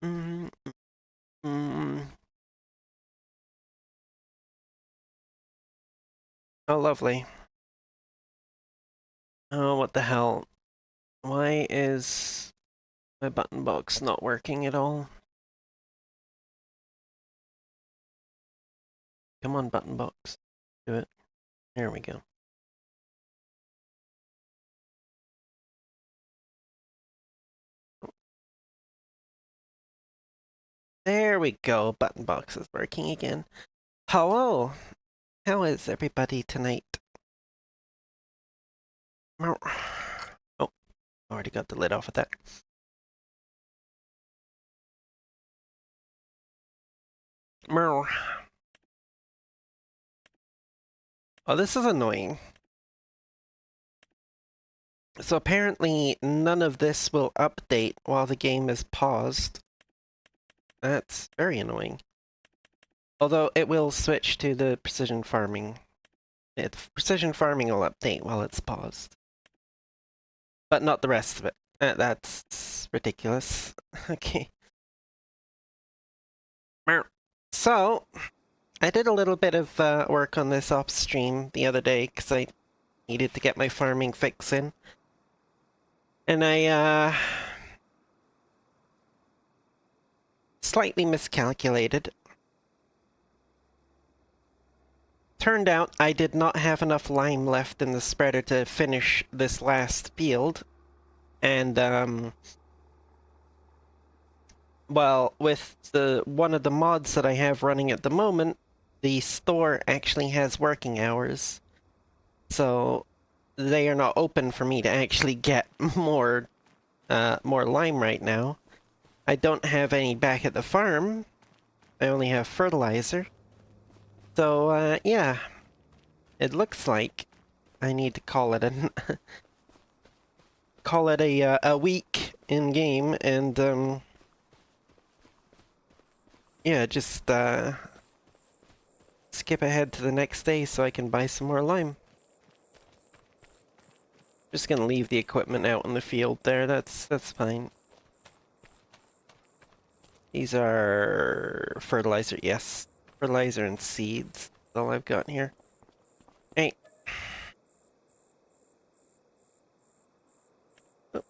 Mm, mm. Oh, lovely. Oh, what the hell? Why is my button box not working at all? Come on, button box. Do it. There we go. There we go. Button box is working again. Hello. How is everybody tonight? Meow. Oh, already got the lid off of that. Meow. Oh, this is annoying. So apparently none of this will update while the game is paused. That's very annoying. Although it will switch to the precision farming. Precision farming will update while it's paused. But not the rest of it. That's ridiculous. Okay. So, I did a little bit of work on this off stream the other day because I needed to get my farming fix in. And I slightly miscalculated. Turned out I did not have enough lime left in the spreader to finish this last field. And well, with one of the mods that I have running at the moment, the store actually has working hours. So they are not open for me to actually get more lime right now. I don't have any back at the farm. I only have fertilizer. So yeah, it looks like I need to call it a week in game, and yeah, just skip ahead to the next day so I can buy some more lime. Just gonna leave the equipment out in the field there. That's fine. These are fertilizer, yes. Fertilizer and seeds. That's all I've got here. Hey. Oh.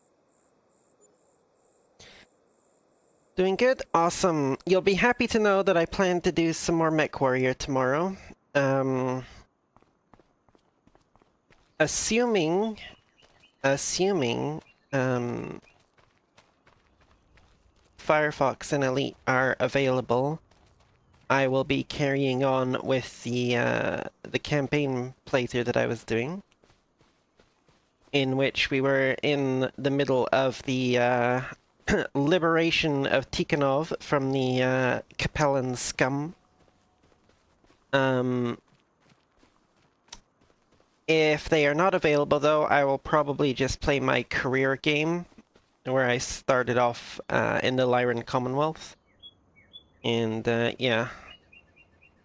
Doing good? Awesome. You'll be happy to know that I plan to do some more MechWarrior tomorrow. Assuming, Firefox and Elite are available, I will be carrying on with the campaign playthrough that I was doing, in which we were in the middle of the liberation of Tikhonov from the Capellan scum. If they are not available, though, I will probably just play my career game, where I started off in the Lyran Commonwealth. And yeah.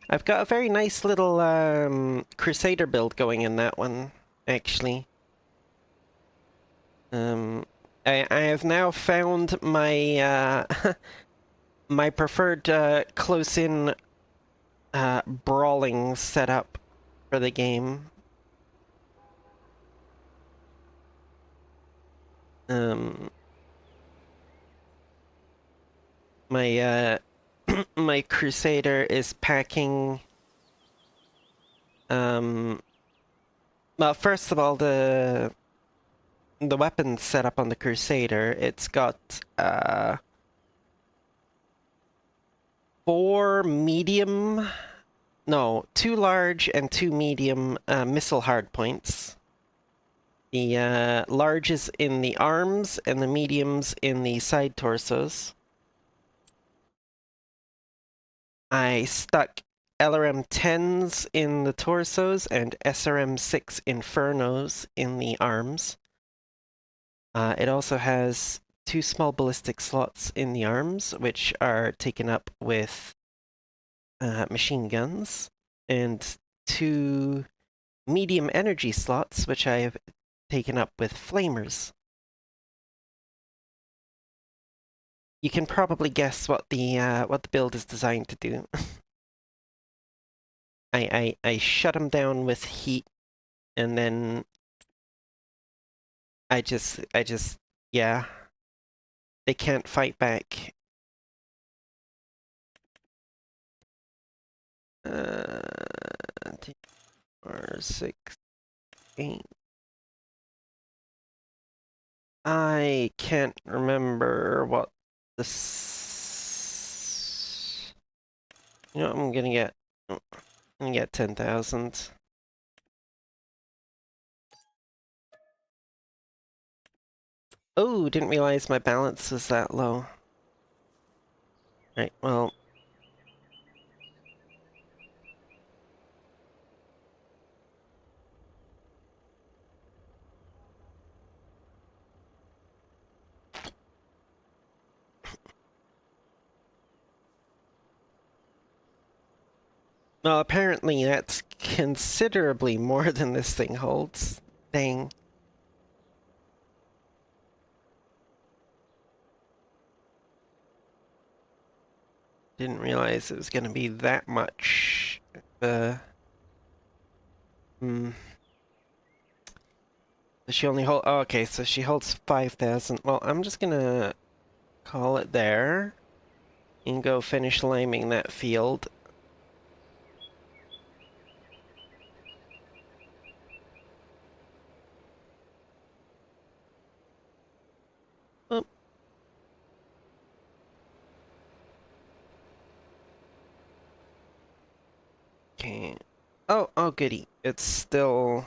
I've got a very nice little Crusader build going in that one, actually. I have now found my my preferred close-in brawling setup for the game. My my Crusader is packing. Well, first of all, the weapons set up on the Crusader, it's got 4 medium, no, 2 large and 2 medium missile hardpoints. The large is in the arms and the mediums in the side torsos. I stuck LRM-10s in the torsos and SRM-6 Infernos in the arms. It also has 2 small ballistic slots in the arms, which are taken up with machine guns, and 2 medium energy slots, which I have taken up with flamers. You can probably guess what the build is designed to do. I shut them down with heat, and then I just yeah, they can't fight back. 4, 6, 8. I can't remember what this. You know, I'm gonna get 10,000. Oh, didn't realize my balance was that low. Right, well. Well, apparently that's considerably more than this thing holds. Dang. Didn't realize it was gonna be that much. Does she only hold? Oh, okay, so she holds 5,000. Well, I'm just gonna call it there and go finish liming that field. Oh. Okay. Oh, goody. It's still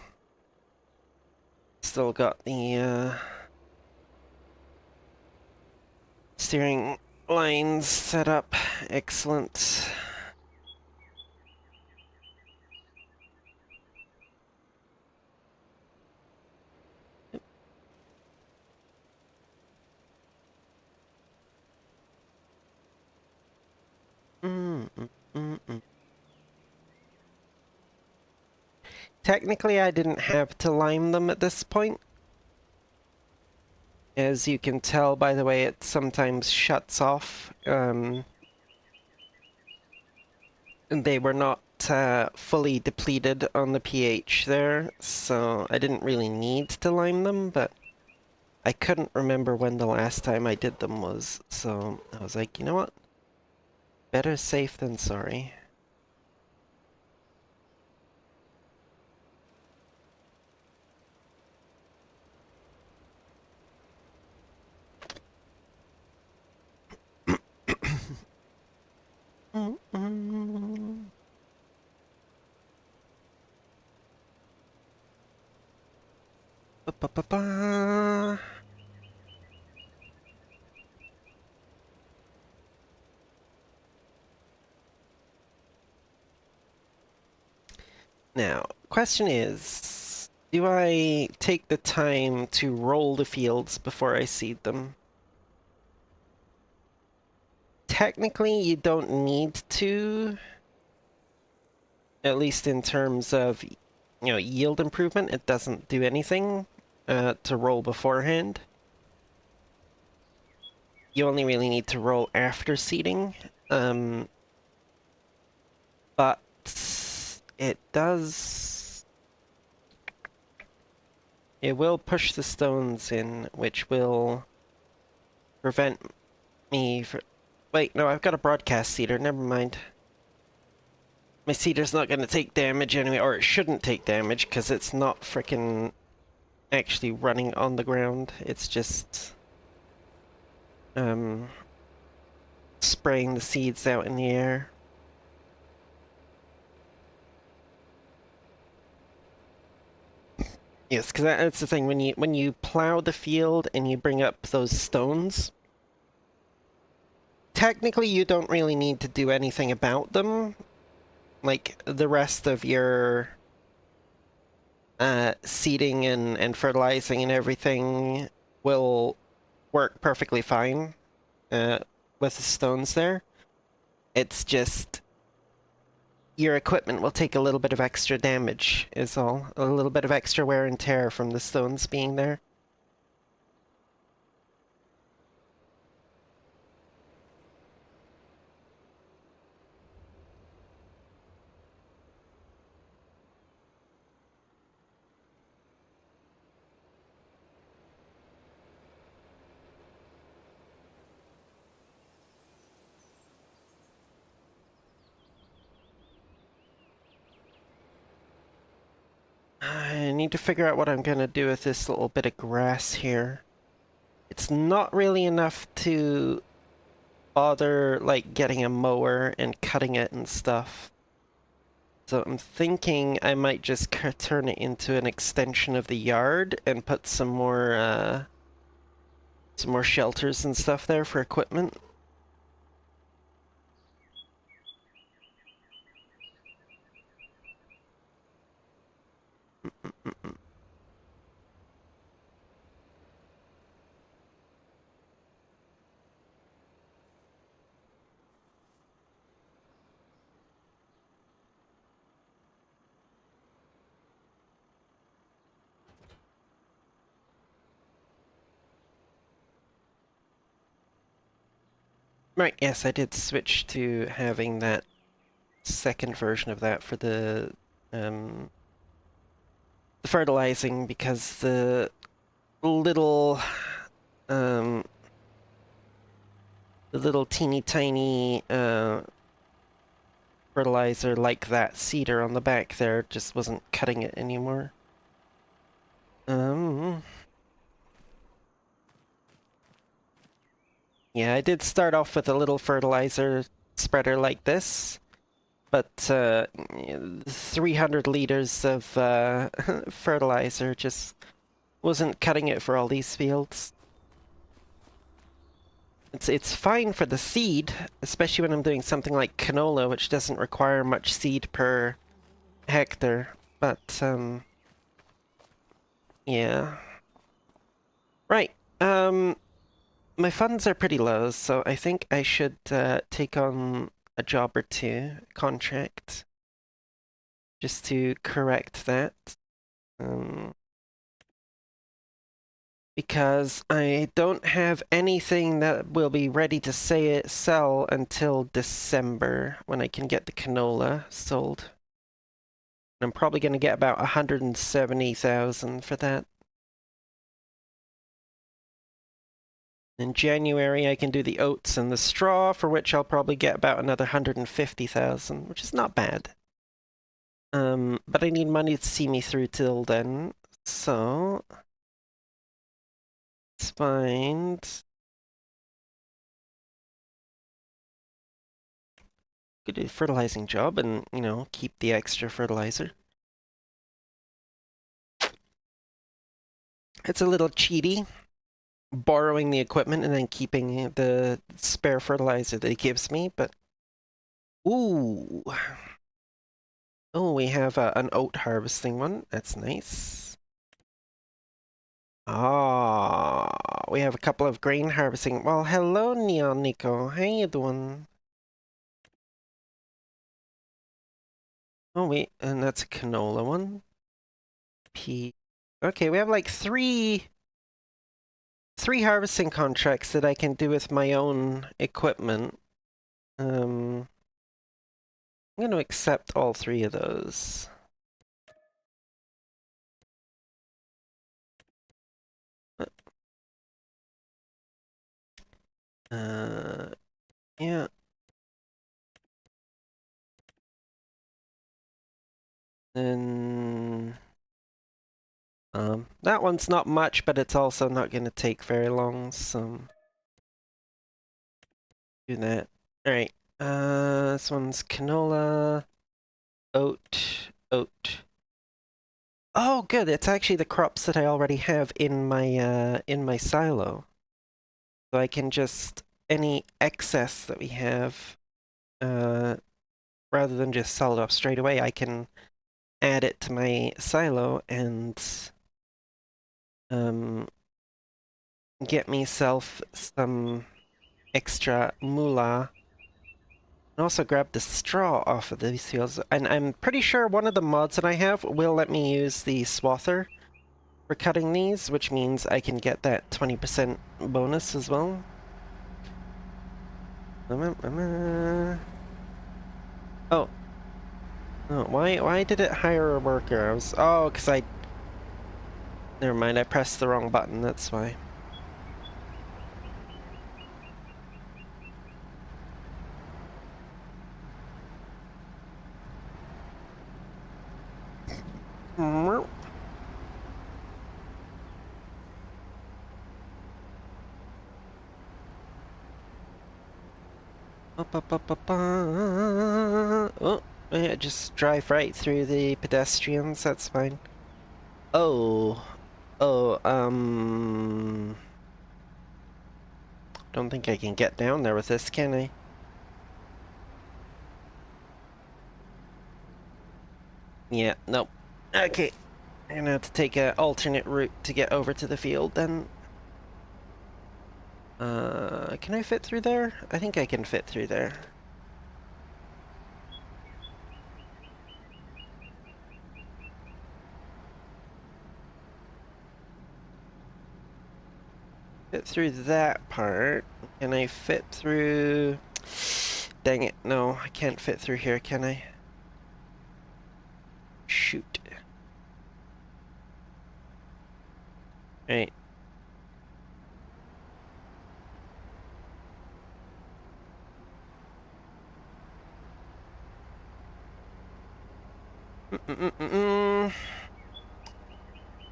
got the steering lines set up. Excellent. Technically, I didn't have to lime them at this point. As you can tell by the way it sometimes shuts off. And they were not fully depleted on the pH there, so I didn't really need to lime them, but I couldn't remember when the last time I did them was, so I was like, you know what? Better safe than sorry. Ba-ba-ba-ba. Now, question is, do I take the time to roll the fields before I seed them? Technically, you don't need to, at least in terms of, yield improvement. It doesn't do anything to roll beforehand. You only really need to roll after seeding. But it does... It will push the stones in, which will prevent me from... Wait, no, I've got a broadcast seeder, never mind. My seeder's not going to take damage anyway, or it shouldn't take damage, because it's not frickin' actually running on the ground. It's just... spraying the seeds out in the air. Yes, because that's the thing, when you plow the field and you bring up those stones, technically you don't really need to do anything about them. Like, the rest of your seeding and fertilizing and everything will work perfectly fine with the stones there. It's just your equipment will take a little bit of extra damage, is all. A little bit of extra wear and tear from the stones being there. I need to figure out what I'm gonna do with this little bit of grass here. It's not really enough to bother, like, getting a mower and cutting it and stuff. So I'm thinking I might just turn it into an extension of the yard and put some more shelters and stuff there for equipment. Right, yes, I did switch to having that second version of that for the fertilizing because little um the little teeny tiny fertilizer like that seeder on the back there just wasn't cutting it anymore. Yeah, I did start off with a little fertilizer spreader like this, but 300 liters of fertilizer just wasn't cutting it for all these fields. It's fine for the seed, especially when I'm doing something like canola, which doesn't require much seed per hectare, but yeah. Right, my funds are pretty low, so I think I should take on a job or two, contract, just to correct that. Because I don't have anything that will be ready to sell until December, when I can get the canola sold. I'm probably going to get about 170,000 for that. In January, I can do the oats and the straw, for which I'll probably get about another 150,000, which is not bad. But I need money to see me through till then, so let's find good fertilizing job and, you know, keep the extra fertilizer. It's a little cheaty, borrowing the equipment and then keeping the spare fertilizer that he gives me, but... Ooh! Oh, we have an oat harvesting one. That's nice. Ah, we have a couple of grain harvesting. Well, hello, Neon Nico. How you doing? Oh, wait, and that's a canola one. Okay, we have like three harvesting contracts that I can do with my own equipment. I'm going to accept all three of those. Yeah. Then that one's not much, but it's also not going to take very long, so do that. All right. This one's canola, oat, oat. Oh, good. It's actually the crops that I already have in my silo. So I can just any excess that we have, rather than just sell it off straight away, I can add it to my silo and get myself some extra moolah. And also grab the straw off of these fields. And I'm pretty sure one of the mods that I have will let me use the swather for cutting these, which means I can get that 20% bonus as well. Oh. Oh, why did it hire a worker? Oh, because I... Never mind, I pressed the wrong button, that's why. Oh, yeah, just drive right through the pedestrians, that's fine. Oh, don't think I can get down there with this, can I? Yeah, nope. Okay, I'm gonna have to take an alternate route to get over to the field then. Can I fit through there? I think I can fit through there. Fit through that part. Can I fit through... Dang it, no, I can't fit through here, can I? Shoot. Right.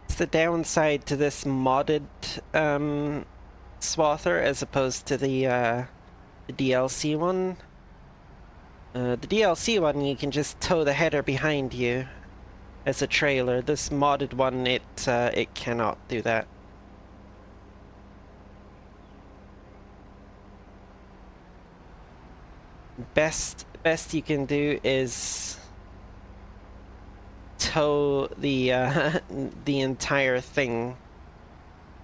It's the downside to this modded swather as opposed to the DLC one. The DLC one, you can just tow the header behind you as a trailer. This modded one, it cannot do that. Best you can do is tow the the entire thing.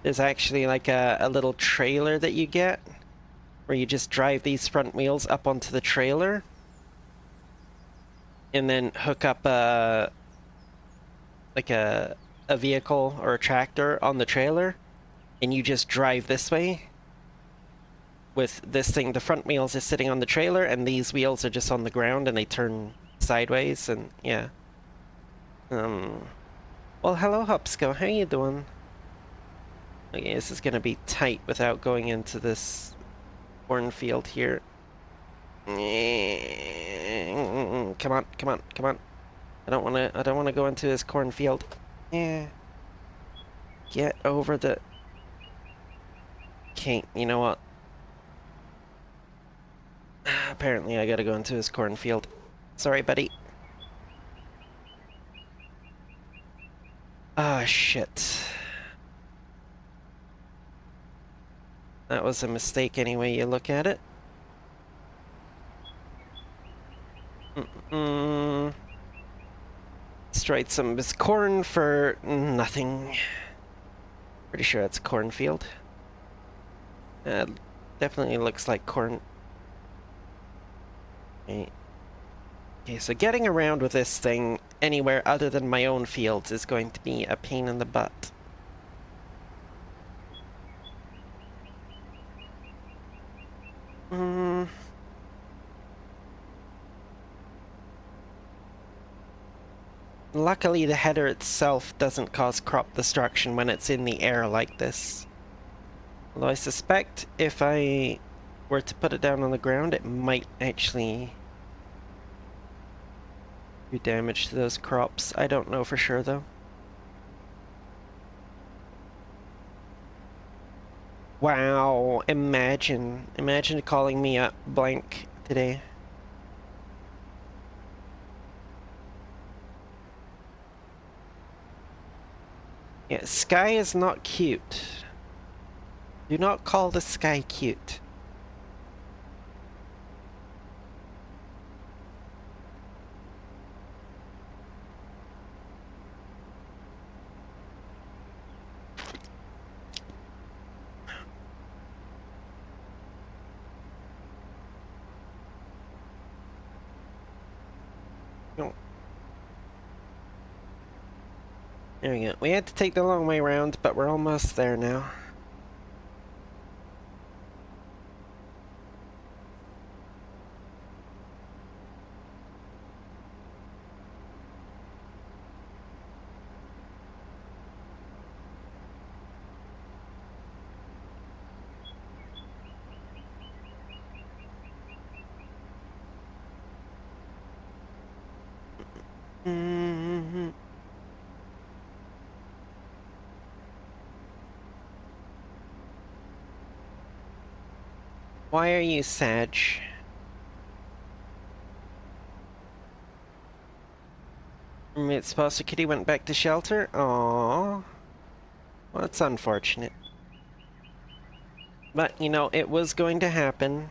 There's actually like a little trailer that you get where you just drive these front wheels up onto the trailer and then hook up like a vehicle or a tractor on the trailer and you just drive this way with this thing. The front wheels are sitting on the trailer and these wheels are just on the ground and they turn sideways and yeah. Well, hello Hopsco, how you doing? Okay, this is gonna be tight without going into this cornfield here. Come on, come on, come on. I don't wanna go into this cornfield. Yeah. Get over the... Okay, you know what? Apparently I gotta go into his cornfield. Sorry, buddy. Ah, shit. That was a mistake any way you look at it. Destroyed some of his corn for nothing. Pretty sure it's a cornfield. Definitely looks like corn. Okay, so getting around with this thing anywhere other than my own fields is going to be a pain in the butt. Luckily, the header itself doesn't cause crop destruction when it's in the air like this. Although I suspect if I were to put it down on the ground, it might actually do damage to those crops. I don't know for sure, though. Wow, imagine calling me up blank today. Yeah, sky is not cute. Do not call the sky cute. No. There we go. We had to take the long way around, but we're almost there now. Why are you Sag? Its foster kitty went back to shelter? Aww. Well, that's unfortunate. But, you know, it was going to happen.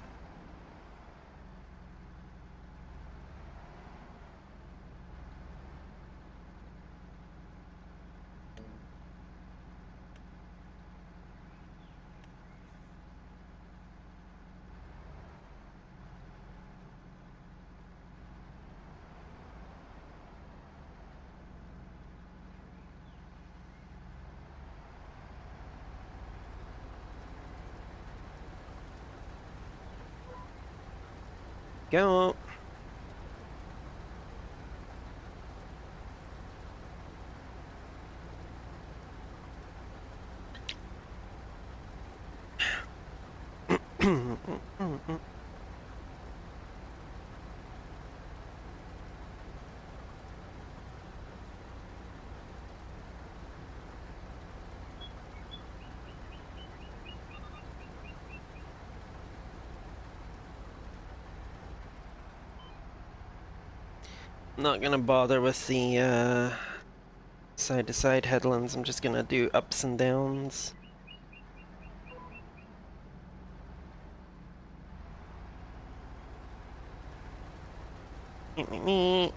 Go. Not gonna bother with the side-to-side headlands. I'm just gonna do ups and downs. Me.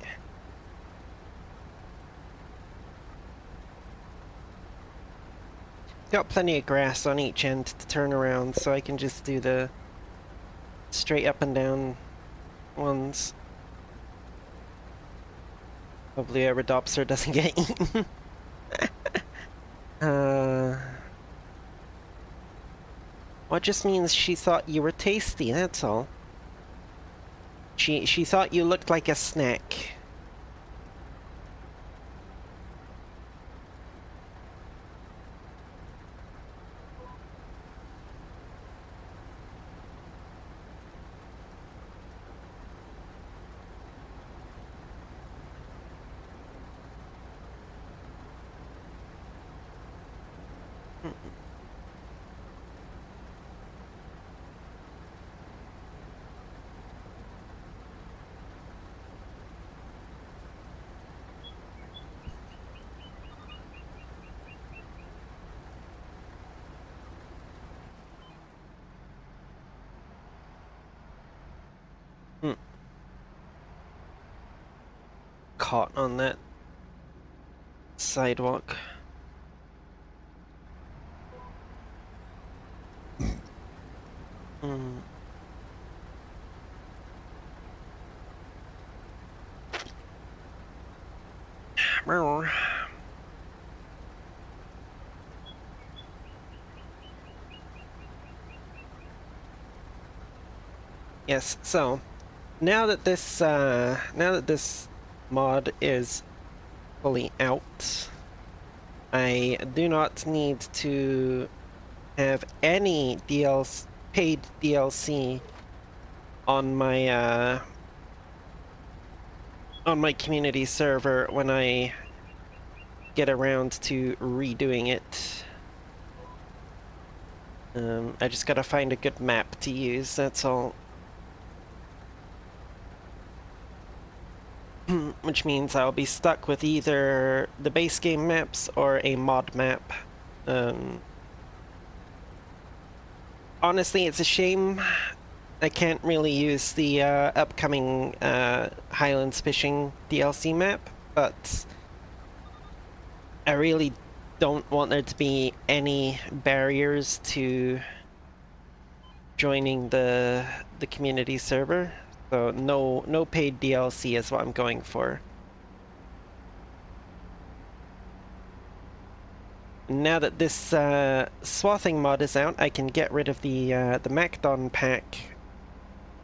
Got plenty of grass on each end to turn around, so I can just do the straight up and down ones. Hopefully a Rhodopsir doesn't get eaten. Well, it just means she thought you were tasty, that's all. She thought you looked like a snack. Caught on that sidewalk. Yes, so now that this mod is fully out, I do not need to have any paid DLC on my community server when I get around to redoing it. I just gotta find a good map to use, that's all. Which means I'll be stuck with either the base game maps or a mod map. Honestly, it's a shame I can't really use the upcoming Highlands Fishing DLC map, but I really don't want there to be any barriers to joining the community server. So no paid DLC is what I'm going for. Now that this swathing mod is out, I can get rid of the Macdon pack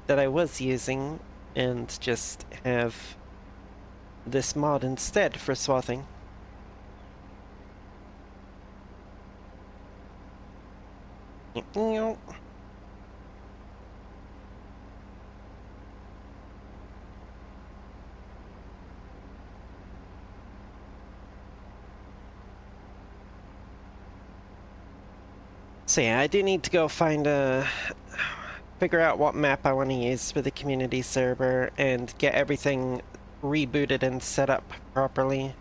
that I was using and just have this mod instead for swathing. So yeah, I do need to go figure out what map I want to use for the community server and get everything rebooted and set up properly.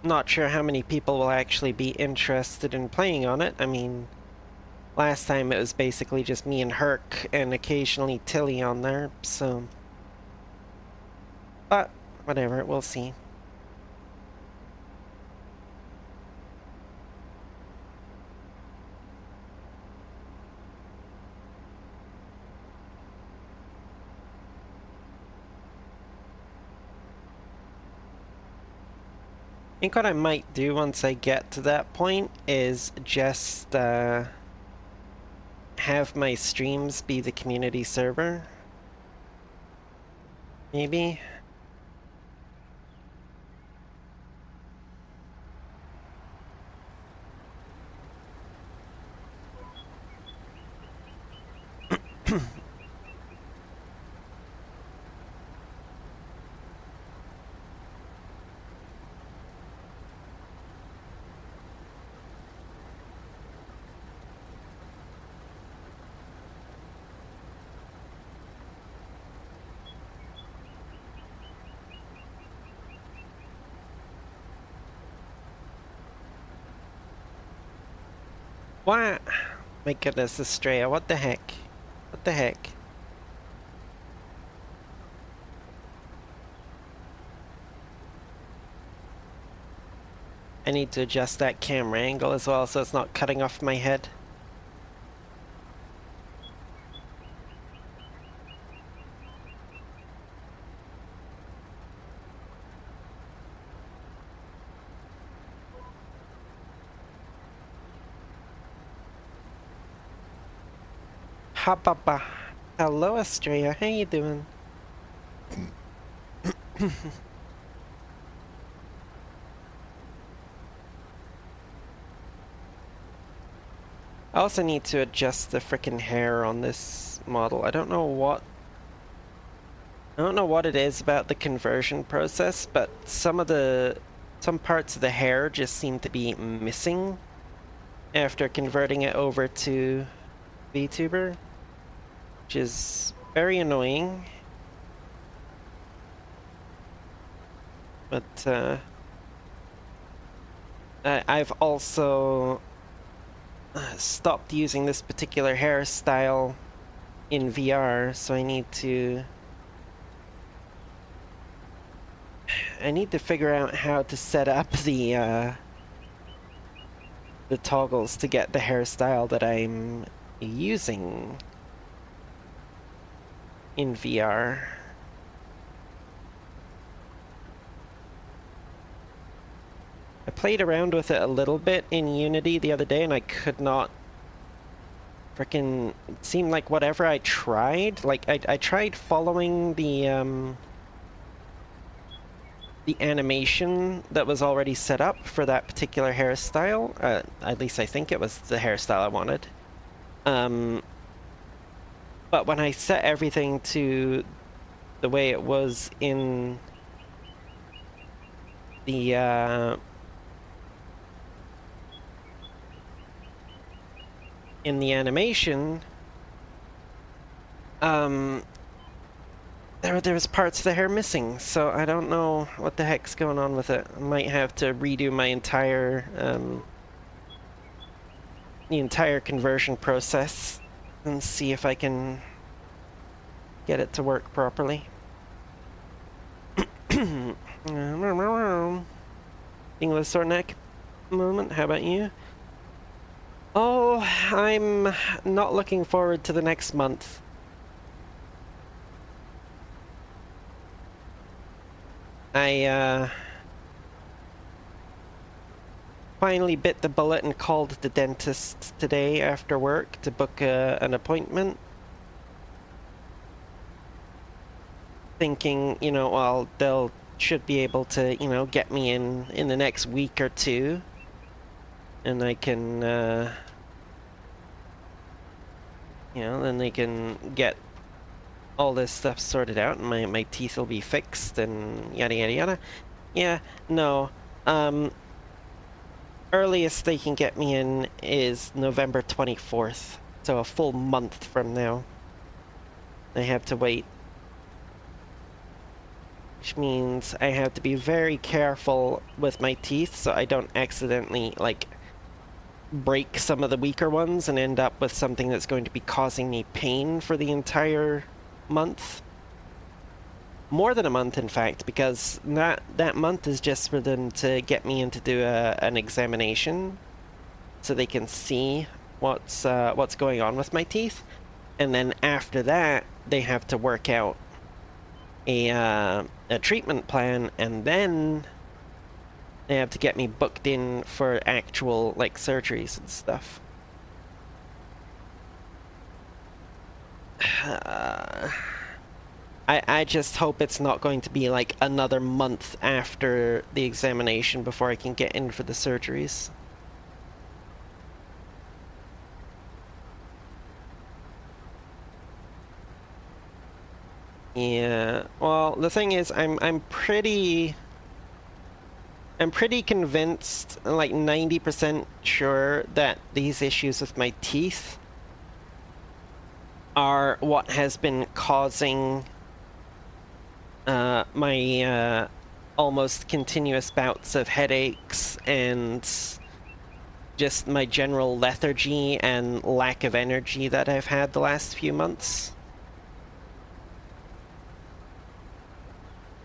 Not sure how many people will actually be interested in playing on it. I mean, last time it was basically just me and Herc and occasionally Tilly on there, so... But, whatever, we'll see. I think what I might do once I get to that point is just have my streams be the community server. Maybe. What? My goodness, Estrella, what the heck? What the heck? I need to adjust that camera angle as well so it's not cutting off my head. Ha ba ba. Hello, Estrella. How you doing? I also need to adjust the frickin' hair on this model. I don't know what it is about the conversion process, but some parts of the hair just seem to be missing after converting it over to VTuber, which is very annoying. But I've also stopped using this particular hairstyle in VR, so I need to figure out how to set up the toggles to get the hairstyle that I'm using in VR. I played around with it a little bit in Unity the other day and I could not frickin'... It seemed like whatever I tried, like I tried following the animation that was already set up for that particular hairstyle. At least I think it was the hairstyle I wanted. But when I set everything to the way it was in the animation, there was parts of the hair missing, so I don't know what the heck's going on with it. I might have to redo my entire the entire conversion process and see if I can get it to work properly. English sore neck moment, how about you? Oh, I'm not looking forward to the next month. I finally bit the bullet and called the dentist today after work to book an appointment. Thinking, you know, well, they'll should be able to, you know, get me in the next week or two. And I can, you know, then they can get all this stuff sorted out and my teeth will be fixed and yada yada yada. Yeah, no. earliest they can get me in is November 24th, so a full month from now. I have to wait. Which means I have to be very careful with my teeth so I don't accidentally, like, break some of the weaker ones and end up with something that's going to be causing me pain for the entire month. More than a month, in fact, because that month is just for them to get me in to do an examination so they can see what's going on with my teeth. And then after that, they have to work out a treatment plan, and then they have to get me booked in for actual, like, surgeries and stuff. I just hope it's not going to be like another month after the examination before I can get in for the surgeries. Yeah, well, the thing is, I'm pretty convinced, like 90% sure that these issues with my teeth are what has been causing my almost continuous bouts of headaches and just my general lethargy and lack of energy that I've had the last few months.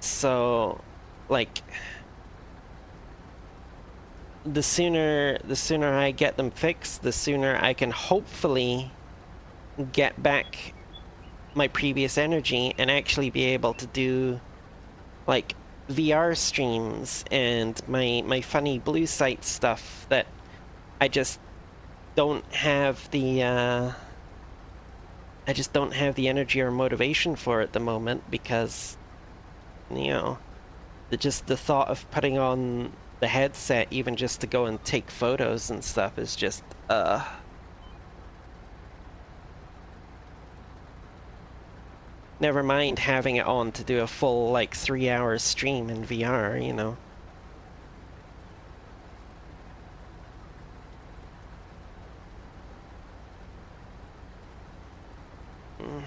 So, like, the sooner I get them fixed, the sooner I can hopefully get back my previous energy and actually be able to do, like, VR streams and my funny blue site stuff that I just don't have the I just don't have the energy or motivation for at the moment because, you know, just the thought of putting on the headset even just to go and take photos and stuff is just never mind having it on to do a full, like, 3-hour stream in VR, you know. Mm.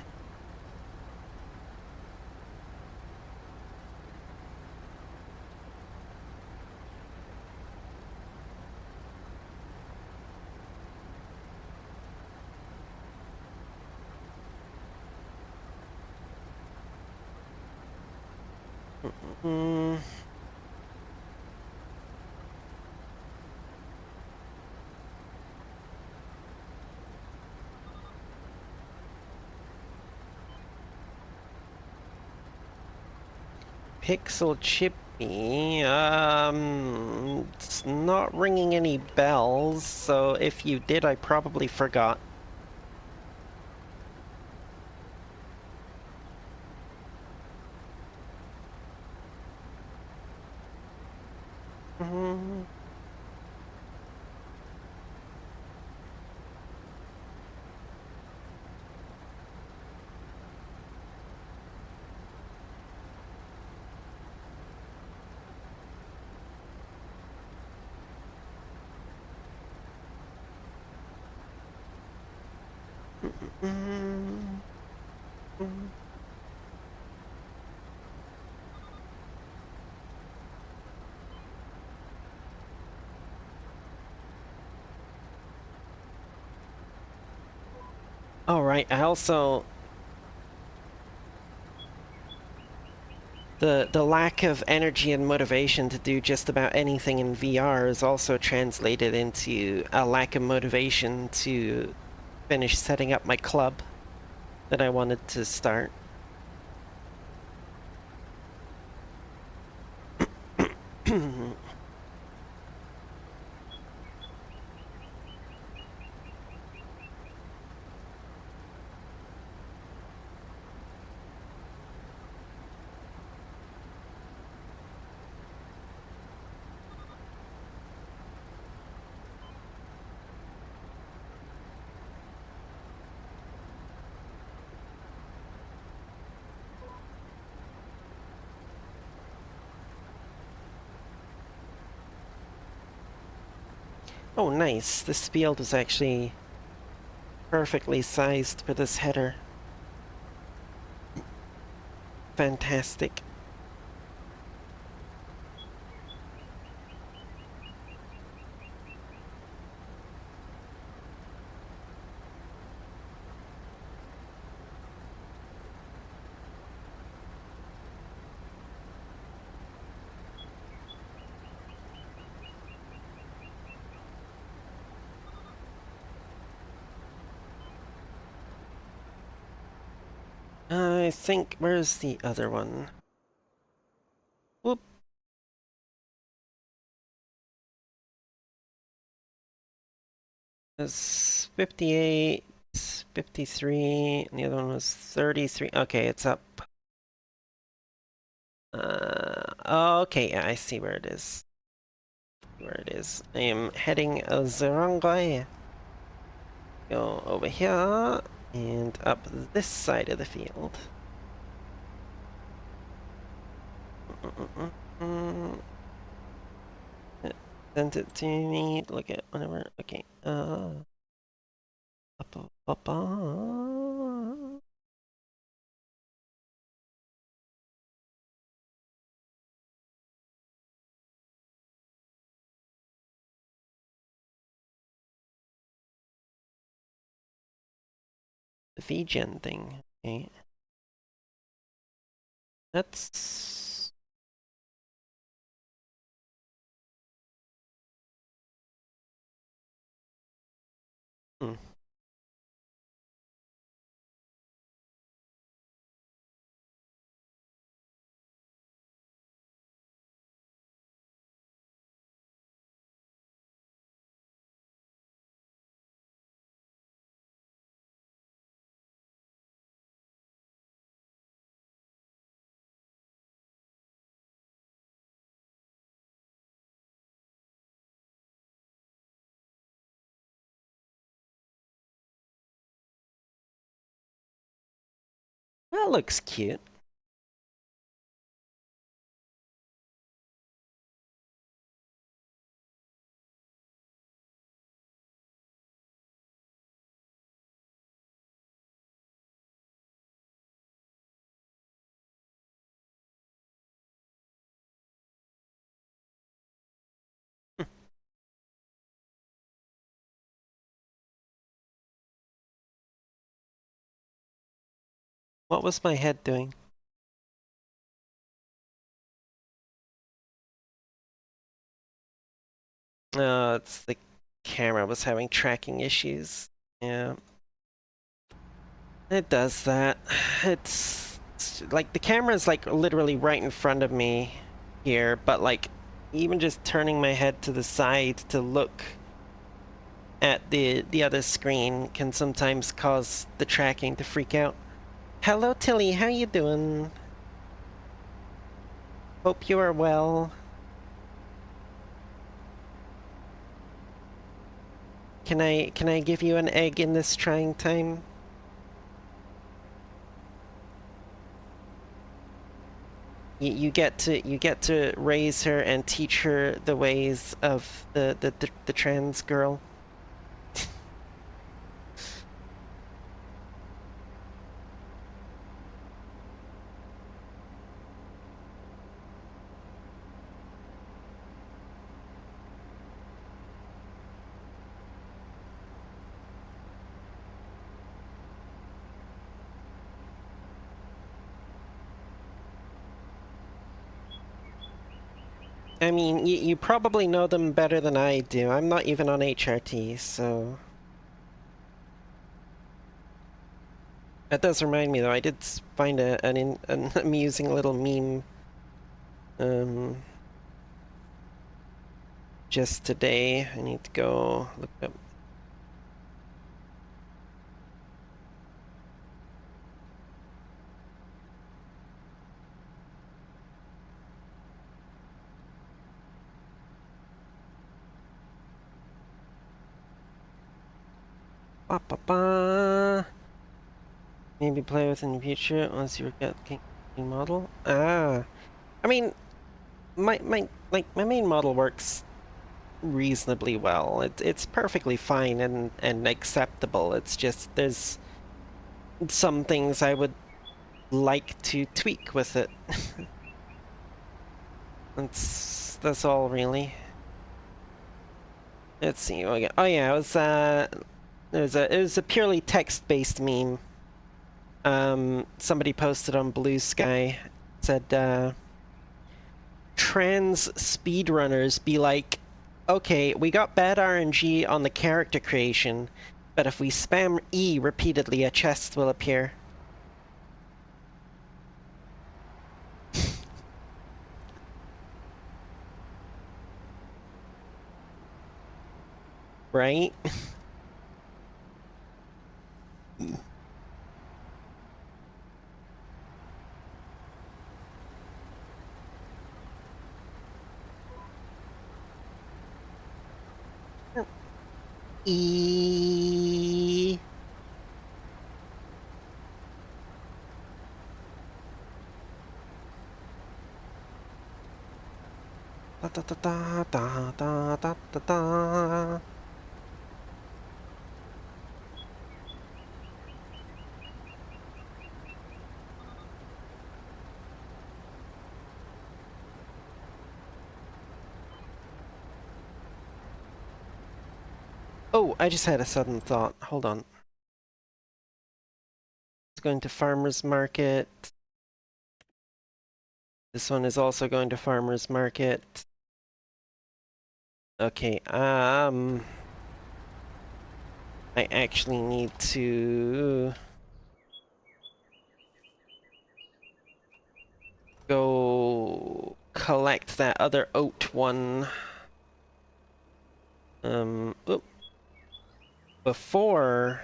Mm. Pixel Chippy, it's not ringing any bells, so if you did, I probably forgot. Mm. Mm. Mm. All right, I also the lack of energy and motivation to do just about anything in VR is also translated into a lack of motivation to finish setting up my club that I wanted to start. Oh, nice. This field is actually perfectly sized for this header. Fantastic. I think, where's the other one? Whoop. It's 58, 53, and the other one was 33. Okay, it's up. Okay, yeah, I see where it is. Where it is. I am heading the wrong way. Go over here, and up this side of the field. Sent it to me, look at whatever, okay, the VGen thing, okay. That's... Hmm. That looks cute. What was my head doing? It's the camera was having tracking issues. Yeah. It does that. It's like the camera's like literally right in front of me here, but like even just turning my head to the side to look at the other screen can sometimes cause the tracking to freak out. Hello Tilly, how you doing? Hope you are well. Can I give you an egg in this trying time? You get to raise her and teach her the ways of the trans girl. I mean, you probably know them better than I do. I'm not even on HRT, so... That does remind me, though, I did find an amusing little meme, um, just today. I need to go look up. Ba ba ba. Maybe play with in the future once you get king model. Ah, I mean, my main model works reasonably well. It's perfectly fine and acceptable. It's just there's some things I would like to tweak with it. That's all really. Let's see. Oh yeah, it was a purely text-based meme. Somebody posted on Blue Sky, said trans speedrunners be like, okay, we got bad RNG on the character creation, but if we spam E repeatedly, a chest will appear. Right? E. Da da da da da da da da da. Oh, I just had a sudden thought. Hold on. It's going to farmer's market. This one is also going to farmer's market. Okay, I actually need to go collect that other oat one. Oop. Before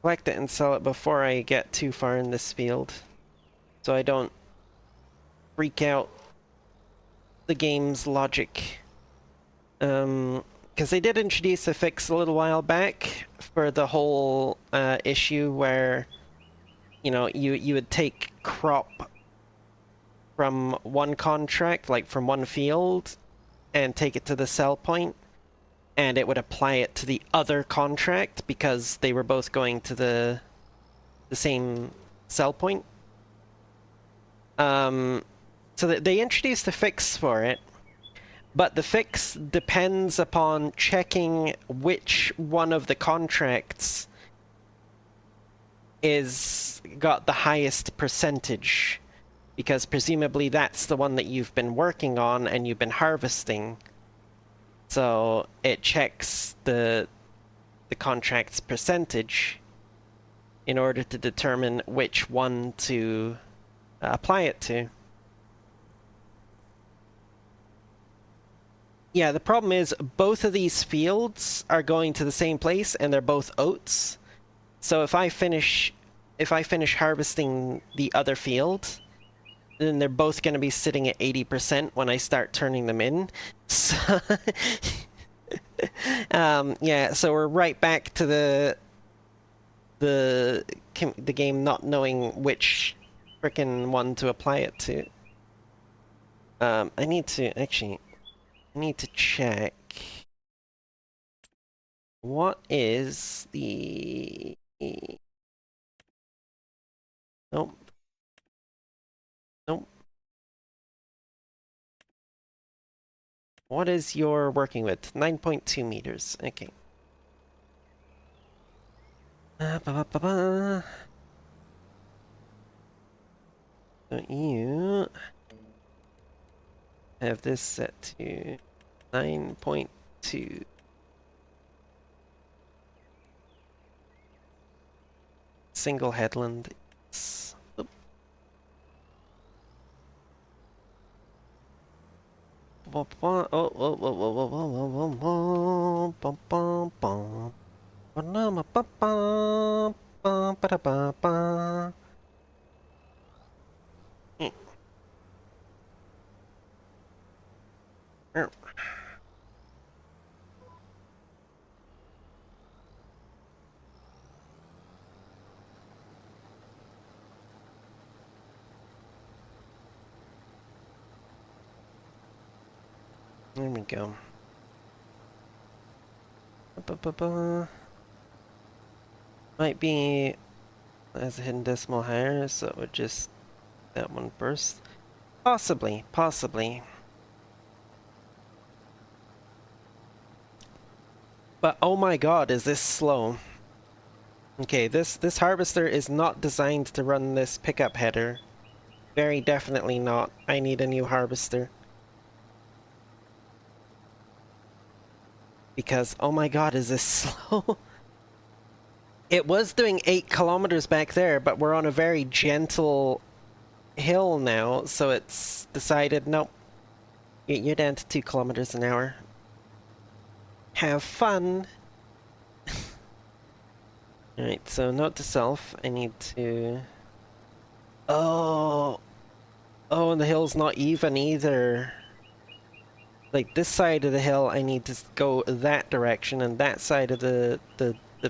collect it and sell it before I get too far in this field, so I don't freak out the game's logic. Because they did introduce a fix a little while back for the whole issue where, you know, you would take crop from one contract, like from one field, and take it to the sell point, and it would apply it to the other contract because they were both going to the same sell point. So they introduced a fix for it, but the fix depends upon checking which one of the contracts is got the highest percentage, because presumably that's the one that you've been working on and you've been harvesting. So it checks the contract's percentage in order to determine which one to apply it to. Yeah, the problem is both of these fields are going to the same place and they're both oats. So if I finish harvesting the other field, then they're both going to be sitting at 80% when I start turning them in. So yeah, so we're right back to the game not knowing which frickin' one to apply it to. I need to check what is the nope. Nope. What is your working width? 9.2 meters. Okay. Ba -ba -ba -ba. So you have this set to 9.2. Single headland. Oop. Oh, oh, oh, oh, oh, oh, oh, oh, bum, bum, bum. Ba-na-ma, ba-ba, ba-ba-da-ba-ba. There we go. Ba-ba-ba. Might be as a hidden decimal higher, so it would just that one first. Possibly, possibly. But oh my god, is this slow? Okay, this harvester is not designed to run this pickup header. Very definitely not. I need a new harvester. Because, oh my god, is this slow? It was doing 8 kilometers back there, but we're on a very gentle hill now, so it's decided, nope, you're down to 2 kilometers an hour. Have fun! Alright, so note to self, I need to... Oh, and the hill's not even either. Like, this side of the hill, I need to go that direction, and that side of the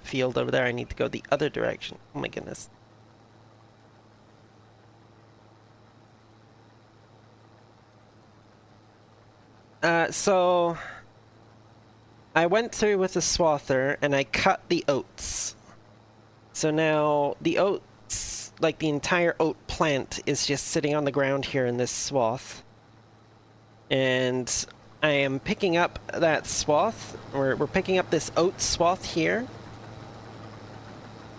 field over there, I need to go the other direction. Oh my goodness. So... I went through with the swather, and I cut the oats. So now, the oats, like the entire oat plant, is just sitting on the ground here in this swath. And I am picking up that swath. We're picking up this oat swath here.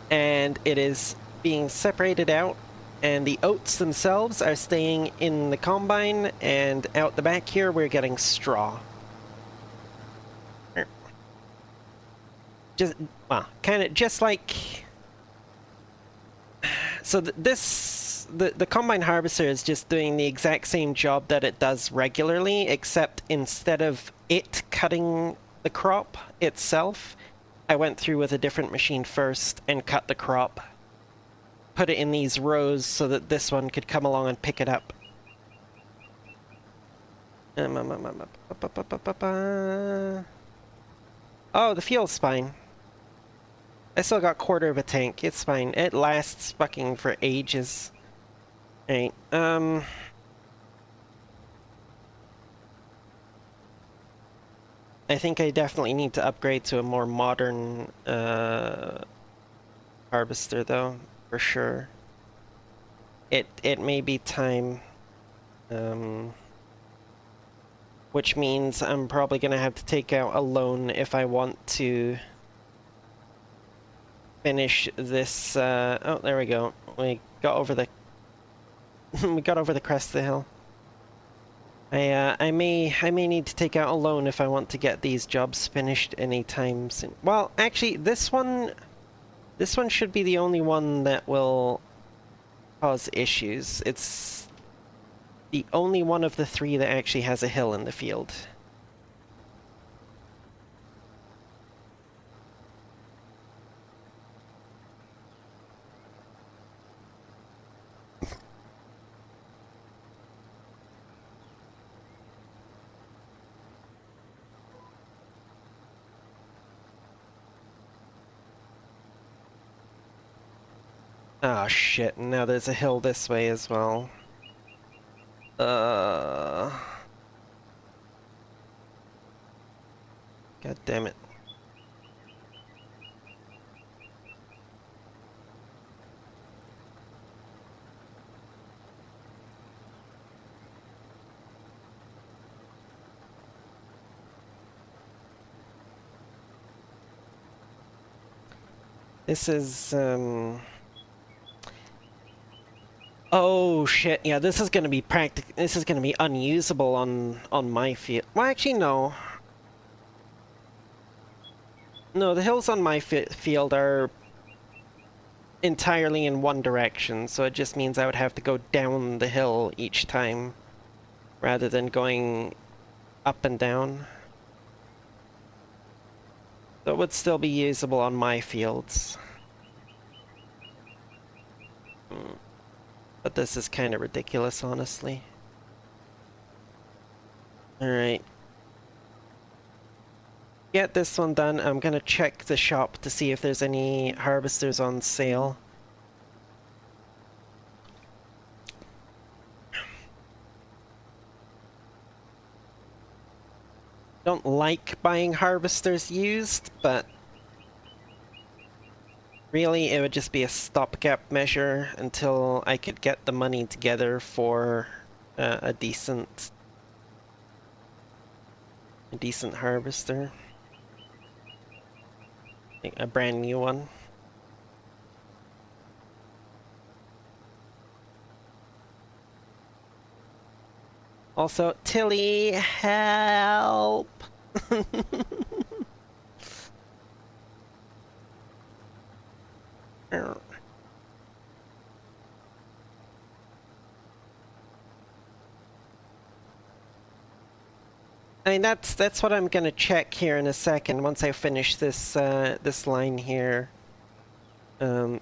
And it is being separated out. And the oats themselves are staying in the combine. And out the back here, we're getting straw. Just, well, kind of just like... So the combine harvester is just doing the exact same job that it does regularly, except instead of it cutting the crop itself, I went through with a different machine first and cut the crop. Put it in these rows so that this one could come along and pick it up. Oh, the fuel's fine. I still got quarter of a tank. It's fine. It lasts fucking for ages. Alright, I think I definitely need to upgrade to a more modern, harvester, though, for sure. It may be time, which means I'm probably gonna have to take out a loan if I want to finish this, oh, there we go. We got over the we got over the crest of the hill. I may need to take out a loan if I want to get these jobs finished anytime soon. Well, actually, this one should be the only one that will cause issues. It's the only one of the 3 that actually has a hill in the field. Oh shit, now there's a hill this way as well. God damn it. This is, oh shit, yeah, this is gonna be this is gonna be unusable on my field. Well, actually, no. No, the hills on my field are entirely in one direction, so it just means I would have to go down the hill each time, rather than going up and down. So it would still be usable on my fields. But this is kind of ridiculous, honestly. Alright. Get this one done. I'm gonna check the shop to see if there's any harvesters on sale. don't like buying harvesters used, but really it would just be a stopgap measure until I could get the money together for a decent harvester. A brand new one. Also, Tilly, help! I mean, that's what I'm gonna check here in a second once I finish this this line here.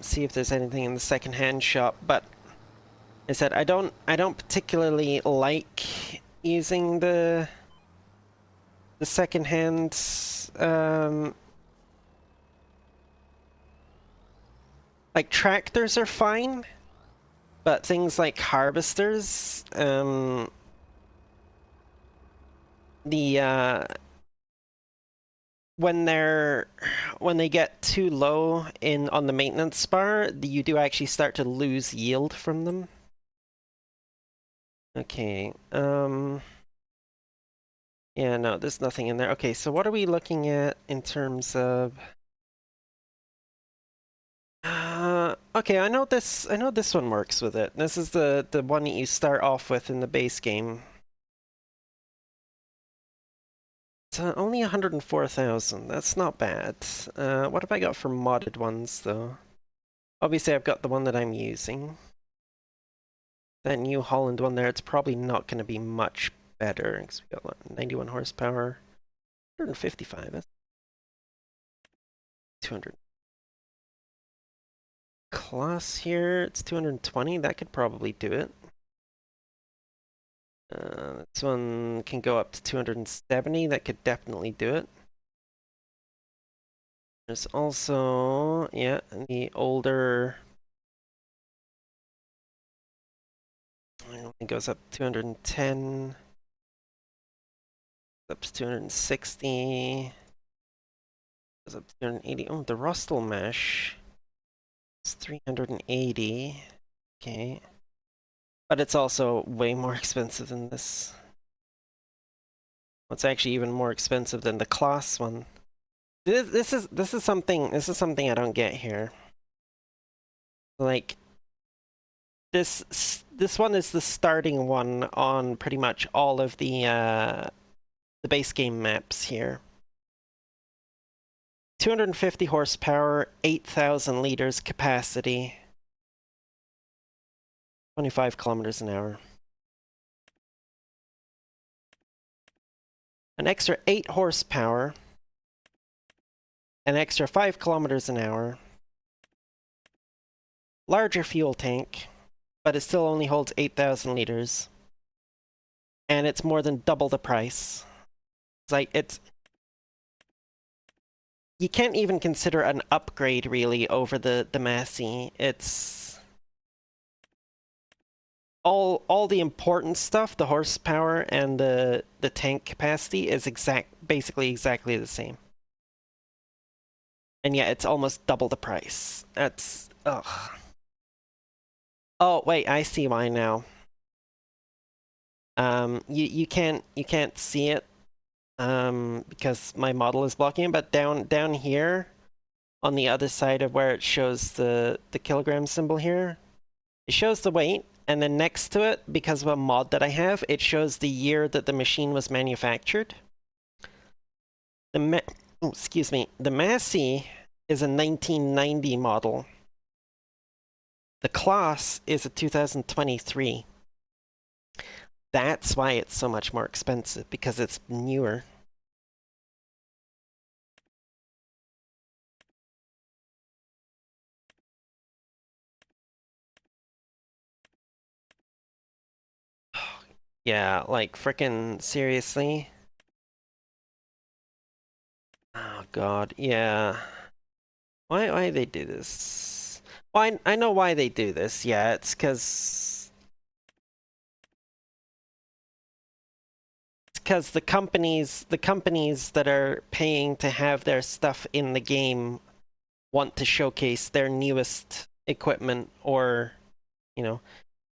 See if there's anything in the secondhand shop. But I said I don't particularly like using the secondhand like tractors are fine, but things like harvesters, when they get too low on the maintenance bar, you do actually start to lose yield from them. Okay, yeah, no, there's nothing in there. Okay, so what are we looking at in terms of okay, I know this one works with it. This is the one that you start off with in the base game. It's only 104,000. That's not bad. What have I got for modded ones, though? Obviously, I've got the one that I'm using. That New Holland one there, it's probably not going to be much better, because we got 91 horsepower. 155, that's 200. Class here, it's 220, that could probably do it. This one can go up to 270, that could definitely do it. There's also, yeah, the older... It goes up to 210. Up to 260. Goes up to 280. Oh, the Rustle mesh. It's 380. Okay. But it's also way more expensive than this. It's actually even more expensive than the class one. This is something I don't get here. Like this one is the starting one on pretty much all of the base game maps here. 250 horsepower, 8,000 liters capacity, 25 kilometers an hour. An extra 8 horsepower, an extra 5 kilometers an hour, larger fuel tank, but it still only holds 8,000 liters. And it's more than double the price. It's like, you can't even consider an upgrade really over the Massey. It's all the important stuff, the horsepower and the tank capacity is basically exactly the same. And yet it's almost double the price. That's ugh. Oh wait, I see why now. You can't see it because my model is blocking it, but down here on the other side of where it shows the kilogram symbol here, it shows the weight, and then next to it, because of a mod that I have, it shows the year that the machine was manufactured. Excuse me, the Massey is a 1990 model. The class is a 2023. That's why it's so much more expensive, because it's newer. Yeah, like frickin' seriously? Oh god, yeah. Why they do this? Well, I know why they do this, yeah, it's because the companies that are paying to have their stuff in the game want to showcase their newest equipment, or, you know,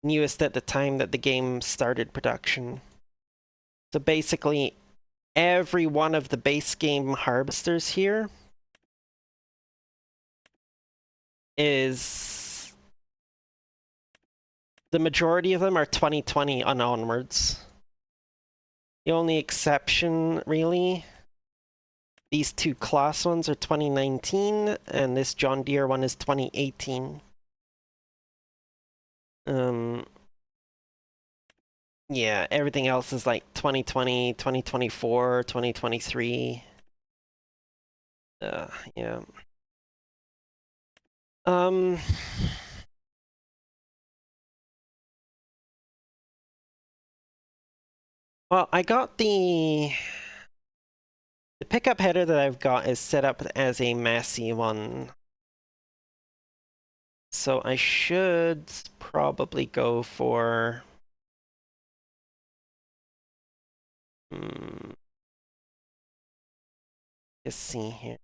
newest at the time that the game started production. So basically, every one of the base game harvesters here is... the majority of them are 2020 and onwards. The only exception, really, these two class ones are 2019, and this John Deere one is 2018. Yeah, everything else is like 2020, 2024, 2023. Yeah. Well, I got the pickup header that I've got is set up as a Massey one. So I should probably go for... let's see here.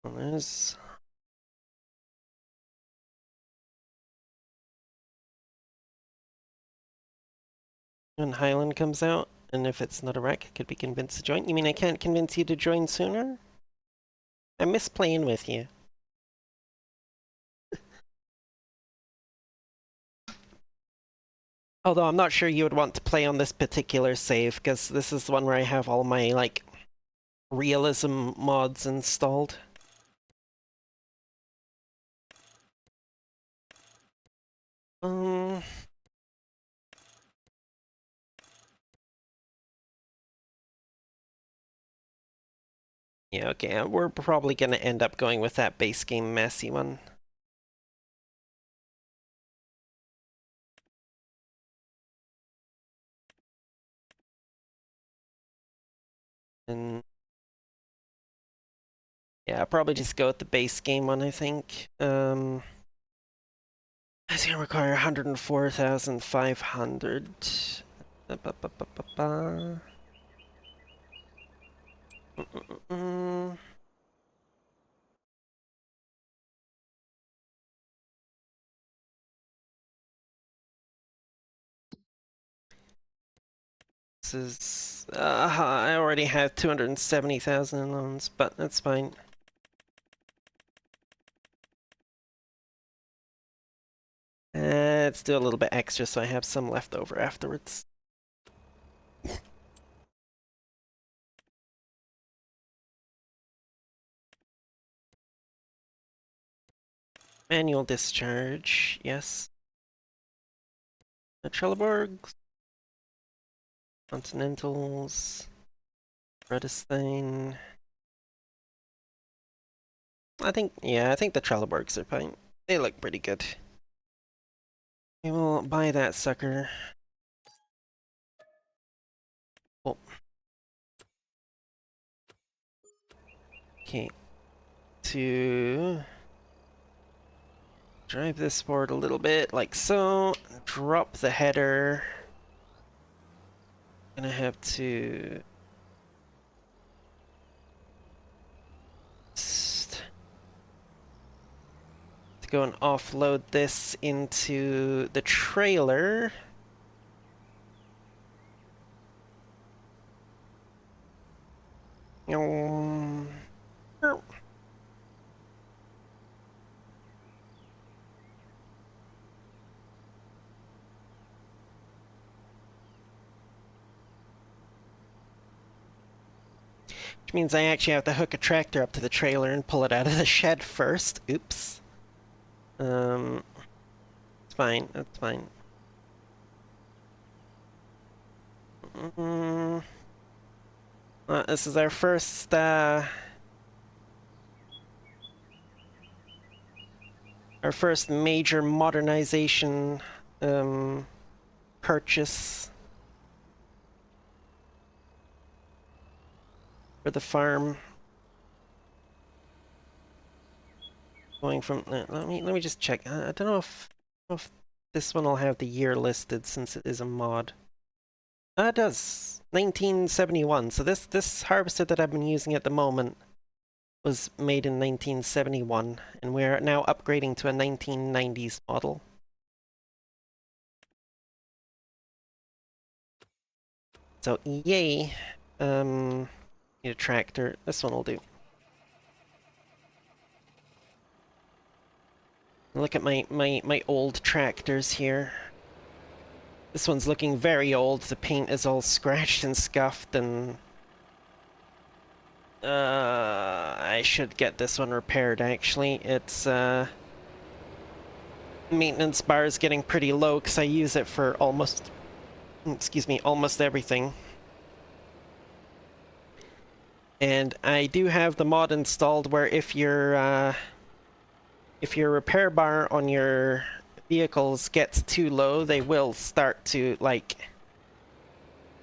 Well, there's... when Highland comes out, and if it's not a wreck, I could be convinced to join. You mean I can't convince you to join sooner? I miss playing with you. Although I'm not sure you would want to play on this particular save, because this is the one where I have all my, like, realism mods installed. Yeah, okay, we're probably gonna end up going with that base game Massey one. And yeah, I'll probably just go with the base game one, I think. It's gonna require 104,500. This is... I already have 270,000 in loans, but that's fine. Let's do a little bit extra so I have some left over afterwards. Manual discharge, yes. Trelleborgs. Continentals. Redestein. I think the Trelleborgs are fine. They look pretty good. We will buy that sucker. Oh. Okay. To drive this forward a little bit, like so. Drop the header. Gonna have to... go and offload this into the trailer. Which means I actually have to hook a tractor up to the trailer and pull it out of the shed first. Oops. It's fine. That's fine. This is our first, our our first major modernization purchase for the farm. Going from let me just check. I don't know if this one will have the year listed since it is a mod. It does. 1971. So this harvester that I've been using at the moment was made in 1971, and we're now upgrading to a 1990s model. So yay. Need a tractor. This one will do. Look at my old tractors here. This one's looking very old. The paint is all scratched and scuffed, and I should get this one repaired actually. It's maintenance bar is getting pretty low because I use it for almost everything. And I do have the mod installed where if your repair bar on your vehicles gets too low, they will start to, like,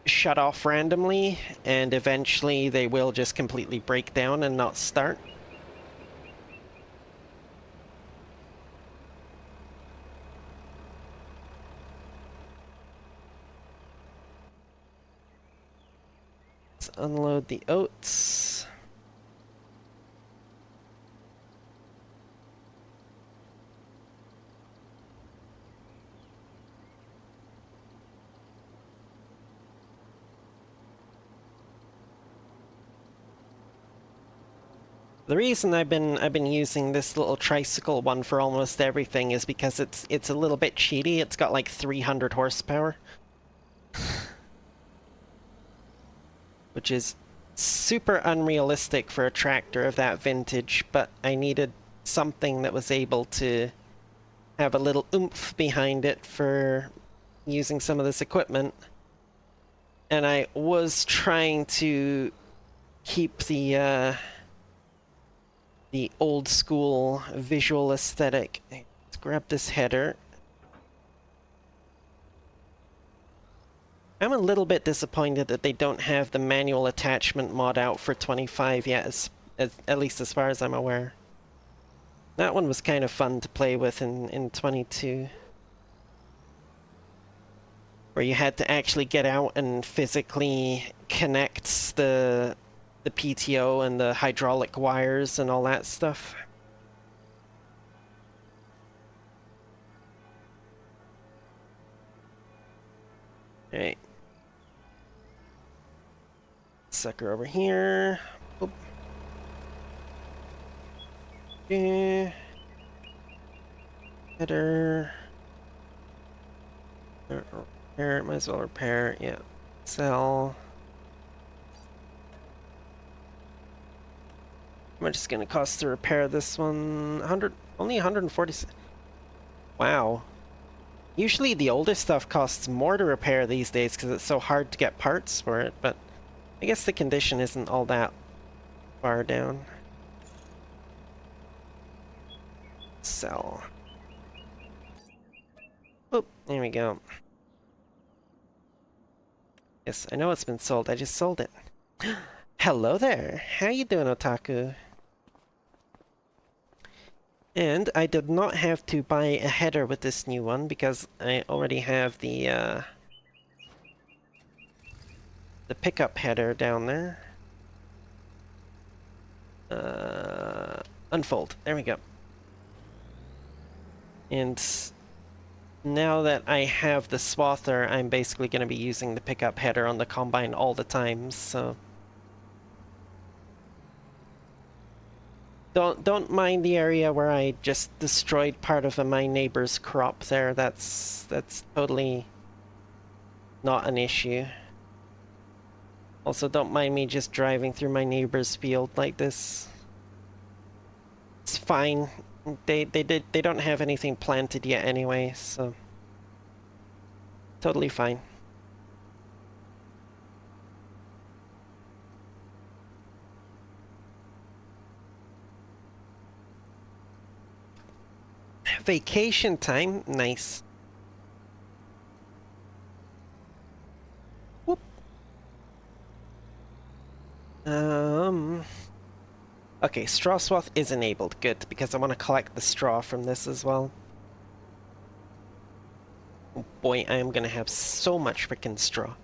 shut off randomly, and eventually they will just completely break down and not start. Let's unload the oats. The reason I've been using this little tricycle one for almost everything is because it's a little bit cheaty. It's got like 300 horsepower. Which is super unrealistic for a tractor of that vintage, but I needed something that was able to have a little oomph behind it for using some of this equipment. And I was trying to keep the old school visual aesthetic. Let's grab this header. I'm a little bit disappointed that they don't have the manual attachment mod out for 25 yet, at least as far as I'm aware. That one was kind of fun to play with in 22. Where you had to actually get out and physically connect the PTO and the hydraulic wires and all that stuff. Alright. Sucker over here. Oop. Okay. Header. Repair, might as well repair, yeah. Sell. How much is gonna cost to repair this one? Only 140. Wow. Usually the older stuff costs more to repair these days because it's so hard to get parts for it, but I guess the condition isn't all that far down. Sell. Oh, there we go. Yes, I know it's been sold. I just sold it. Hello there. How you doing, Otaku? And I did not have to buy a header with this new one because I already have the pickup header down there. Unfold. There we go. And now that I have the swather, I'm basically going to be using the pickup header on the combine all the time, so... Don't mind the area where I just destroyed part of my neighbor's crop there. That's totally not an issue. Also, don't mind me just driving through my neighbor's field like this. It's fine. They don't have anything planted yet anyway, so totally fine. Vacation time, nice. Whoop. Okay, straw swath is enabled. Good, because I want to collect the straw from this as well. Oh boy, I am gonna have so much freaking straw.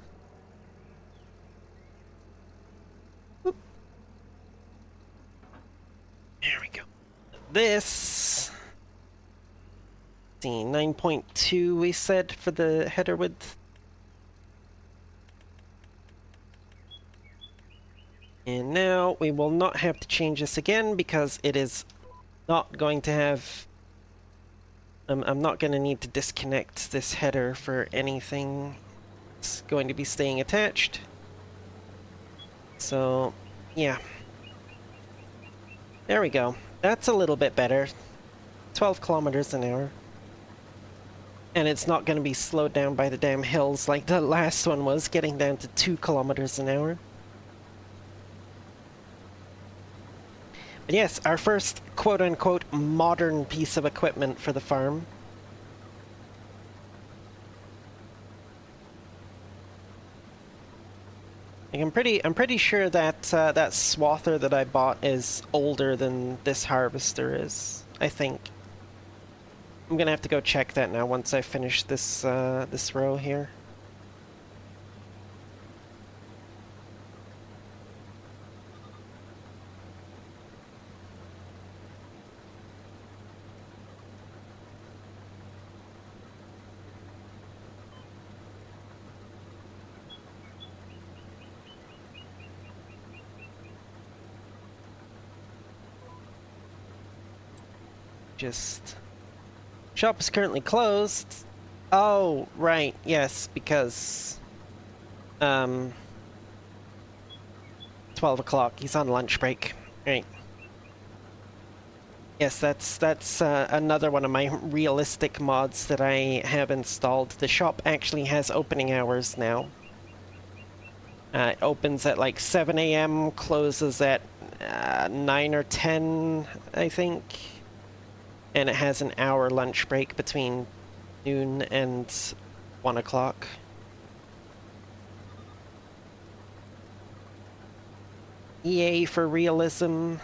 Whoop. There we go. This... see, 9.2 we said for the header width. And now we will not have to change this again because it is not going to have... I'm not going to need to disconnect this header for anything. It's going to be staying attached. So, yeah. There we go. That's a little bit better. 12 kilometers an hour. And it's not going to be slowed down by the damn hills like the last one was, getting down to 2 kilometers an hour. But yes, our first quote-unquote modern piece of equipment for the farm. Like, I'm pretty sure that that swather that I bought is older than this harvester is, I think. I'm gonna have to go check that now once I finish this this row here. Just... shop is currently closed. Oh, right, yes, because 12 o'clock, he's on lunch break. Right. Yes, that's another one of my realistic mods that I have installed. The shop actually has opening hours now. It opens at like 7 a.m., closes at 9 or 10, I think. And it has an hour lunch break between noon and 1 o'clock. Yay for realism.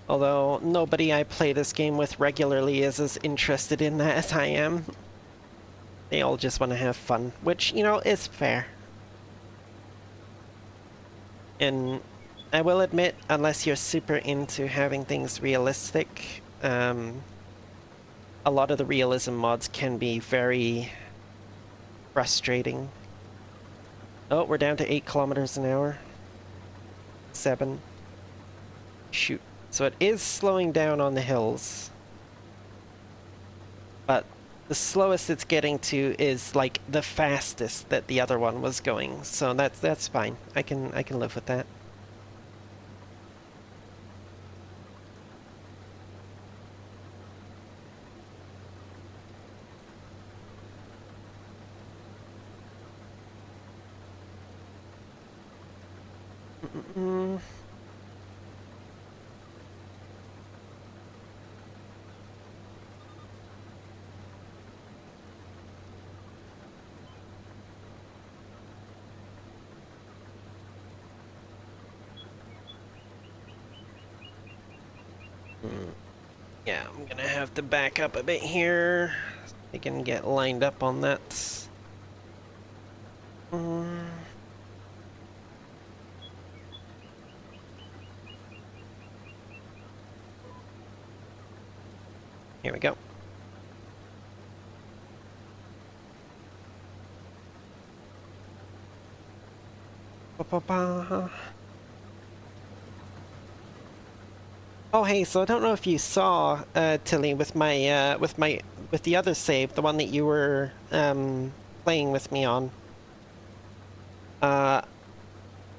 Although nobody I play this game with regularly is as interested in that as I am. They all just want to have fun, which, you know, is fair. And I will admit, unless you're super into having things realistic, a lot of the realism mods can be very frustrating. Oh, we're down to 8 kilometers an hour. 7. Shoot. So it is slowing down on the hills. But the slowest it's getting to is like the fastest that the other one was going. So that's fine. I can live with that. Yeah, I'm gonna have to back up a bit here. I can get lined up on that. Here we go. Ba-ba-ba. Oh hey, so I don't know if you saw Tilly with my with the other save, the one that you were playing with me on.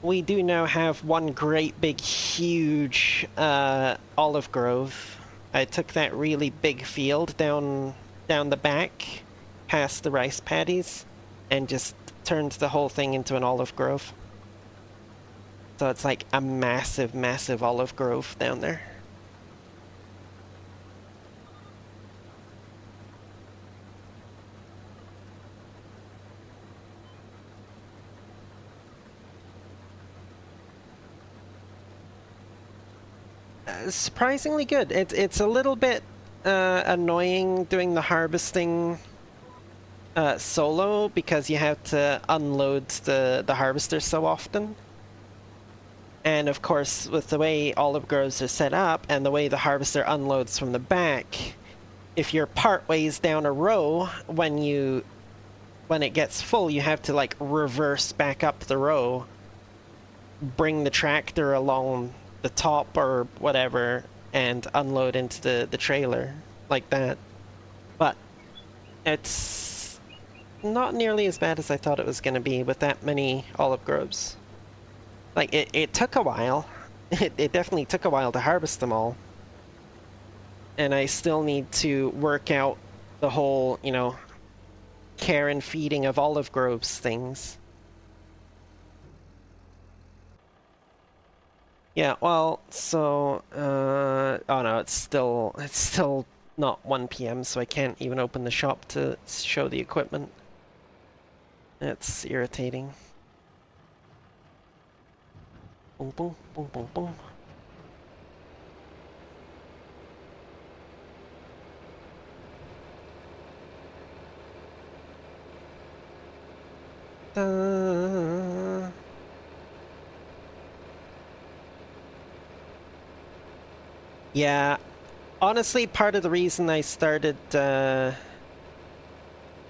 We do now have one great big huge olive grove. I took that really big field down the back past the rice paddies and just turned the whole thing into an olive grove. So it's like a massive, massive olive grove down there. Surprisingly good. It's a little bit annoying doing the harvesting solo because you have to unload the harvester so often. And of course, with the way olive groves are set up and the way the harvester unloads from the back, if you're part ways down a row, when it gets full, you have to like reverse back up the row, bring the tractor along the top or whatever, and unload into the trailer like that. But it's not nearly as bad as I thought it was going to be with that many olive groves. Like, it took a while. It definitely took a while to harvest them all. And I still need to work out the whole, you know, care and feeding of olive groves things. Yeah, well, so, oh no, it's still not 1 p.m., so I can't even open the shop to show the equipment. It's irritating. Boom, boom, boom, boom, boom. Yeah, honestly, part of the reason I started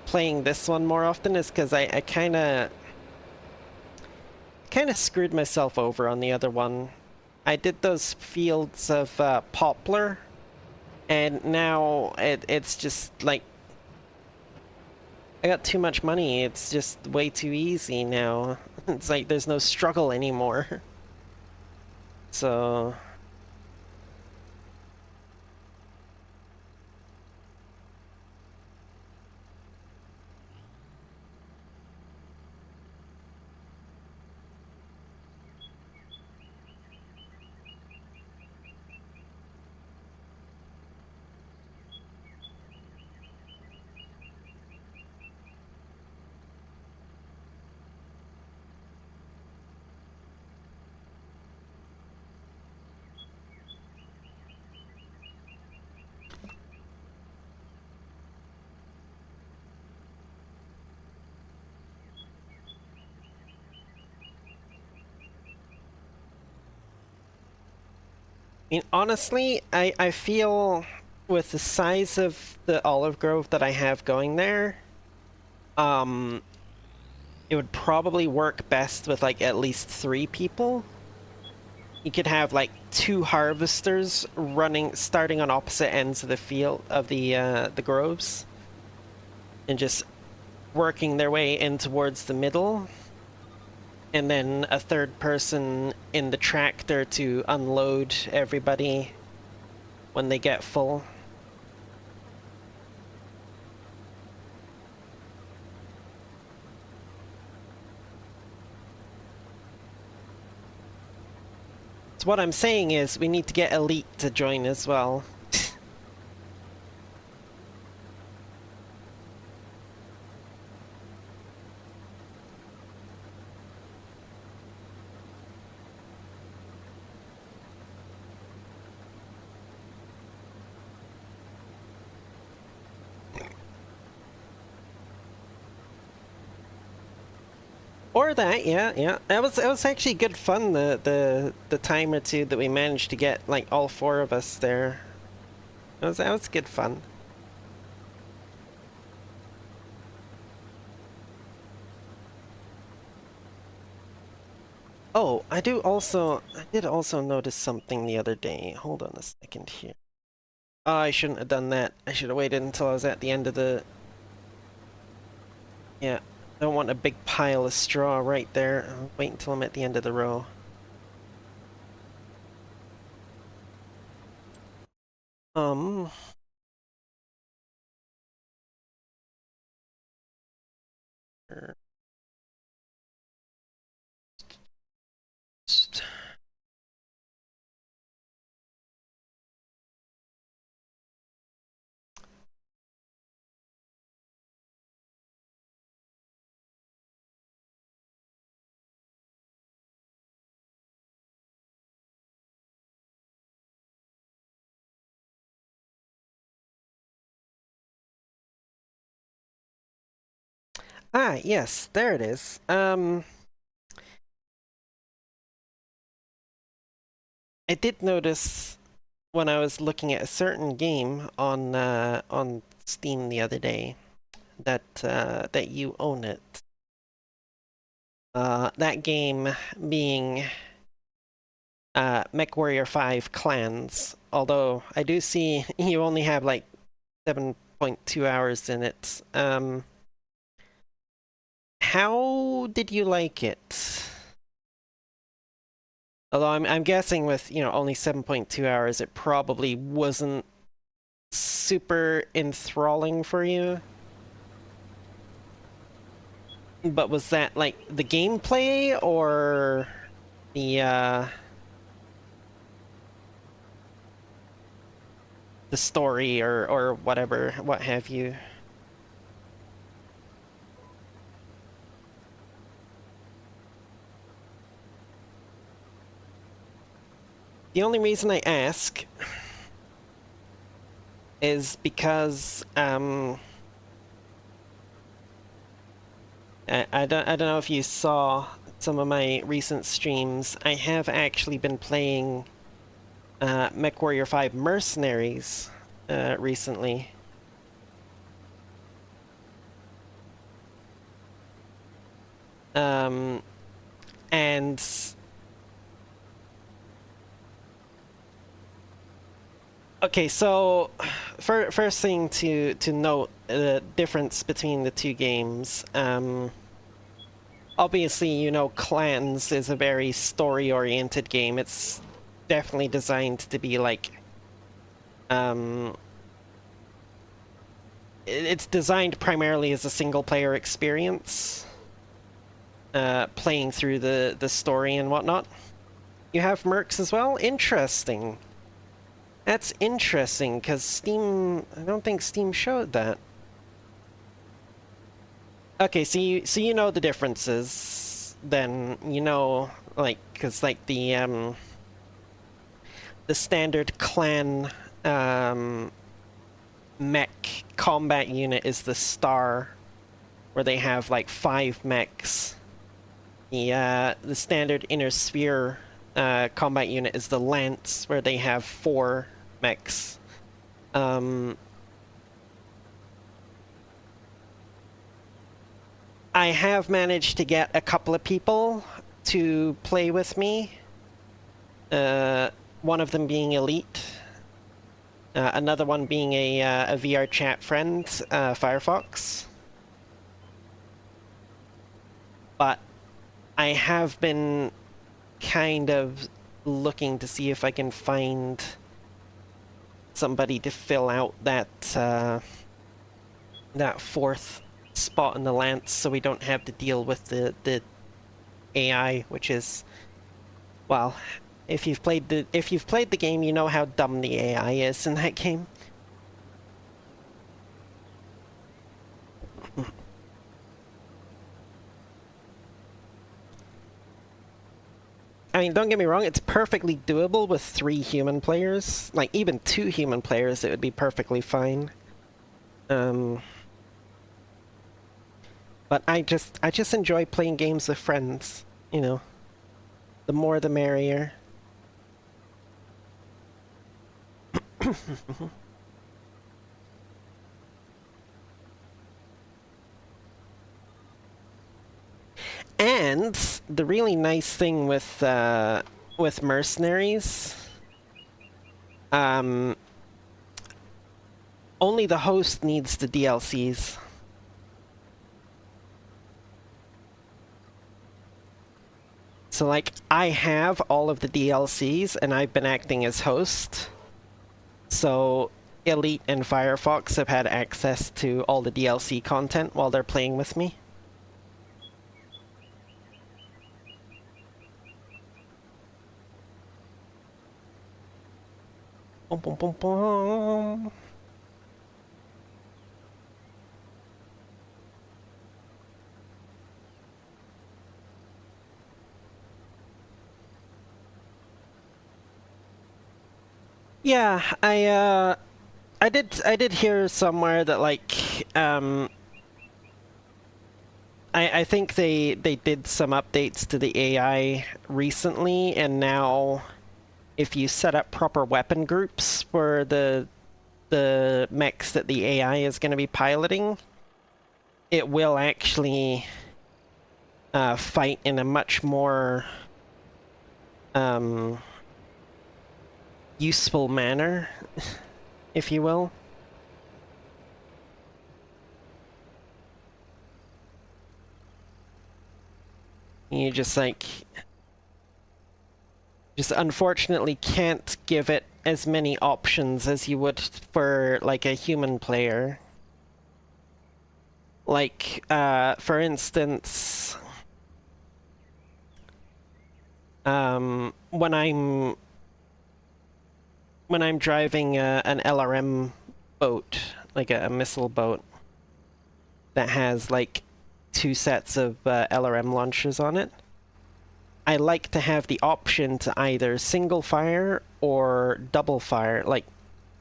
playing this one more often is because I kind of screwed myself over on the other one. I did those fields of poplar, and now it's just like I got too much money. It's just way too easy now. It's like there's no struggle anymore. So I mean, honestly, I feel with the size of the olive grove that I have going there, um, it would probably work best with like at least 3 people. You could have like 2 harvesters running, starting on opposite ends of the field of the groves, and just working their way in towards the middle, and then a third person in the tractor to unload everybody when they get full. So what I'm saying is we need to get Elite to join as well. Or that, yeah, yeah. That was actually good fun, the time or two that we managed to get like all 4 of us there. That was good fun. Oh, I did also notice something the other day. Hold on a second here. Oh, I shouldn't have done that. I should have waited until I was at the end of the... Yeah, I don't want a big pile of straw right there. I'll wait until I'm at the end of the row. Um... Ah, yes, there it is. I did notice when I was looking at a certain game on Steam the other day that that you own it. That game being MechWarrior 5 Clans. Although I do see you only have like 7.2 hours in it. How did you like it? Although I'm guessing with, you know, only 7.2 hours, it probably wasn't super enthralling for you. But was that like the gameplay or the story or whatever, what have you? The only reason I ask is because I don't know if you saw some of my recent streams. I have actually been playing MechWarrior 5 Mercenaries recently. And okay, so first thing to note the difference between the two games. Obviously, you know, Clans is a very story-oriented game. It's definitely designed to be like it's designed primarily as a single-player experience, playing through the story and whatnot. You have mercs as well? Interesting. That's interesting, because Steam... I don't think Steam showed that. Okay, so you know the differences, then, you know, like, because, like, the standard clan, mech combat unit is the Star, where they have, like, 5 mechs. The standard Inner Sphere combat unit is the Lance, where they have 4 mechs. I have managed to get a couple of people to play with me. One of them being Elite. Another one being a VR chat friend, Firefox. But I have been kind of looking to see if I can find somebody to fill out that that 4th spot in the Lance, so we don't have to deal with the AI, which is, well, if you've played the game, you know how dumb the AI is in that game. I mean, don't get me wrong, it's perfectly doable with 3 human players. Like, even 2 human players, it would be perfectly fine. But I just enjoy playing games with friends, you know. The more the merrier. And the really nice thing with Mercenaries, only the host needs the DLCs. So, like, I have all of the DLCs, and I've been acting as host. So, Elite and Firefox have had access to all the DLC content while they're playing with me. Boom, boom, boom, boom. Yeah, I did hear somewhere that, like, I think they did some updates to the AI recently, and now if you set up proper weapon groups for the mechs that the AI is going to be piloting, it will actually fight in a much more useful manner, if you will. You just unfortunately can't give it as many options as you would for like a human player. Like, for instance, when I'm driving an LRM boat, like a missile boat that has like 2 sets of LRM launchers on it, I like to have the option to either single fire or double fire, like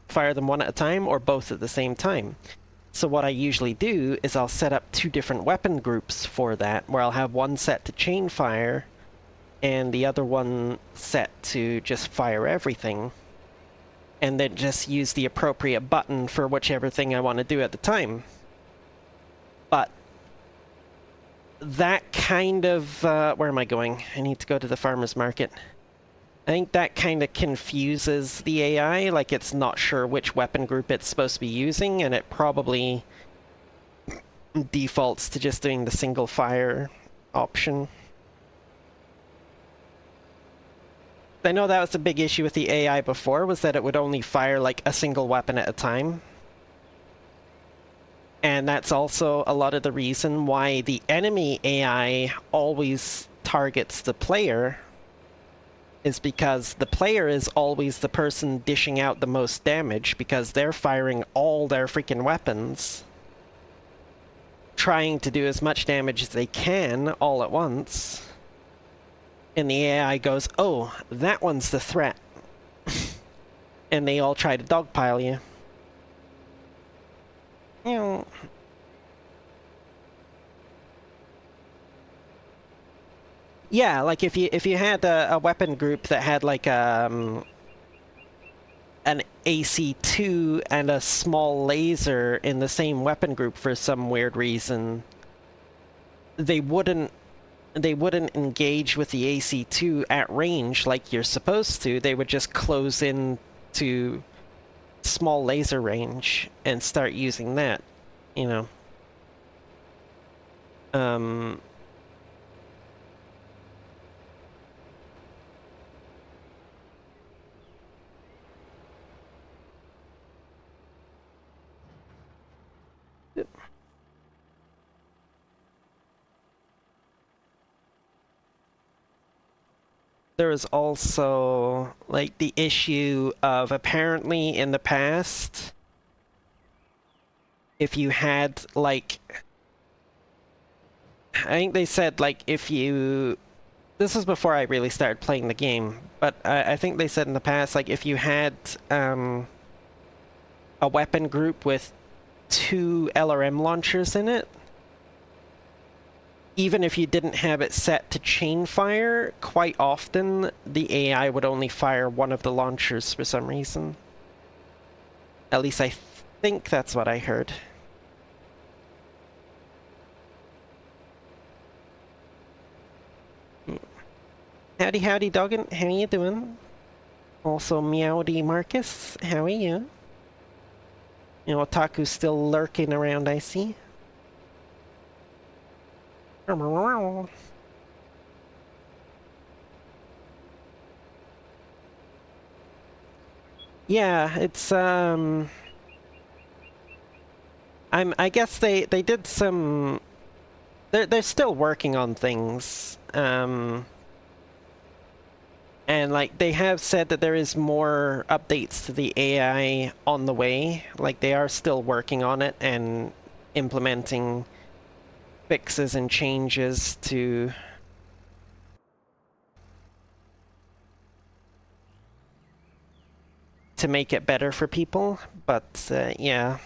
fire them one at a time or both at the same time. So what I usually do is I'll set up 2 different weapon groups for that, where I'll have one set to chain fire and the other one set to just fire everything, and then just use the appropriate button for whichever thing I want to do at the time. But that kind of... where am I going? I need to go to the farmer's market. I think that kind of confuses the AI, like it's not sure which weapon group it's supposed to be using, and it probably defaults to just doing the single fire option. I know that was a big issue with the AI before, was that it would only fire like a single weapon at a time. And that's also a lot of the reason why the enemy AI always targets the player, is because the player is always the person dishing out the most damage because they're firing all their freaking weapons, trying to do as much damage as they can all at once. And the AI goes, oh, that one's the threat. And they all try to dogpile you. You know... Yeah, like if you had a weapon group that had like an AC2 and a small laser in the same weapon group for some weird reason, they wouldn't engage with the AC2 at range like you're supposed to. They would just close in to small laser range and start using that, you know. There was also like the issue of, apparently in the past, if you had like, I think they said like if you, this was before I really started playing the game, but I think they said in the past, like if you had a weapon group with 2 LRM launchers in it, even if you didn't have it set to chain fire, quite often the AI would only fire one of the launchers for some reason. At least I think that's what I heard. Howdy, howdy, Doggin. How you doing? Also, Meowdy Marcus. How are you? You know, Otaku's still lurking around, I see. Yeah, it's I guess they did some... They're still working on things. And like they have said that there is more updates to the AI on the way. Like they are still working on it and implementing fixes and changes to make it better for people. But yeah.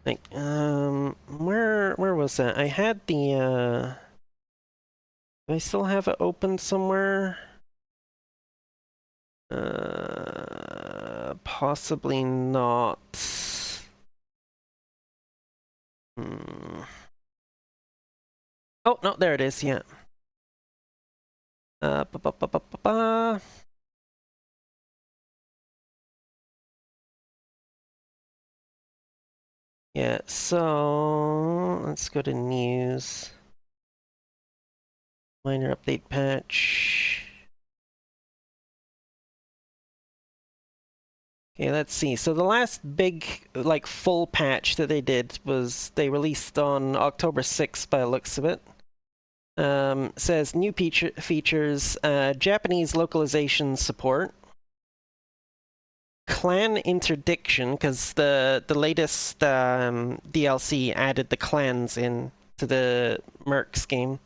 Like, where was that? I had the, do I still have it open somewhere? Possibly not. Hmm. Oh, no, there it is, yeah. Ba -ba -ba -ba -ba -ba. Yeah, so let's go to news. Minor update patch. Okay, let's see. So the last big, like, full patch that they did was they released on October 6th by the looks of it. Says new features, Japanese localization support, clan interdiction, because the latest DLC added the clans in to the Mercs game.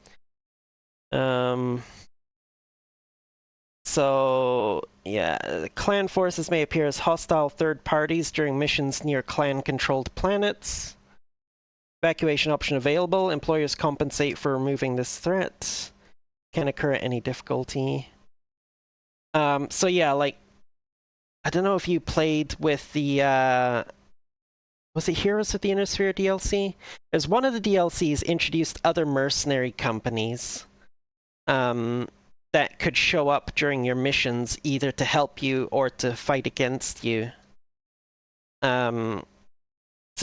So, yeah, clan forces may appear as hostile third parties during missions near clan-controlled planets. Evacuation option available. Employers compensate for removing this threat. Can occur at any difficulty. So yeah, like, I don't know if you played with the, was it Heroes of the Inner Sphere DLC? As one of the DLCs introduced other mercenary companies. That could show up during your missions, either to help you or to fight against you. So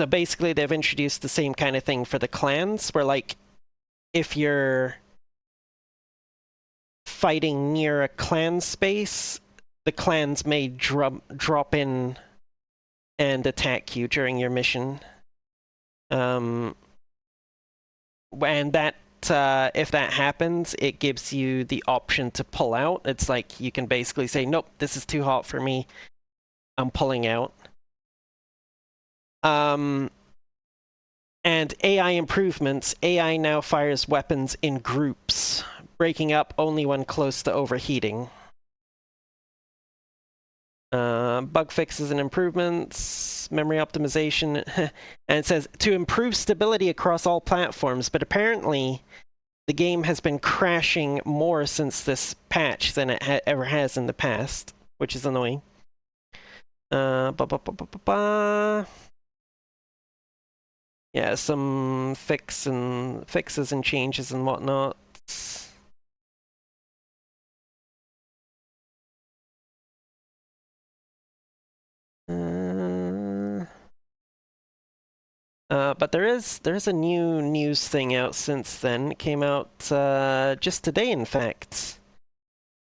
basically, they've introduced the same kind of thing for the clans, where, like, if you're fighting near a clan space, the clans may drop in and attack you during your mission. And that if that happens, it gives you the option to pull out. It's like you can basically say, nope, this is too hot for me. I'm pulling out. And AI improvements. AI now fires weapons in groups, breaking up only when close to overheating. Bug fixes and improvements, memory optimization, and it says to improve stability across all platforms, but apparently the game has been crashing more since this patch than it ever has in the past, which is annoying. Yeah, some fixes and changes and whatnot. But there's a new news thing out since then. It came out just today, in fact.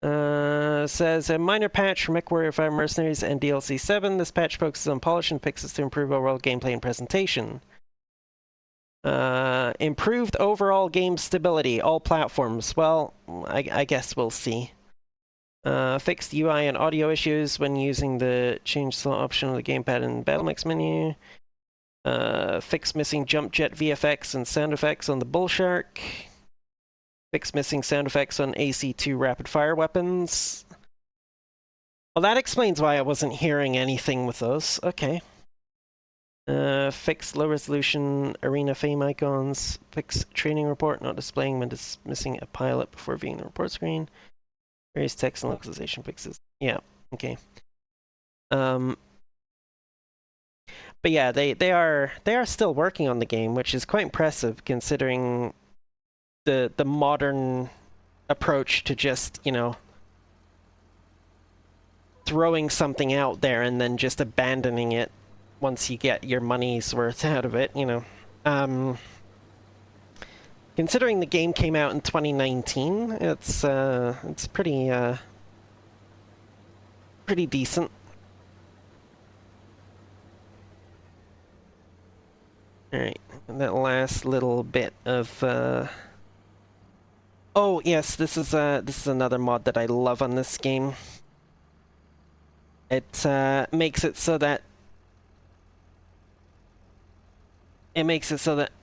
Says a minor patch for MechWarrior 5 Mercenaries and DLC 7. This patch focuses on polish and fixes to improve overall gameplay and presentation. Improved overall game stability, all platforms. Well, I guess we'll see. Fixed UI and audio issues when using the change slot option of the gamepad and BattleMech menu. Fix missing jump jet VFX and sound effects on the Bullshark. Fix missing sound effects on AC2 rapid fire weapons. Well, that explains why I wasn't hearing anything with those. Okay. Fix low resolution arena fame icons. Fix training report not displaying when dismissing a pilot before viewing the report screen. Various text and localization fixes. Yeah, okay. But yeah, they are still working on the game, which is quite impressive considering the modern approach to just, you know, throwing something out there and then just abandoning it once you get your money's worth out of it, you know. Considering the game came out in 2019, it's pretty pretty decent. Alright, that last little bit of oh yes, this is another mod that I love on this game. It makes it so that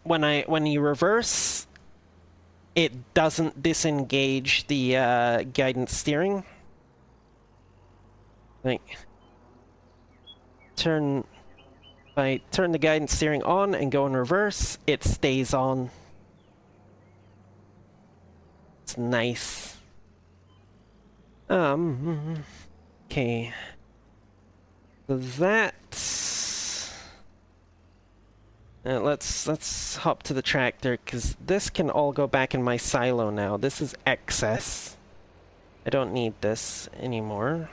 when you reverse, it doesn't disengage the guidance steering. Like turn If I turn the guidance steering on and go in reverse, it stays on. It's nice. Okay. So let's hop to the tractor, because this can all go back in my silo now. This is excess. I don't need this anymore.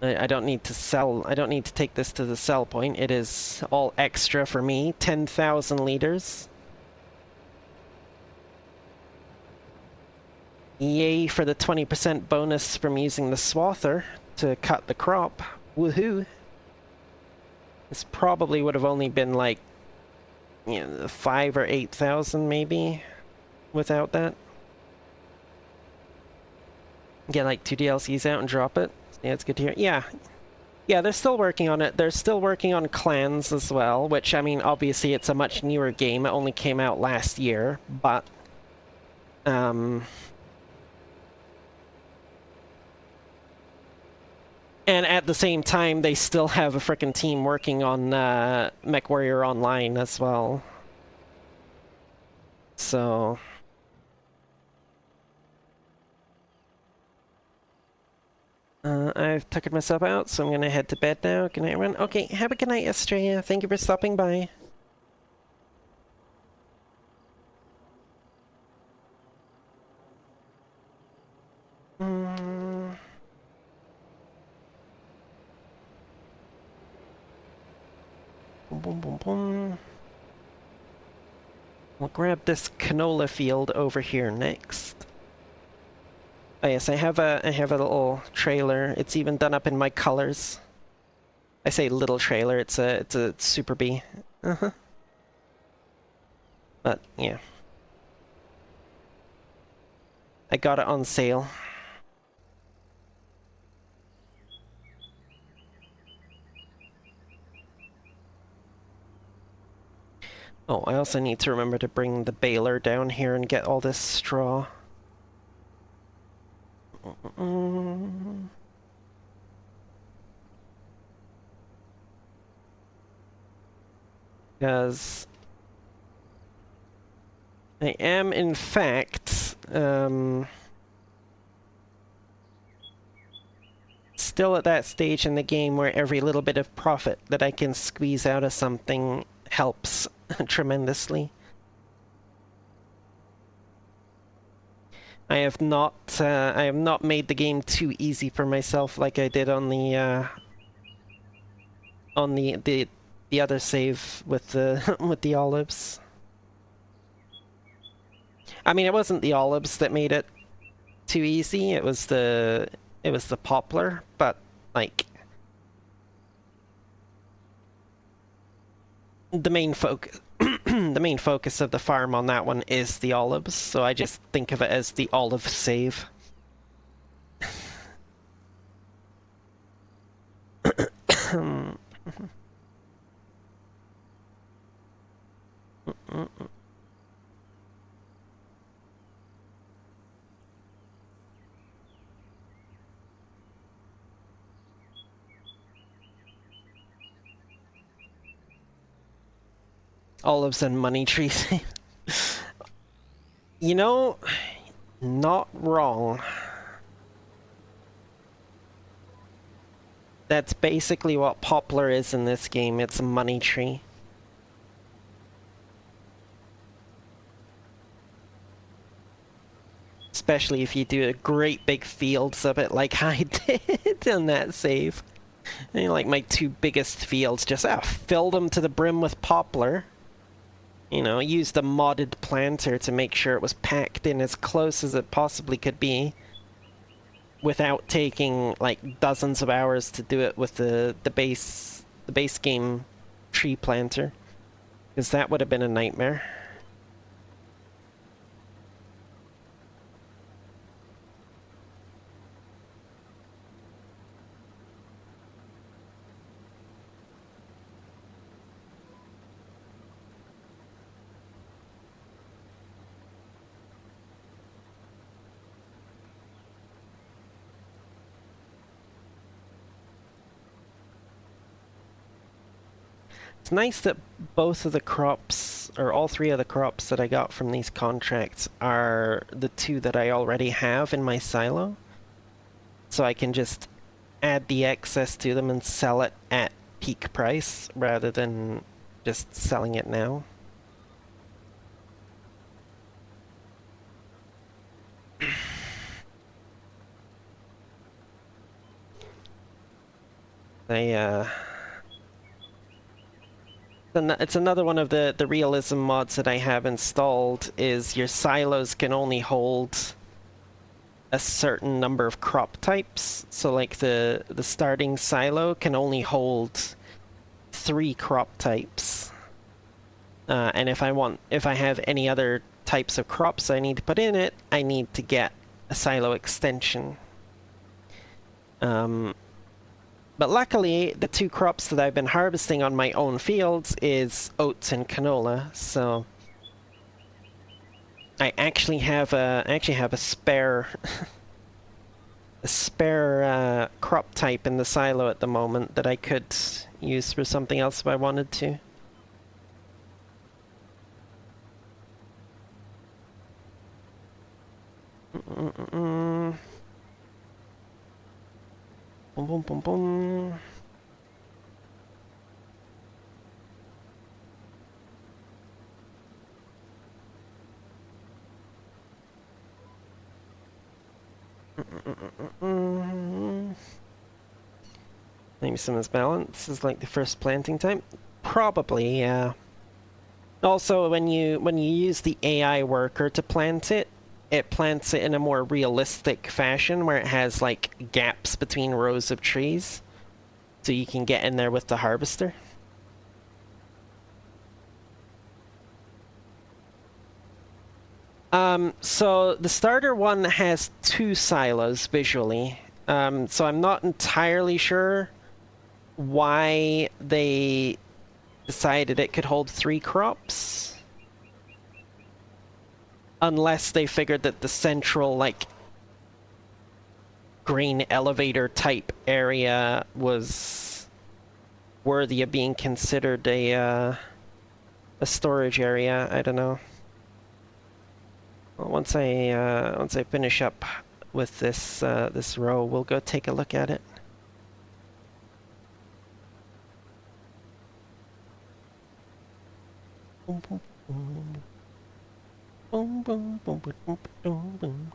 I don't need to sell. I don't need to take this to the sell point. It is all extra for me. 10,000 liters. Yay for the 20% bonus from using the swather to cut the crop. Woohoo! This probably would have only been like, 5 or 8,000 maybe without that. Get like 2 DLCs out and drop it. Yeah, it's good to hear. Yeah, they're still working on it. They're still working on clans as well, which, I mean, obviously it's a much newer game. It only came out last year, but and at the same time, they still have a frickin' team working on MechWarrior Online as well. So I've tuckered myself out, so I'm gonna head to bed now. Good night, everyone. Okay, have a good night, Estrella. Thank you for stopping by. Boom, boom, boom, boom. We'll grab this canola field over here next. Oh yes, I have a little trailer. It's even done up in my colors. I say little trailer. It's a Super Bee. But yeah, I got it on sale. Oh, I also need to remember to bring the baler down here and get all this straw. Because I am, in fact, still at that stage in the game where every little bit of profit that I can squeeze out of something helps tremendously. I have not made the game too easy for myself like I did on the other save with the with the olives. I mean, it wasn't the olives that made it too easy. It was the poplar, but like the main focus the main focus of the farm on that one is the olives, so I just think of it as the olive save. Olives and money trees. You know, not wrong. That's basically what poplar is in this game. It's a money tree. Especially if you do a great big fields of it like I did in that save. And like my 2 biggest fields, just filled them to the brim with poplar. You know, used a modded planter to make sure it was packed in as close as it possibly could be, without taking like dozens of hours to do it with the base game tree planter, because that would have been a nightmare. It's nice that both of the crops, or all three of the crops that I got from these contracts are the two that I already have in my silo. So I can just add the excess to them and sell it at peak price rather than just selling it now. It's another one of the realism mods that I have installed, is your silos can only hold a certain number of crop types. So like the starting silo can only hold 3 crop types. And if I have any other types of crops I need to put in it, I need to get a silo extension. But luckily, the 2 crops that I've been harvesting on my own fields is oats and canola, so I actually have a spare a spare crop type in the silo at the moment that I could use for something else if I wanted to. Boom, boom, boom, boom. Maybe some of this balance is like the first planting time. Probably, yeah. Also, when you use the AI worker to plant it, it plants it in a more realistic fashion where it has like gaps between rows of trees, so you can get in there with the harvester. So the starter one has 2 silos visually. So I'm not entirely sure why they decided it could hold 3 crops. Unless they figured that the central, like, grain elevator type area was worthy of being considered a storage area. I don't know. Well, once I finish up with this this row, we'll go take a look at it. Boom, boom, boom. Boom, boom, boom, boom, boom, boom.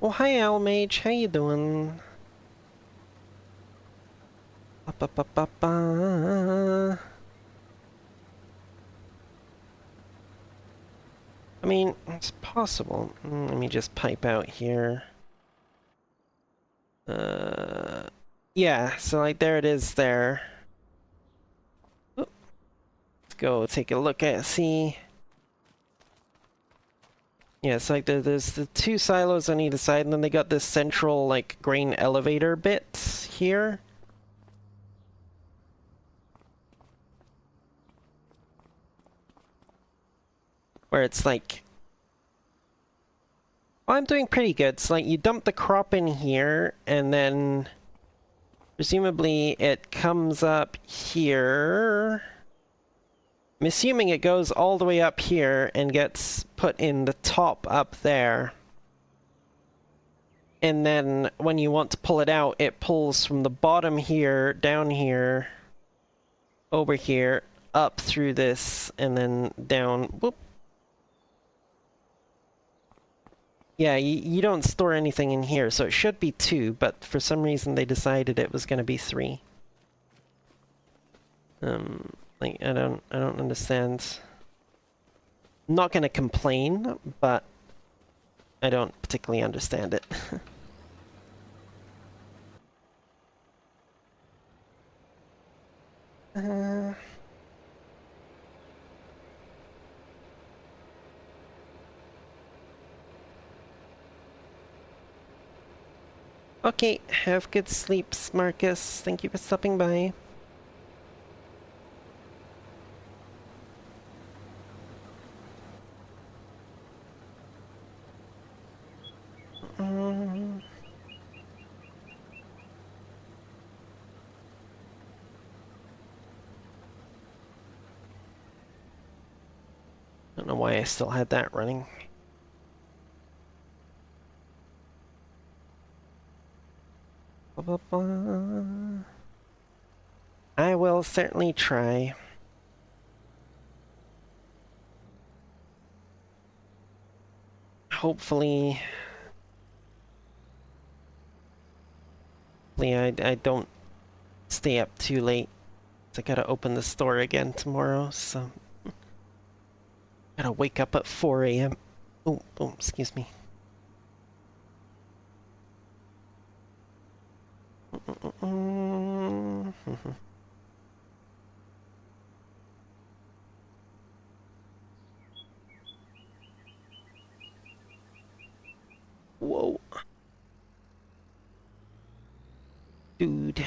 Well, hi, Almage. How you doing? Ba-ba-ba-ba-ba. I mean, it's possible. Let me just pipe out here. Yeah, so like there it is there. Oop. Let's go take a look at see. Yeah, it's like there's the 2 silos on either side, and then they got this central like grain elevator bit here. Where it's like, well, I'm doing pretty good. It's like you dump the crop in here, and then presumably it comes up here. I'm assuming it goes all the way up here and gets put in the top up there. And then when you want to pull it out, it pulls from the bottom here, down here, over here, up through this, and then down. Whoop. Yeah, you don't store anything in here, so it should be 2, but for some reason they decided it was going to be 3. Like, I don't understand. I'm not going to complain, but I don't particularly understand it. Okay, have good sleeps, Marcus. Thank you for stopping by. Don't know why I still had that running. I will certainly try. Hopefully, I don't stay up too late. I gotta open the store again tomorrow, so gotta wake up at 4 a.m. Oh, excuse me. Whoa. Dude.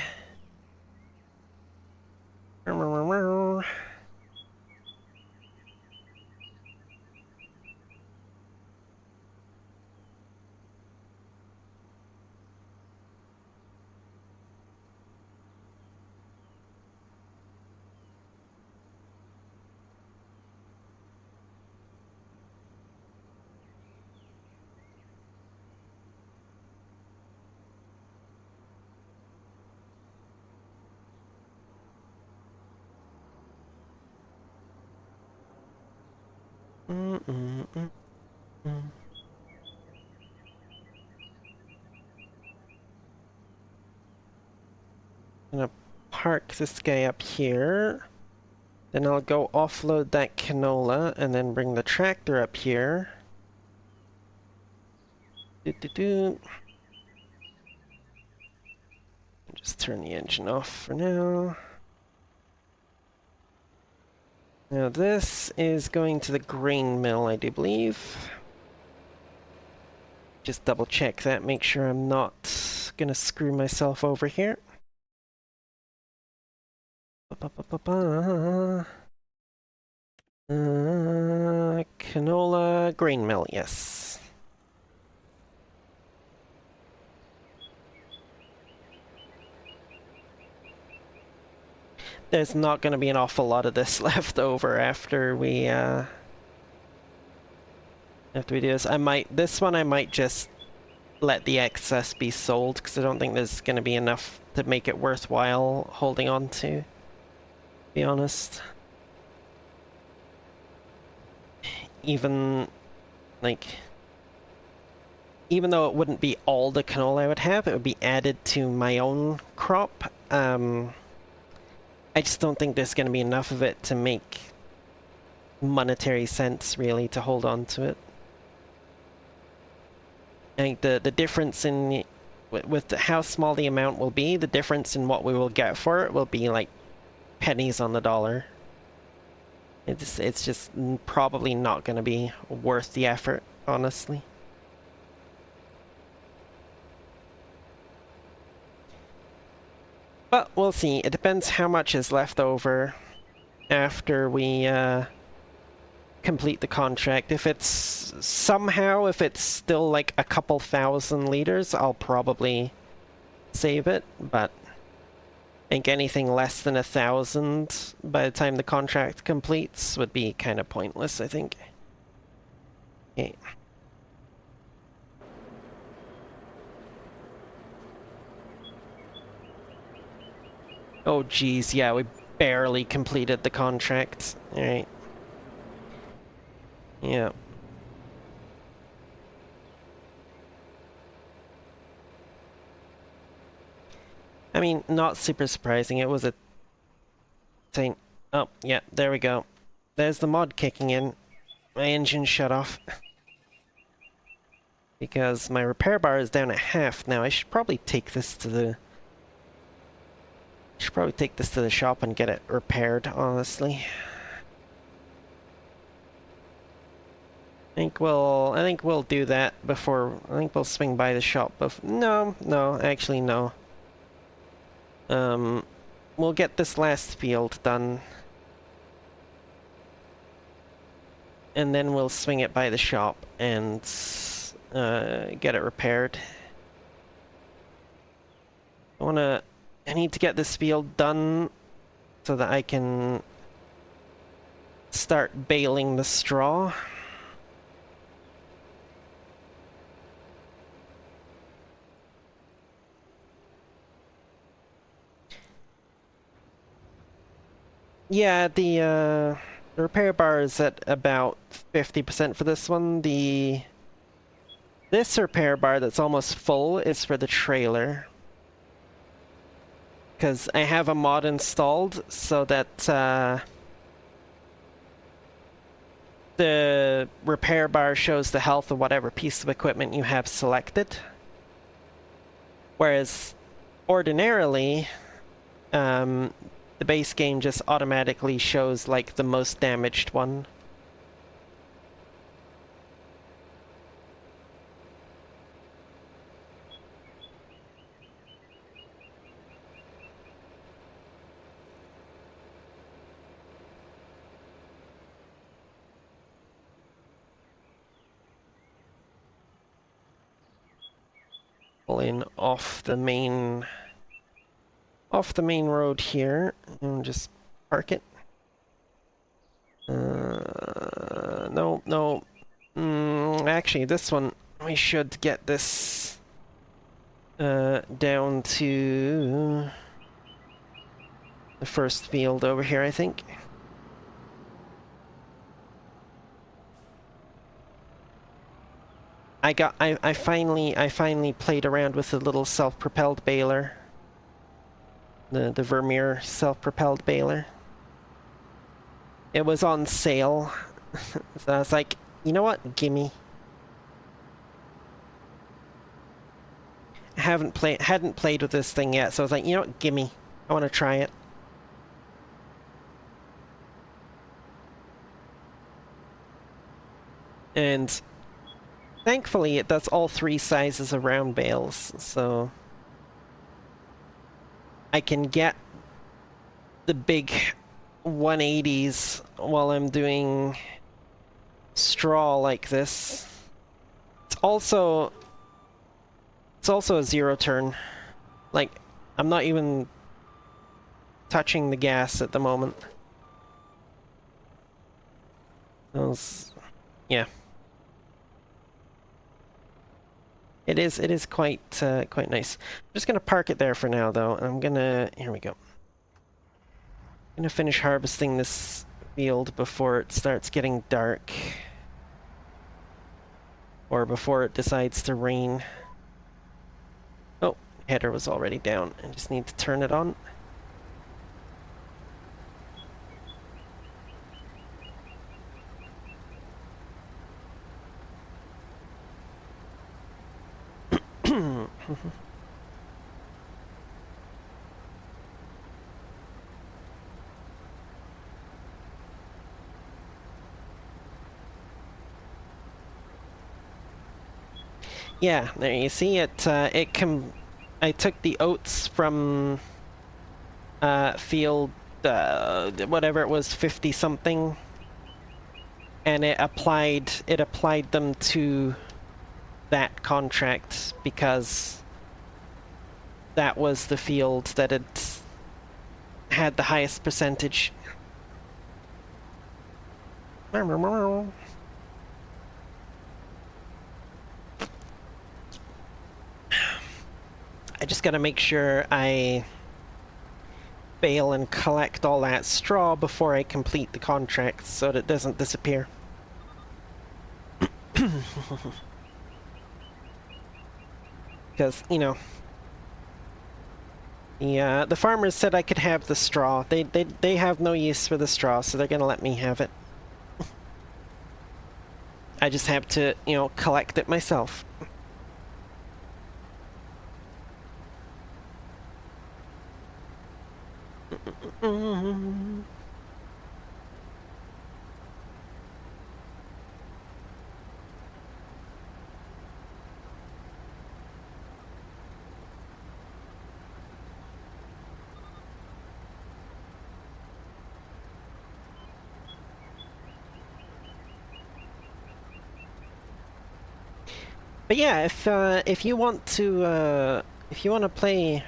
Gonna park this guy up here. Then I'll go offload that canola and then bring the tractor up here. Just turn the engine off for now. Now this is going to the grain mill, I do believe. Just double check that, make sure I'm not gonna screw myself over here. Canola grain mill, yes. There's not going to be an awful lot of this left over after we do this. This one I might just let the excess be sold because I don't think there's going to be enough to make it worthwhile holding on to be honest. Even though it wouldn't be all the canola I would have, it would be added to my own crop. I just don't think there's going to be enough of it to make monetary sense, really, to hold on to it. I think the difference in with how small the amount will be, the difference in what we will get for it will be like pennies on the dollar. It's just probably not going to be worth the effort, honestly. But we'll see. It depends how much is left over after we complete the contract. If it's still like a couple thousand liters, I'll probably save it, but I think anything less than 1,000 by the time the contract completes would be kind of pointless, I think. Okay. Oh geez, yeah, we barely completed the contract. Alright. Yeah. I mean, not super surprising. It was a thing. Oh, yeah, there we go. There's the mod kicking in. My engine shut off. Because my repair bar is down at half now. I should probably take this to the shop and get it repaired, honestly. I think we'll do that before. I think we'll swing by the shop. No, actually no. We'll get this last field done. And then we'll swing it by the shop and get it repaired. I need to get this field done so that I can start baling the straw. Yeah, the repair bar is at about 50% for this one. This repair bar that's almost full is for the trailer. Because I have a mod installed so that the repair bar shows the health of whatever piece of equipment you have selected. Whereas ordinarily, the base game just automatically shows like the most damaged one. Pulling off the main road here and just park it. No. Actually, this one we should get this down to the first field over here, I think. I finally played around with the little self-propelled baler. The Vermeer self-propelled baler. It was on sale. So I was like, you know what? Gimme. I hadn't played with this thing yet, so I was like, you know what? Gimme. I want to try it. And thankfully, it does all 3 sizes of round bales, so I can get the big 180s while I'm doing straw like this. It's also a 0 turn. Like, I'm not even touching the gas at the moment. Yeah. It is quite nice. I'm just gonna park it there for now, though. Here we go. I'm gonna finish harvesting this field before it starts getting dark, or before it decides to rain. Oh, header was already down. I just need to turn it on. Yeah, there you see it. I took the oats from field whatever it was, 50 something, and it applied them to that contract because that was the field that had the highest percentage. I just gotta make sure I bale and collect all that straw before I complete the contract so that it doesn't disappear. Because, you know, the farmers said I could have the straw. They have no use for the straw, so they're gonna let me have it. I just have to, you know, collect it myself. But yeah, if you want to play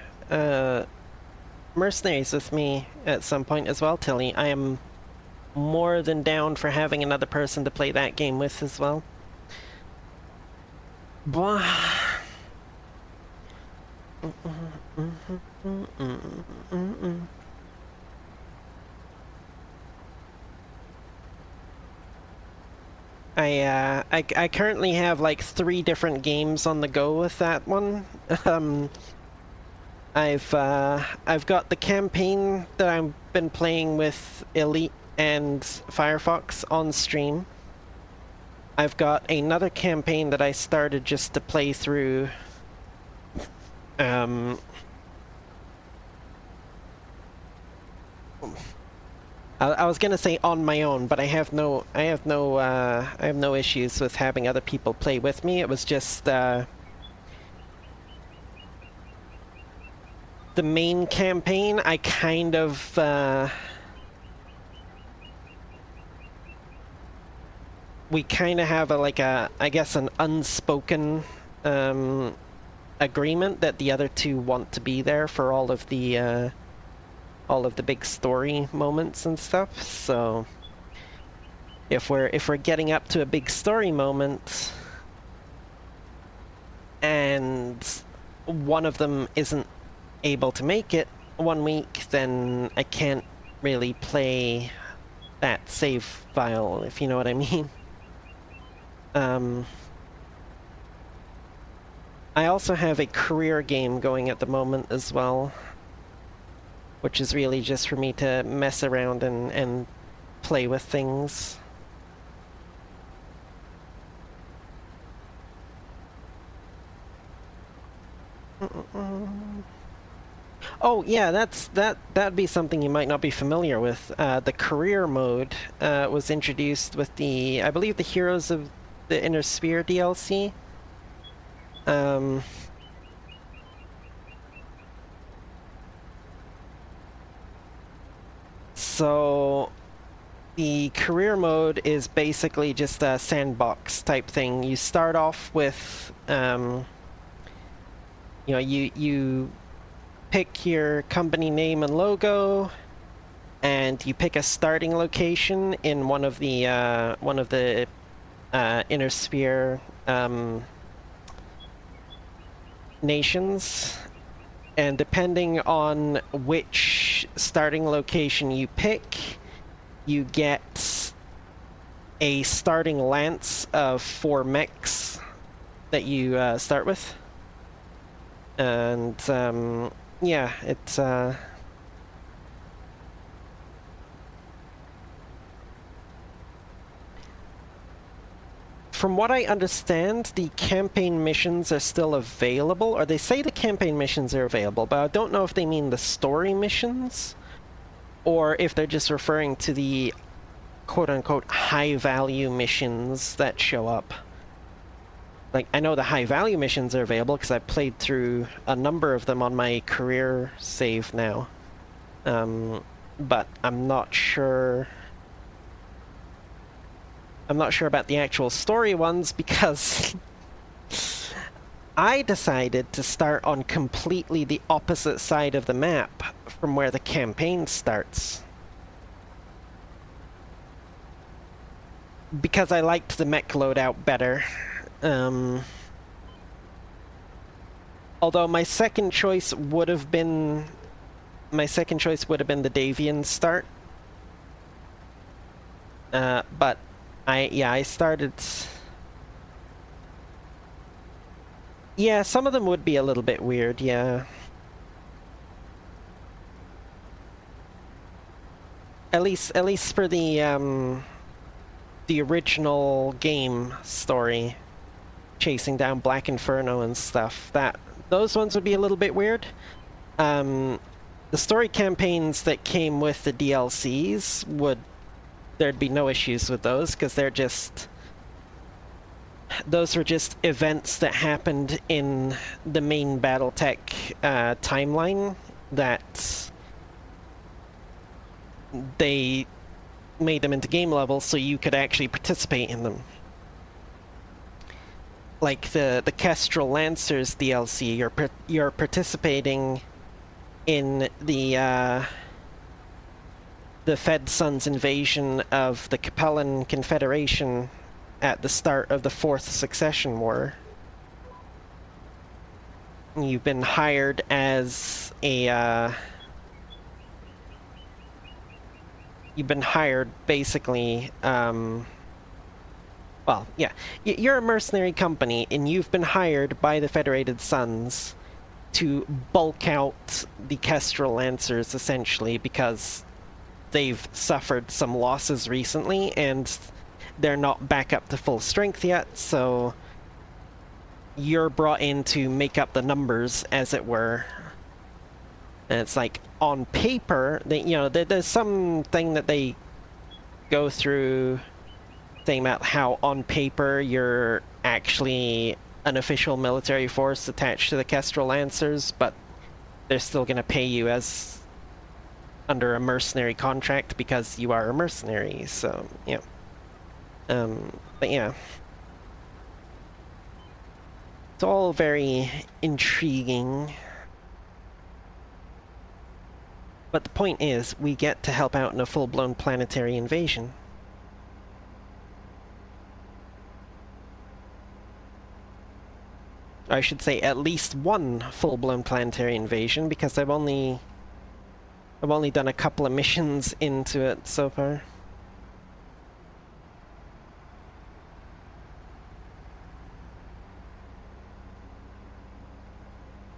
Mercenaries with me at some point as well, Tilly, I am more than down for having another person to play that game with as well. Blah. I currently have like 3 different games on the go with that one. I've got the campaign that I've been playing with Elite and Firefox on stream. I've got another campaign that I started just to play through. I was gonna say on my own, but I have no issues with having other people play with me. It was just the main campaign. I kind of we kind of have I guess an unspoken agreement that the other 2 want to be there for all of the big story moments and stuff. So if we're getting up to a big story moment and one of them isn't able to make it one week, then I can't really play that save file, if you know what I mean. I also have a career game going at the moment as well, which is really just for me to mess around and play with things. Oh yeah, that'd be something you might not be familiar with. The career mode was introduced with I believe the Heroes of the Inner Sphere DLC. So the career mode is basically just a sandbox type thing. You start off with you know, you pick your company name and logo, and you pick a starting location in one of the Inner Sphere nations, and depending on which starting location you pick, you get a starting lance of 4 mechs that you start with. And yeah, it's from what I understand, the campaign missions are still available, or they say the campaign missions are available, but I don't know if they mean the story missions, or if they're just referring to the quote-unquote high-value missions that show up. Like, I know the high-value missions are available because I've played through a number of them on my career save now. But I'm not sure... I'm not sure about the actual story ones because I decided to start on completely the opposite side of the map from where the campaign starts. Because I liked the mech loadout better. Although my second choice would have been the Davian start. But I started... Yeah, some of them would be a little bit weird, yeah. At least for the original game story, chasing down Black Inferno and stuff, those ones would be a little bit weird. The story campaigns that came with the DLCs there'd be no issues with those, because those were just events that happened in the main BattleTech timeline that they made them into game levels so you could actually participate in them. Like the Kestrel Lancers DLC, you're participating in the the Fed Sun's invasion of the Capellan Confederation at the start of the Fourth Succession War. You've been hired as a, you've been hired basically, well, yeah, you're a mercenary company, and you've been hired by the Federated Suns to bulk out the Kestrel Lancers, essentially, because they've suffered some losses recently, and they're not back up to full strength yet, so you're brought in to make up the numbers, as it were. And it's like, on paper, they, you know, there's something that they go through saying about how on paper you're actually an official military force attached to the Kestrel Lancers, but they're still going to pay you as under a mercenary contract because you are a mercenary, so, yeah. But yeah. It's all very intriguing. But the point is, we get to help out in a full-blown planetary invasion. I should say at least one full-blown planetary invasion, because I've only done a couple of missions into it so far.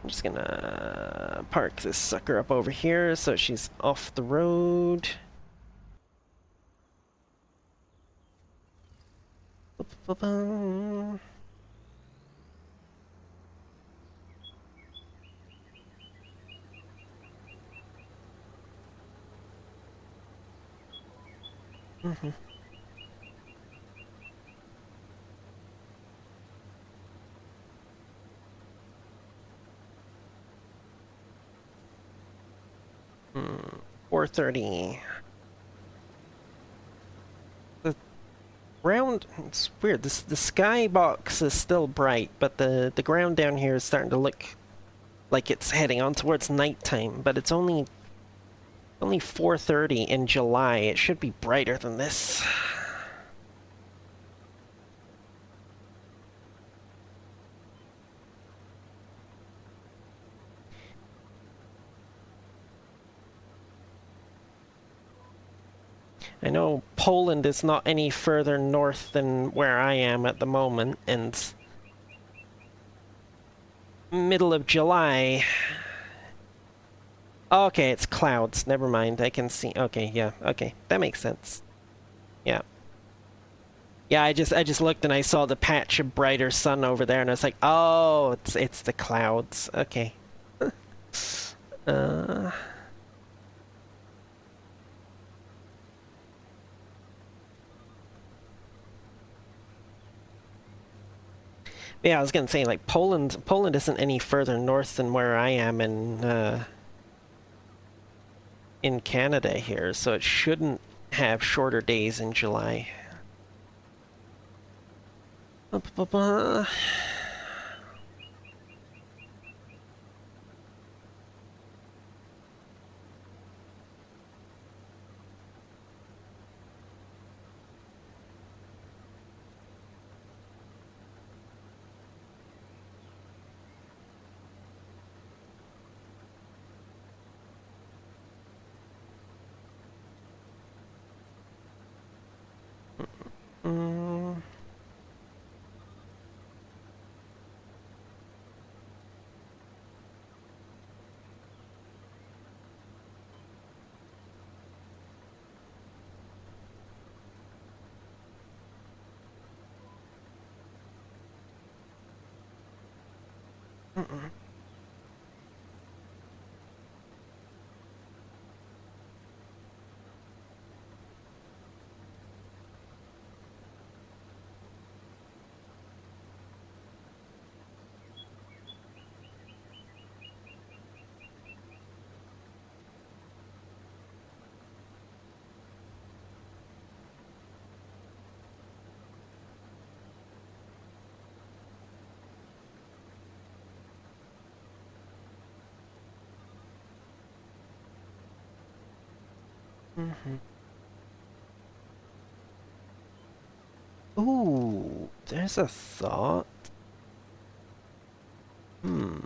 I'm just gonna park this sucker up over here so she's off the road. Mm-hmm. Hmm. 4:30. The ground, it's weird. The sky box is still bright, but the ground down here is starting to look like it's heading on towards nighttime. But it's only 4:30 in July. It should be brighter than this. I know Poland is not any further north than where I am at the moment, and middle of July. Okay, it's clouds. Never mind. I can see. Okay, yeah. Okay, that makes sense. Yeah. Yeah, I just looked and I saw the patch of brighter sun over there, and I was like, oh, it's the clouds. Okay. uh. Yeah, I was gonna say, like, Poland isn't any further north than where I am in Canada here, so it shouldn't have shorter days in July. Mm. Mm-mm. Mm-hmm. Ooh, there's a thought. Hmm.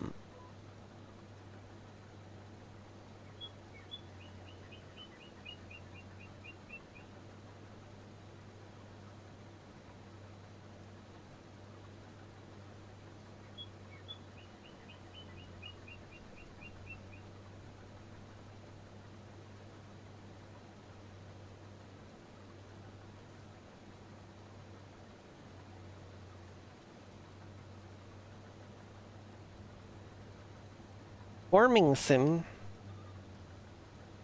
Forming sim.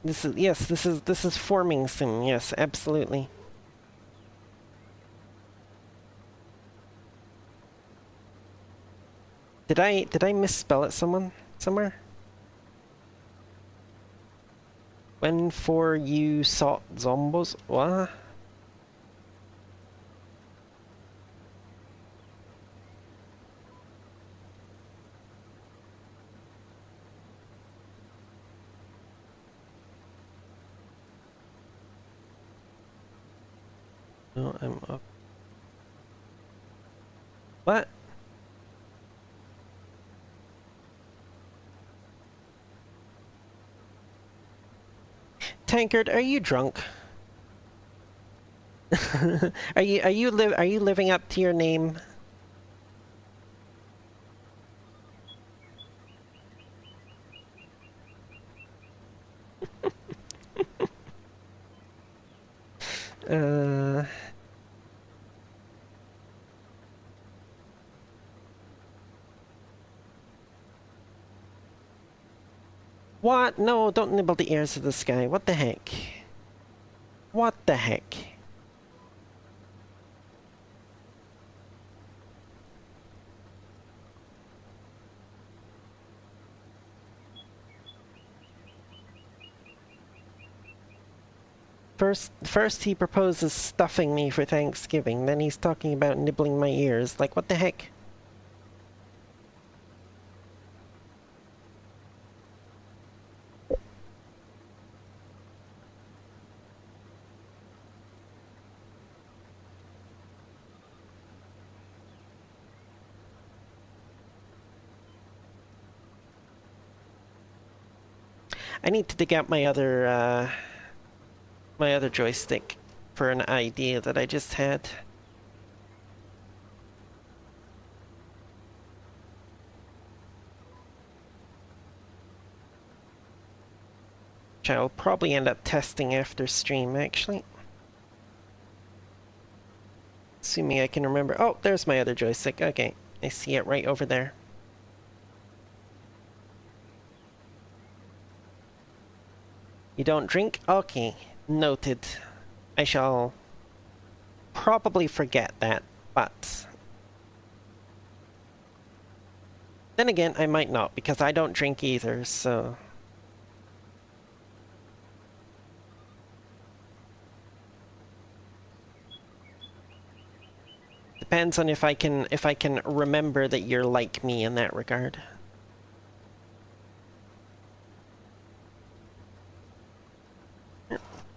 This is yes. This is forming sim. Yes, absolutely. Did I misspell it somewhere? When for you sought zombos? What? No, I'm up. What? Tankard, are you drunk? Are you living up to your name? Uh. What? No, don't nibble the ears of the sky. What the heck? What the heck? First he proposes stuffing me for Thanksgiving, then he's talking about nibbling my ears. Like, what the heck? I need to dig out my other joystick for an idea that I just had. Which I'll probably end up testing after stream, actually. Assuming I can remember. Oh, there's my other joystick. Okay, I see it right over there. You don't drink? Okay, noted. I shall probably forget that, but then again, I might not, because I don't drink either, so... Depends on if I can remember that you're like me in that regard.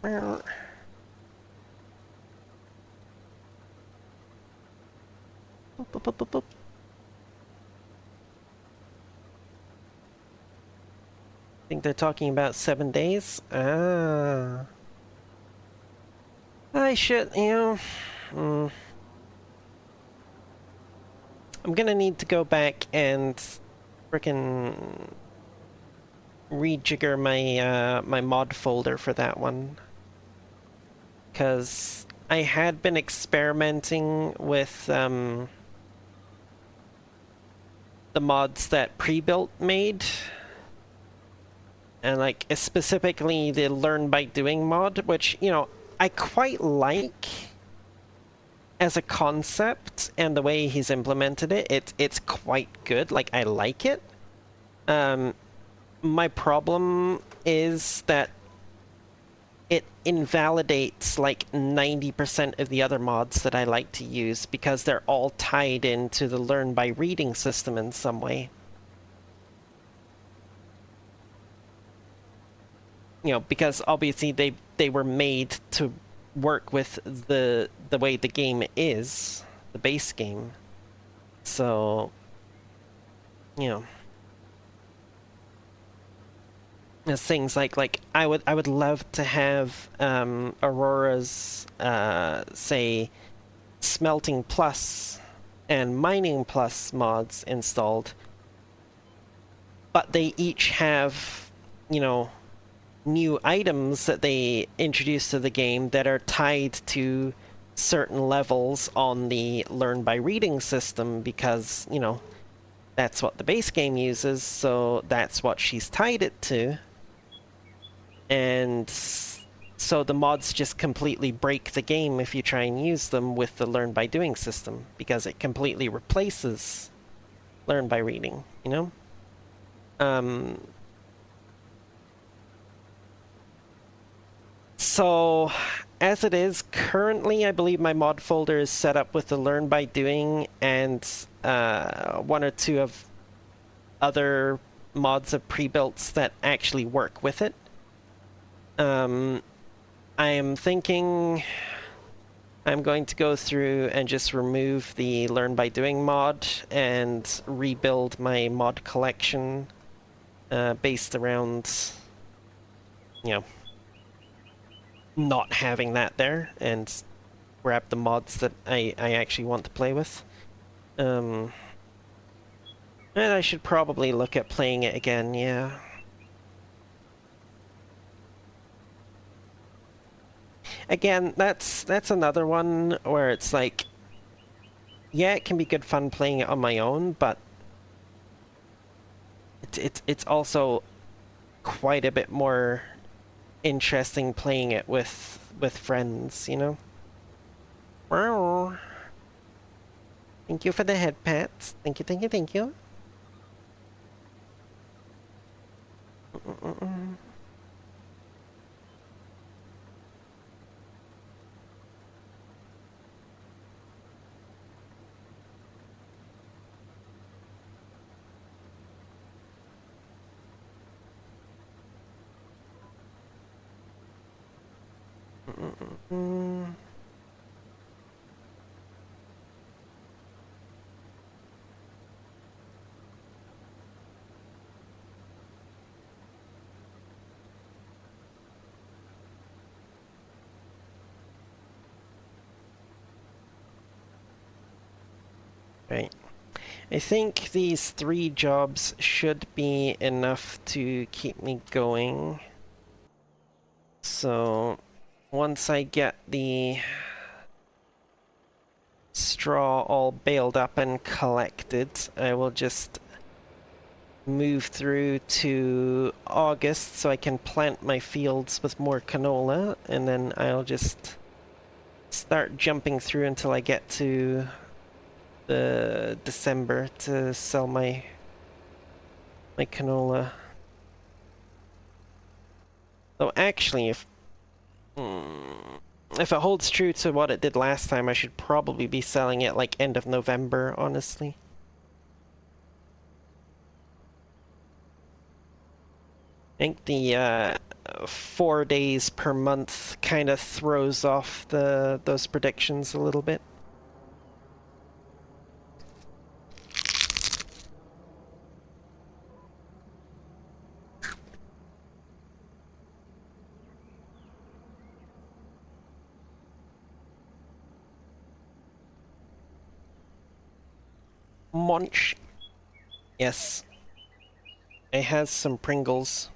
Boop, boop, boop, boop, boop. I think they're talking about 7 days. Ah. I should, you know... I'm gonna need to go back and frickin' rejigger my my mod folder for that one. Because I had been experimenting with the mods that Prebuilt made. And like specifically the Learn by Doing mod, which, you know, I quite like as a concept, and the way he's implemented it, it's quite good. Like, I like it. My problem is that it invalidates like 90% of the other mods that I like to use because they're all tied into the Learn by Reading system in some way. you know, because obviously they were made to work with the way the game is, the base game. So, you know, there's things like I would love to have Aurora's say Smelting Plus and Mining Plus mods installed, but they each have, you know, new items that they introduce to the game that are tied to certain levels on the learn by reading system, because, you know, that's what the base game uses, so that's what she's tied it to. And so the mods just completely break the game if you try and use them with the learn by doing system, because it completely replaces learn by reading, you know? So, as it is, currently I believe my mod folder is set up with the learn by doing and one or two of other mods of pre-builts that actually work with it. I am thinking I'm going to go through and just remove the learn by doing mod and rebuild my mod collection based around, you know, not having that there, and grab the mods that I actually want to play with. And I should probably look at playing it again, yeah. Again, that's another one where it's like, yeah, it can be good fun playing it on my own, but it's also quite a bit more interesting playing it with friends, you know? Wow. Thank you for the head pats. Thank you, thank you, thank you. Right. I think these 3 jobs should be enough to keep me going. So once I get the straw all baled up and collected, I will just move through to August so I can plant my fields with more canola, and then I'll just start jumping through until I get to the December to sell my canola. Though actually, if it holds true to what it did last time, I should probably be selling it like end of November, honestly. I think the 4 days per month kind of throws off those predictions a little bit. Munch. Yes. It has some Pringles.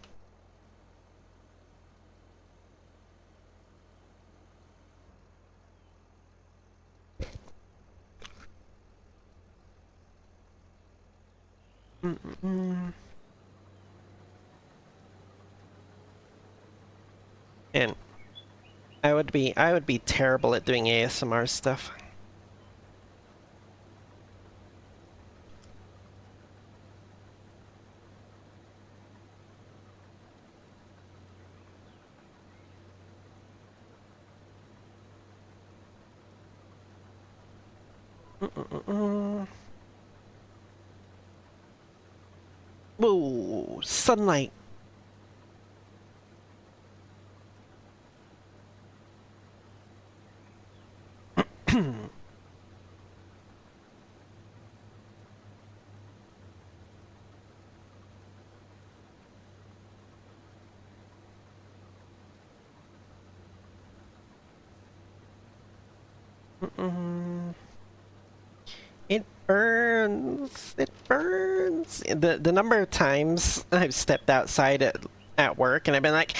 And I would be terrible at doing ASMR stuff. Whoa, sunlight. It burns. It burns. The number of times I've stepped outside at work and I've been like,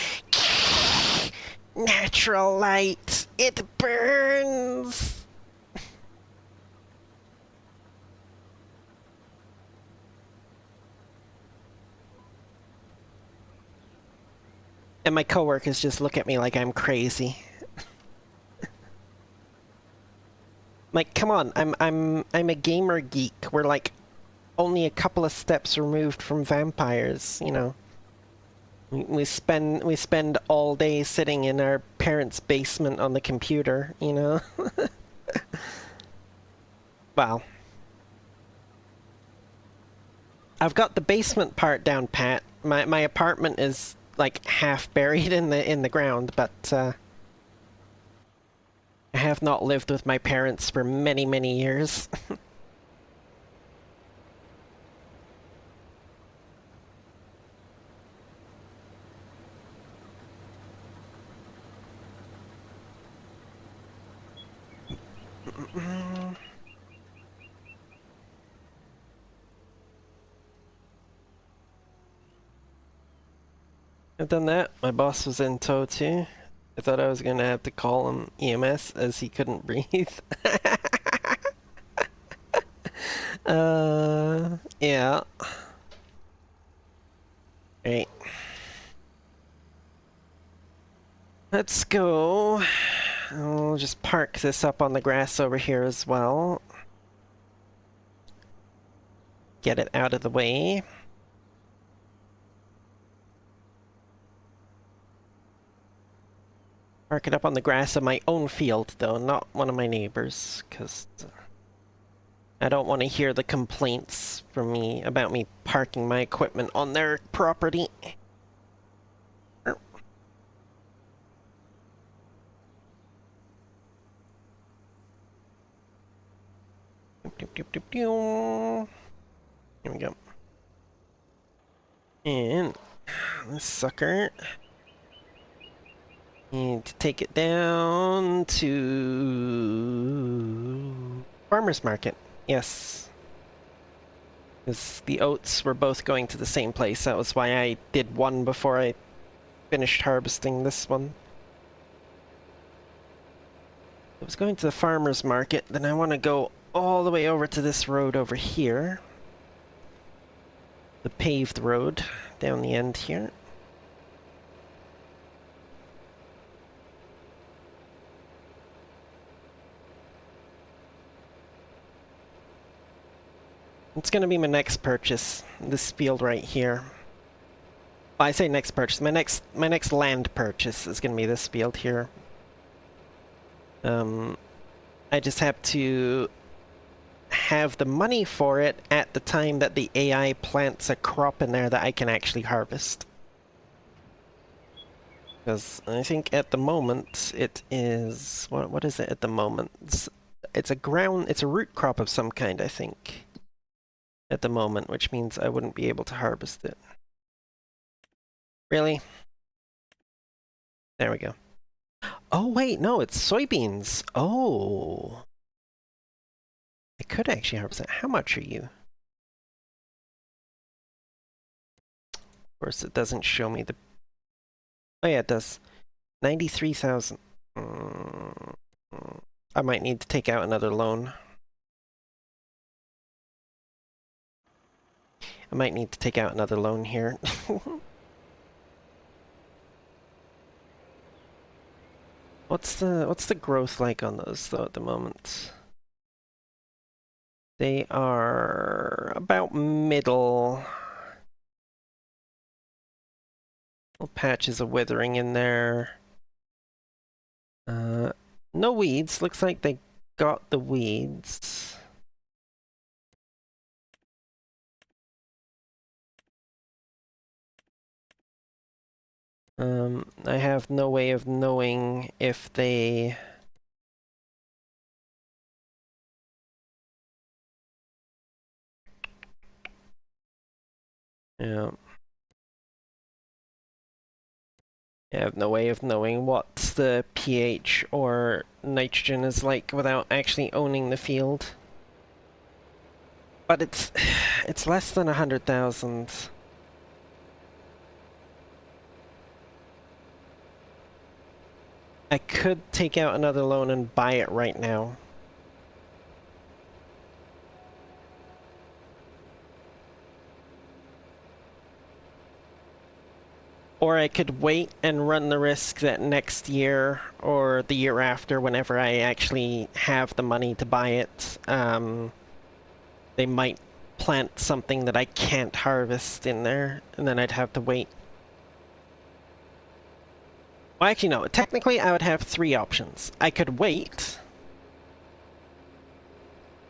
natural light. It burns. And my coworkers just look at me like I'm crazy. Like, come on, I'm a gamer geek. We're like only a couple of steps removed from vampires, you know. We spend all day sitting in our parents' basement on the computer, you know. Well, I've got the basement part down pat. My apartment is like half buried in the ground, but I have not lived with my parents for many, many years. I've done that. My boss was in tow too. I thought I was gonna have to call him EMS as he couldn't breathe. Yeah. Right. Let's go. I'll just park this up on the grass over here as well. Get it out of the way. Park it up on the grass of my own field, though, not one of my neighbors, because I don't want to hear the complaints from me about me parking my equipment on their property. Here we go. And this sucker, need to take it down to farmer's market. Yes. Because the oats were both going to the same place. That was why I did one before I finished harvesting this one. I was going to the farmer's market, then I want to go all the way over to this road over here. The paved road down the end here. It's gonna be my next purchase, this field right here. Well, I say next purchase, my next land purchase is gonna be this field here. I just have to have the money for it at the time that the AI plants a crop in there that I can actually harvest. Because I think at the moment it is... What is it at the moment? It's a root crop of some kind, I think. At the moment, which means I wouldn't be able to harvest it. Really? There we go. Oh wait, no, it's soybeans. Oh. I could actually harvest it. How much are you? Of course, it doesn't show me the... Oh yeah, it does. 93,000. I might need to take out another loan. I might need to take out another loan here. What's the growth like on those though at the moment? They are about middle. Little patches of withering in there. No weeds. Looks like they got the weeds. I have no way of knowing if they Yeah. I have no way of knowing what the pH or nitrogen is like without actually owning the field. But it's less than 100,000. I could take out another loan and buy it right now. Or I could wait and run the risk that next year or the year after, whenever I actually have the money to buy it, they might plant something that I can't harvest in there, and then I'd have to wait. Well, actually, no. Technically, I would have three options. I could wait.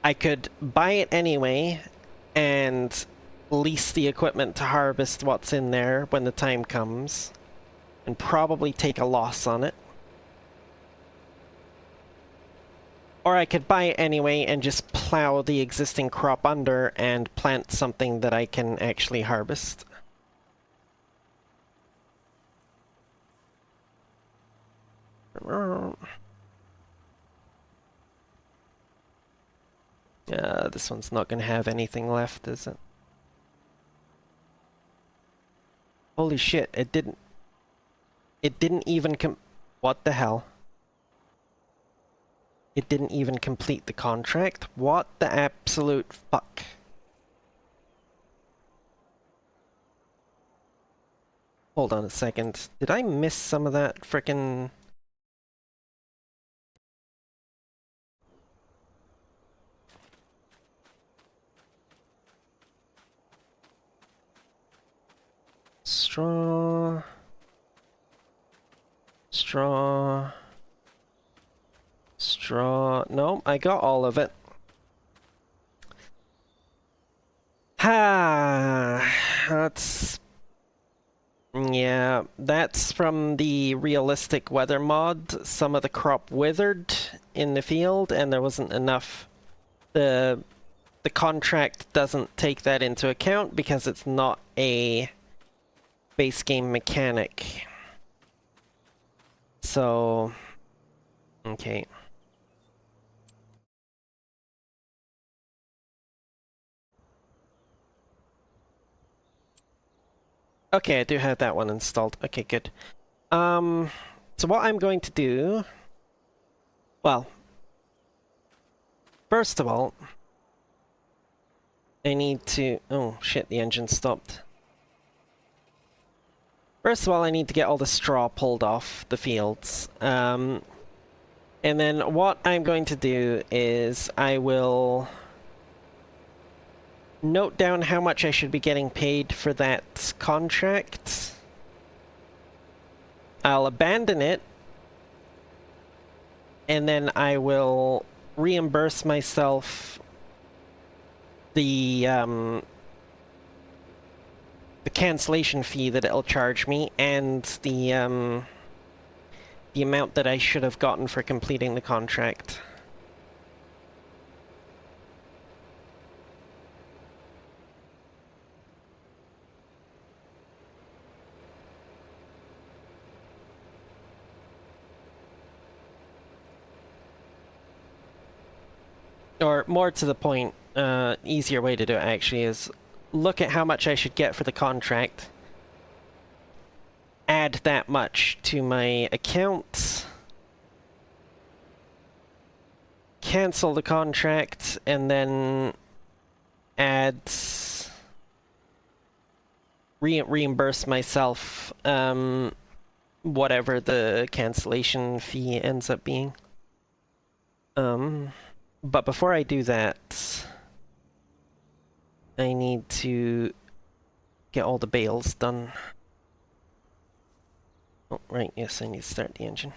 I could buy it anyway and lease the equipment to harvest what's in there when the time comes, and probably take a loss on it. Or I could buy it anyway and just plow the existing crop under and plant something that I can actually harvest. This one's not gonna have anything left, is it? Holy shit, it didn't even what the hell? It didn't even complete the contract? What the absolute fuck? Hold on a second. Did I miss some of that frickin'... Straw... Straw... Straw... No, I got all of it. Ha! That's... Yeah, that's from the realistic weather mod. Some of the crop withered in the field, and there wasn't enough. The contract doesn't take that into account because it's not a base game mechanic. So, okay. Okay, I do have that one installed. Okay, good. So what I'm going to do... Well, first of all, I need to... Oh, shit, the engine stopped. First of all, I need to get all the straw pulled off the fields. And then what I'm going to do is I will note down how much I should be getting paid for that contract. I'll abandon it, and then I will reimburse myself the cancellation fee that it'll charge me, and the amount that I should have gotten for completing the contract. Or more to the point, easier way to do it actually is look at how much I should get for the contract, add that much to my account, cancel the contract, and then add reimburse myself whatever the cancellation fee ends up being. But before I do that, I need to get all the bales done. Oh, right, yes, I need to start the engine.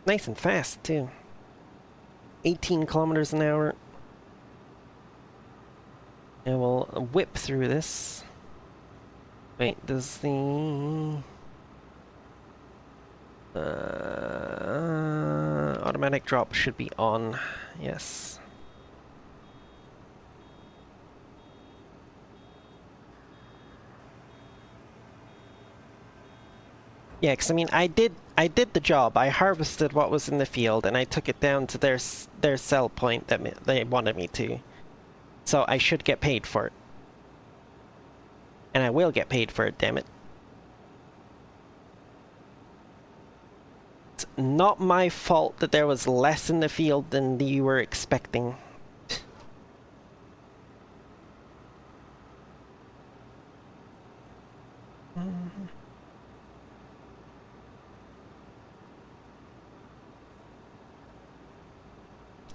Nice and fast, too. 18 kilometers an hour. And we'll whip through this. Wait, does the... Automatic drop should be on. Yes. Yeah, because I mean, I did the job. I harvested what was in the field, and I took it down to their sell point that they wanted me to. So I should get paid for it, and I will get paid for it. Damn it! It's not my fault that there was less in the field than you were expecting.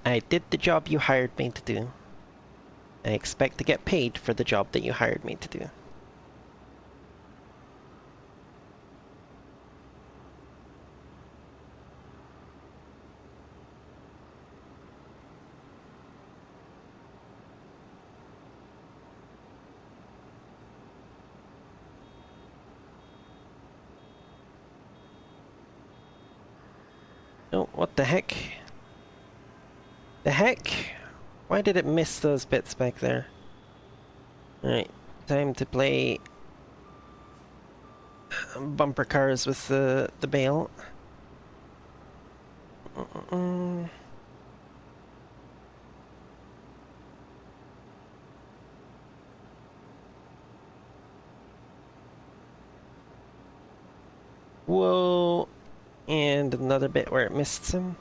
I did the job you hired me to do. I expect to get paid for the job that you hired me to do. Oh, what the heck? The heck? Why did it miss those bits back there? Alright, time to play bumper cars with the bale. Whoa! And another bit where it missed him.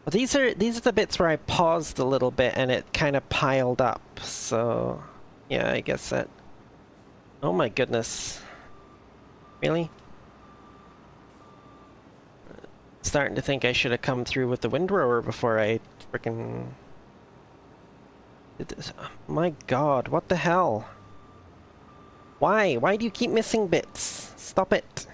Well, these are the bits where I paused a little bit and it kind of piled up. So, yeah, I guess that. Oh my goodness! Really? Starting to think I should have come through with the windrower before I frickin' did this. Oh my god! What the hell? Why? Why do you keep missing bits? Stop it!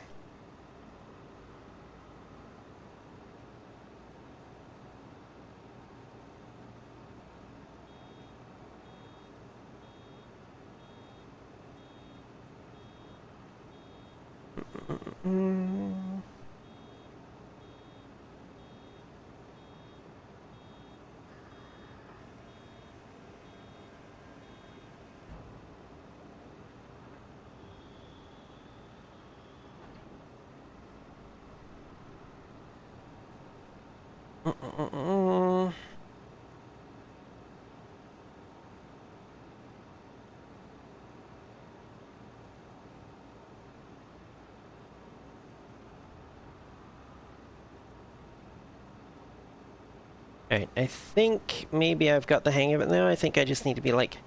Alright, I think maybe I've got the hang of it now. I think I just need to be like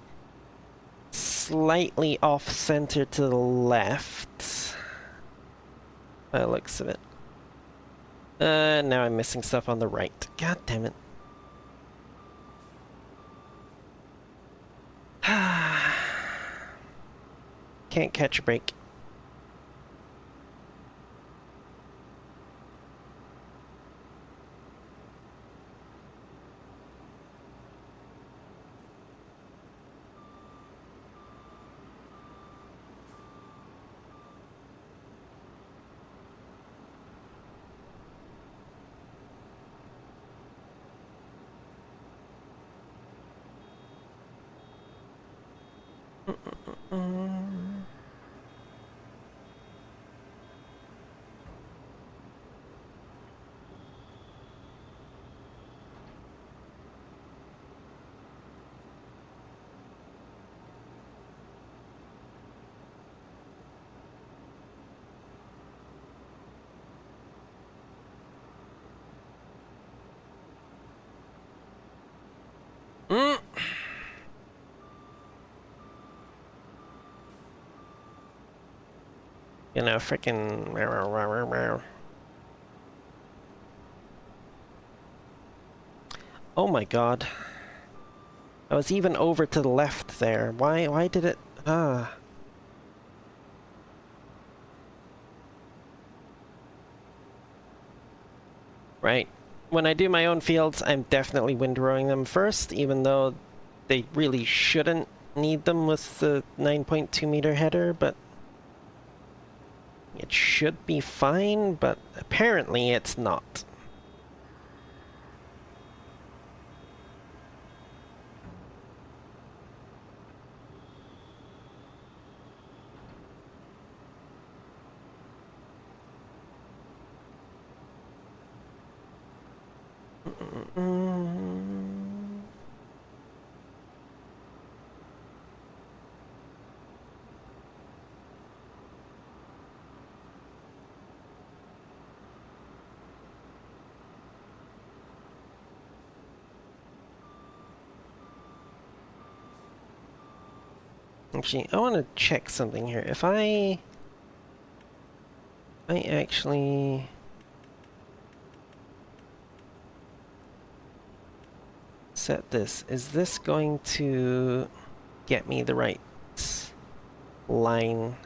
slightly off-center to the left. By the looks of it. Now I'm missing stuff on the right. God damn it. Can't catch a break. You know, freaking. Oh my god. I was even over to the left there. Why did it... Ah. Right. When I do my own fields, I'm definitely windrowing them first, even though they really shouldn't need them with the 9.2 meter header, but... It should be fine, but apparently it's not. Mm. Actually, I want to check something here. If I actually set this, is this going to get me the right line?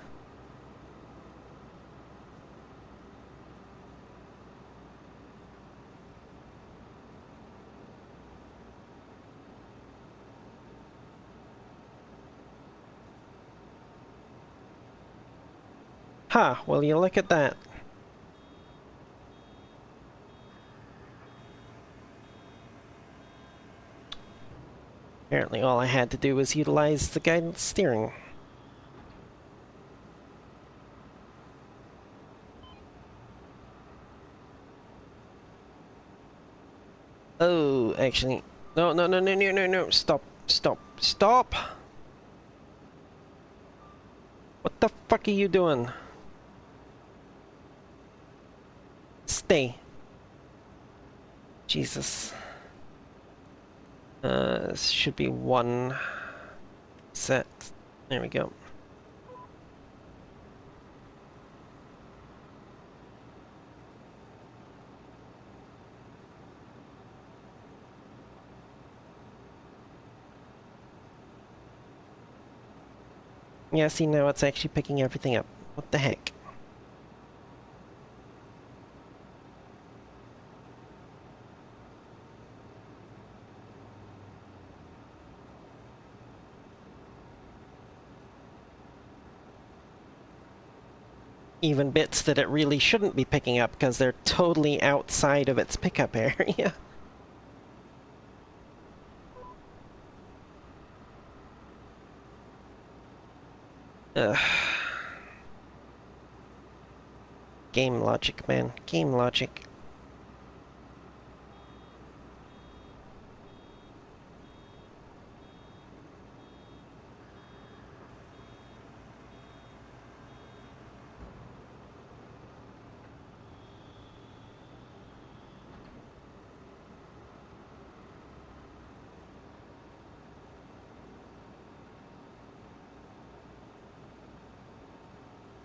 Huh, well, you look at that. Apparently all I had to do was utilize the guidance steering. Oh, actually, no, no, no, no, no, no, no, stop, stop, stop! What the fuck are you doing? Stay. Jesus. This should be one set. There we go. Yeah, see, now it's actually picking everything up. What the heck? Even bits that it really shouldn't be picking up because they're totally outside of its pickup area. Ugh. Game logic, man. Game logic.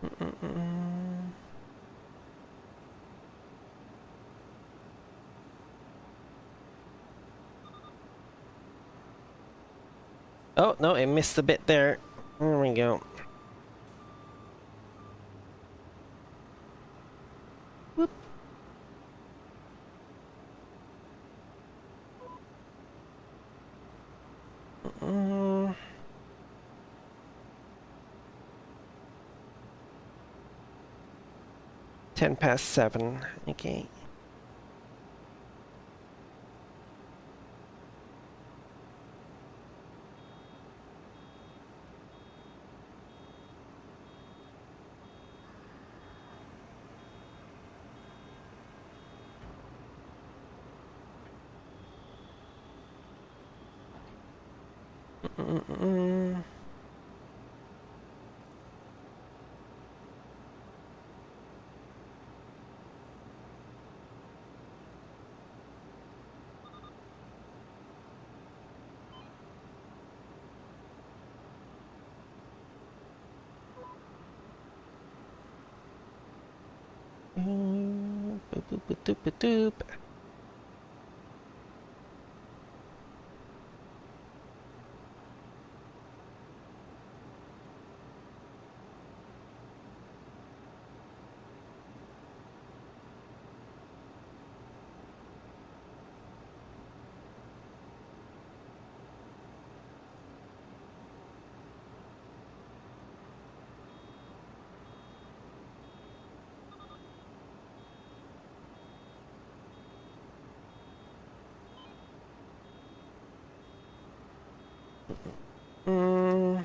Mm-mm-mm. Oh, no, it missed a bit there. There we go. Whoop. 7:10. Okay. Mm-mm-mm. Boop, boop, boop, doop, boop, doop. Mm.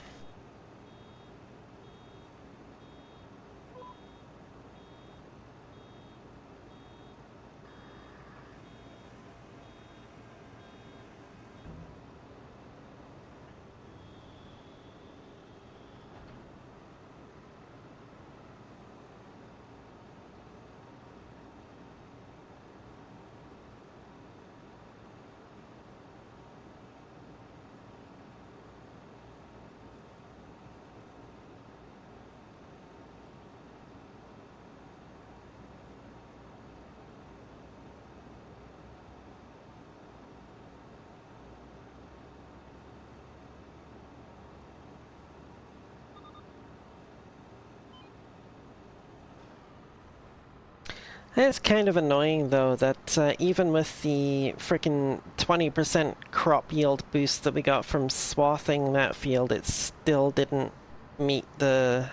It's kind of annoying though that even with the frickin' 20% crop yield boost that we got from swathing that field, it still didn't meet the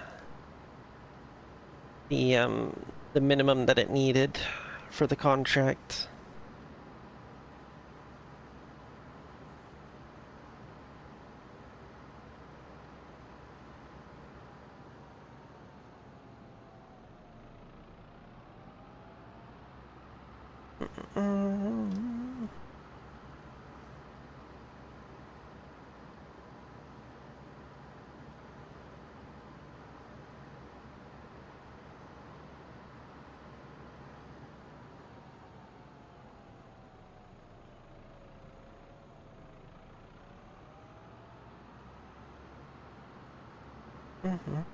minimum that it needed for the contract. Mm. Mhm.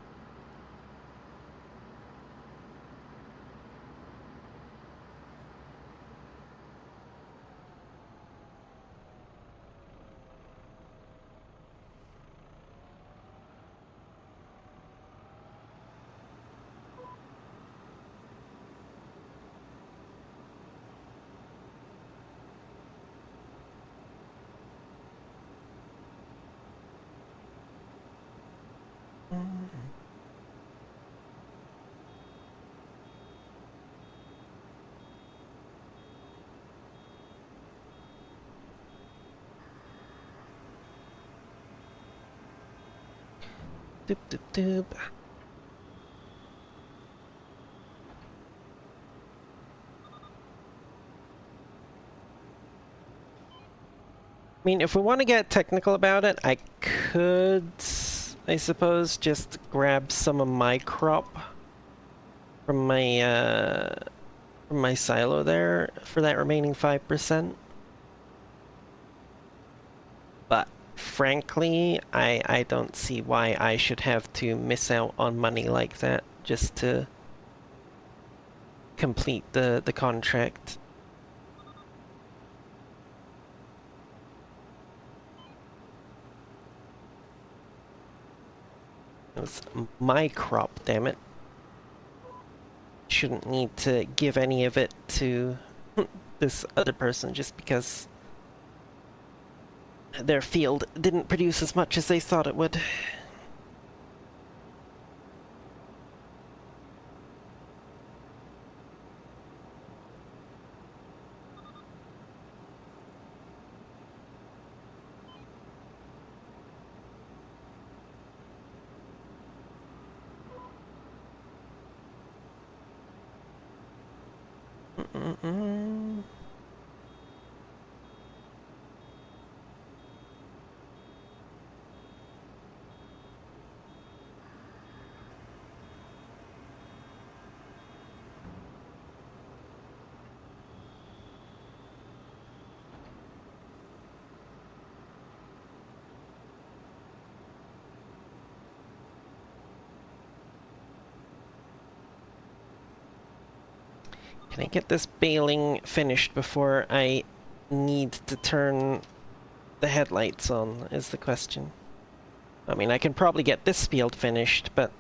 Mhm. Doop doop doop. I mean, if we want to get technical about it, I could, I suppose, just grab some of my crop from my silo there for that remaining 5%. But frankly, I don't see why I should have to miss out on money like that just to complete the contract. It was my crop, damn it. Shouldn't need to give any of it to this other person just because their field didn't produce as much as they thought it would. Mm-mm-mm. Can I get this baling finished before I need to turn the headlights on, is the question. I mean, I can probably get this field finished, but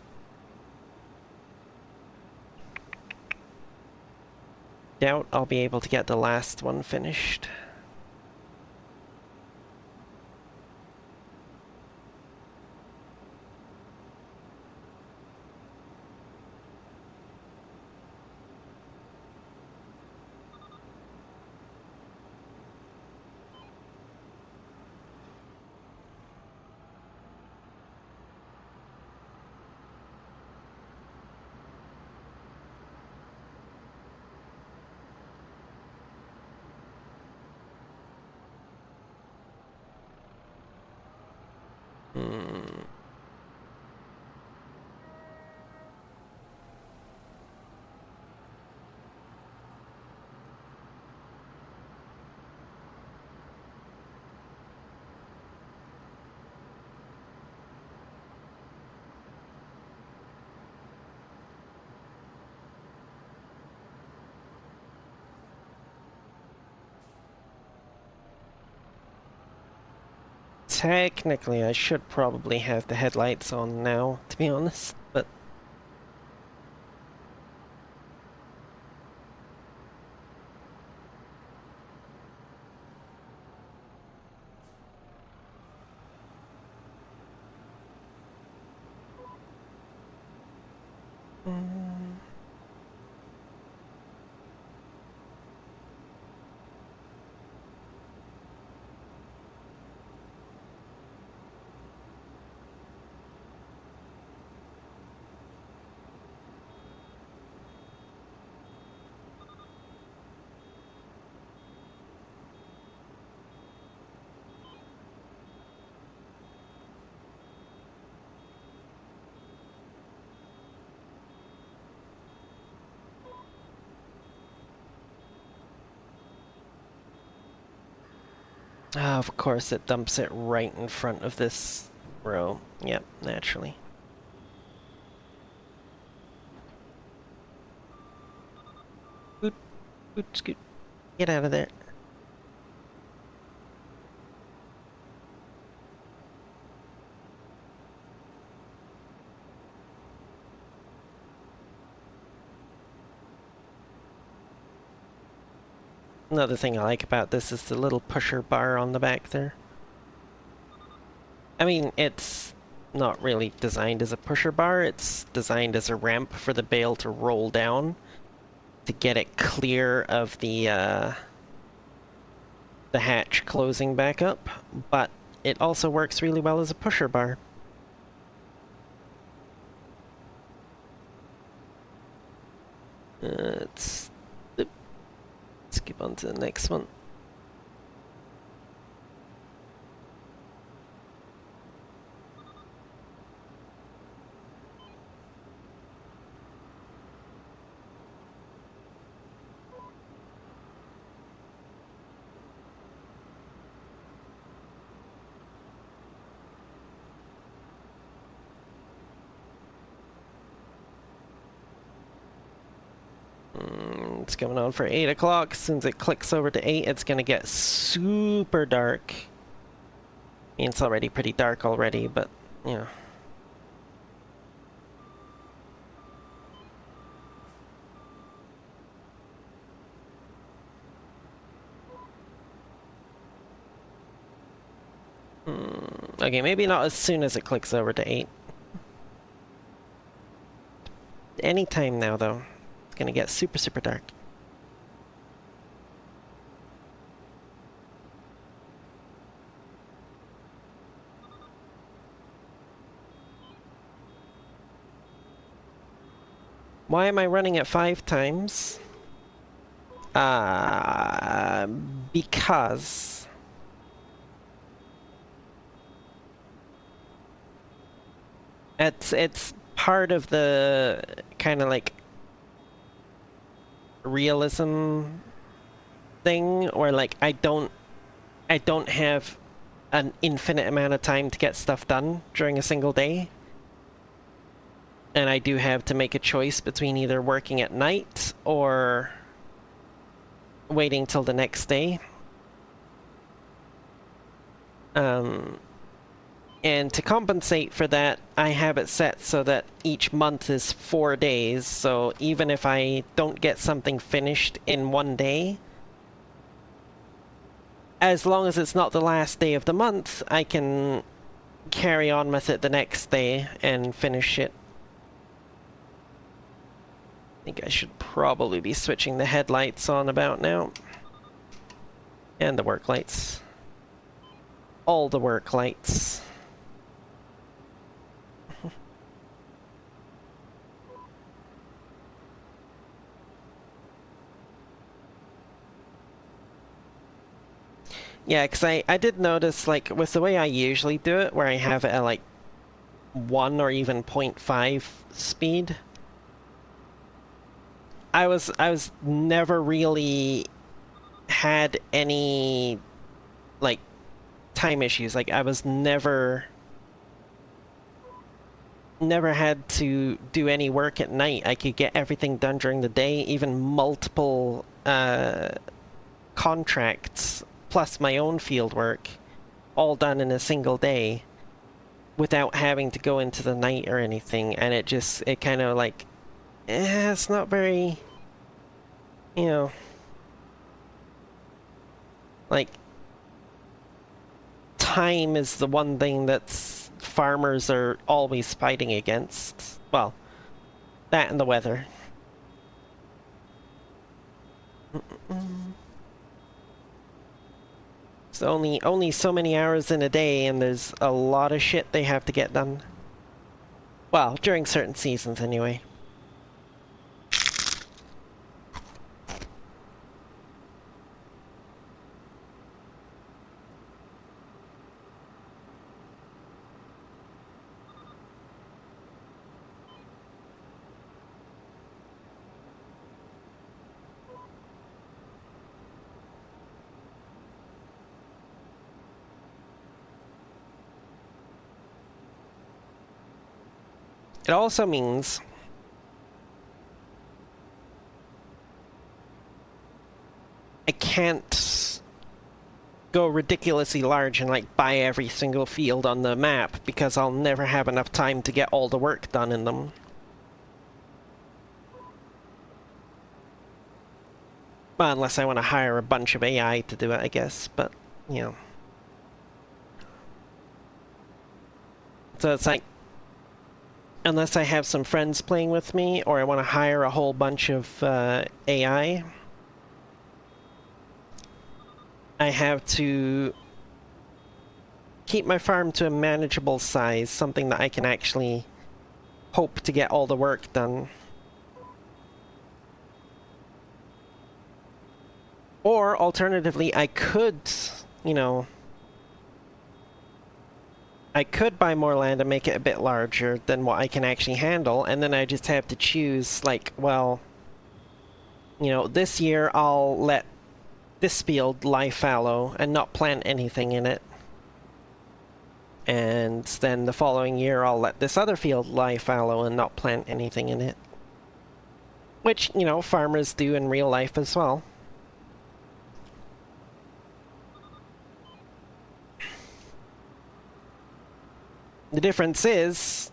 doubt I'll be able to get the last one finished. Hmm. Technically, I should probably have the headlights on now, to be honest, but... Mm. Of course, it dumps it right in front of this row. Yep, naturally. Scoot, scoot, scoot. Get out of there. Another thing I like about this is the little pusher bar on the back there. I mean, it's not really designed as a pusher bar, it's designed as a ramp for the bale to roll down to get it clear of the hatch closing back up, but it also works really well as a pusher bar. Let's skip on to the next one. It's coming on for 8 o'clock. As soon as it clicks over to 8, it's gonna get super dark. I mean, it's already pretty dark already, but, you know. Okay, maybe not as soon as it clicks over to 8. Anytime now, though. It's gonna get super, super dark. Why am I running at 5 times? Because... It's part of the kind of like realism thing, or like I don't have an infinite amount of time to get stuff done during a single day. And I do have to make a choice between either working at night or waiting till the next day. And to compensate for that, I have it set so that each month is 4 days, so even if I don't get something finished in one day, as long as it's not the last day of the month, I can carry on with it the next day and finish it. I think I should probably be switching the headlights on about now. And the work lights. All the work lights. Yeah, because I did notice, like, with the way I usually do it, where I have it at, like, 1 or even 0.5 speed, I was never really had any, like, time issues. Like, I was never had to do any work at night. I could get everything done during the day, even multiple contracts, plus my own field work, all done in a single day without having to go into the night or anything. And it kind of like, it's not very, you know, like, time is the one thing that's farmers are always fighting against. Well, that and the weather. It's only so many hours in a day, and there's a lot of shit they have to get done. Well, during certain seasons, anyway. It also means I can't go ridiculously large and like buy every single field on the map because I'll never have enough time to get all the work done in them. Well, unless I want to hire a bunch of AI to do it, I guess, but, you know. So it's like, unless I have some friends playing with me, or I want to hire a whole bunch of AI, I have to keep my farm to a manageable size, something that I can actually hope to get all the work done. Or, alternatively, I could, you know, I could buy more land and make it a bit larger than what I can actually handle, and then I just have to choose, like, well, you know, this year I'll let this field lie fallow and not plant anything in it. And then the following year I'll let this other field lie fallow and not plant anything in it. Which, you know, farmers do in real life as well. The difference is,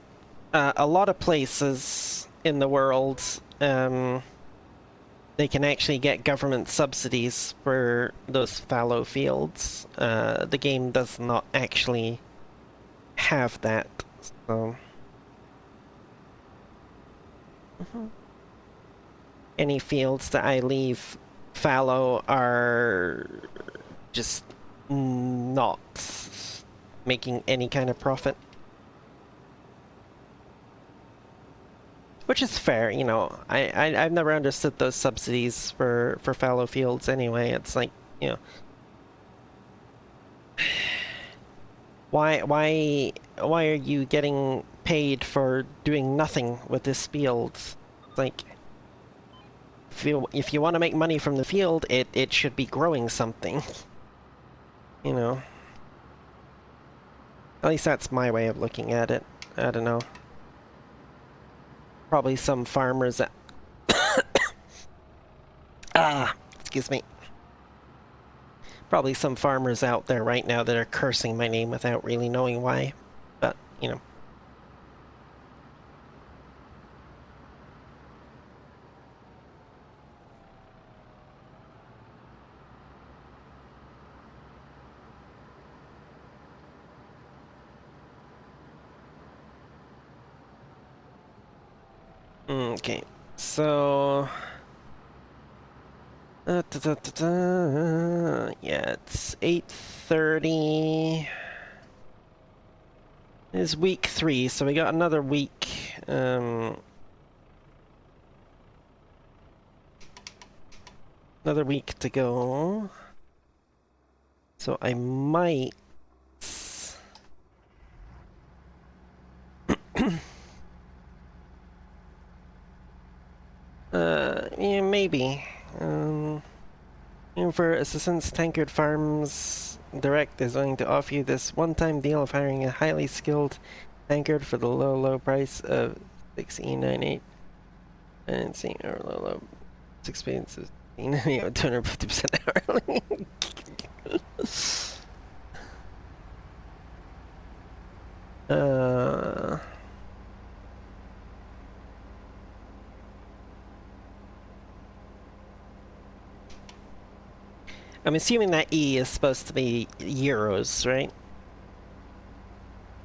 a lot of places in the world, they can actually get government subsidies for those fallow fields. The game does not actually have that, so... Any fields that I leave fallow are just not making any kind of profit. Which is fair, you know. I've never understood those subsidies for fallow fields anyway. It's like, you know, why are you getting paid for doing nothing with this field? It's like, if you want to make money from the field, it should be growing something. You know. At least that's my way of looking at it. I don't know. Probably some farmers that... excuse me. Probably some farmers out there right now that are cursing my name without really knowing why. But, you know. Okay, so... yeah, it's 8:30. It's week 3, so we got another week. Another week to go. So I might... yeah, maybe. For assistance, Tankard Farms Direct is going to offer you this one-time deal of hiring a highly skilled tankard for the low price of $16.98. And seeing our low expenses, 250% hourly. I'm assuming that E is supposed to be euros, right?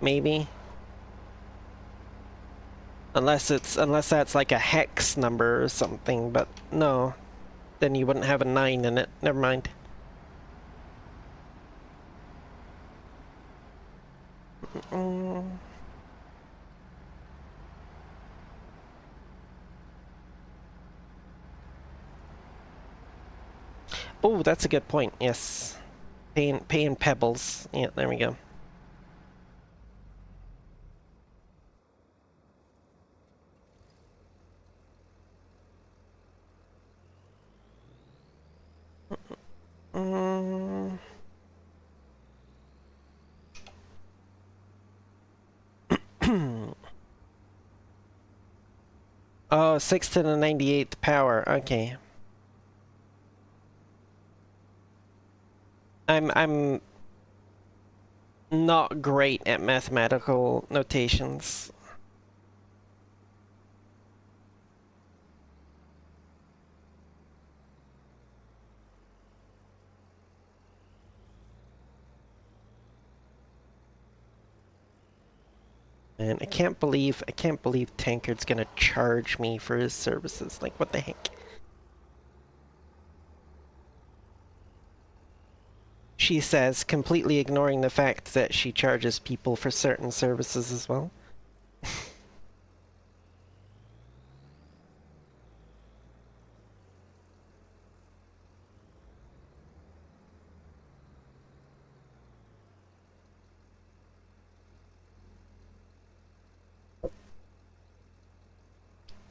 Maybe. Unless that's like a hex number or something, but no. Then you wouldn't have a 9 in it. Never mind. Oh, that's a good point. Yes. Paying pebbles. Yeah, there we go. Oh, 6 to the 98th power. Okay. I'm not great at mathematical notations. And I can't believe Tankard's gonna charge me for his services. Like, what the heck? She says, completely ignoring the fact that she charges people for certain services as well.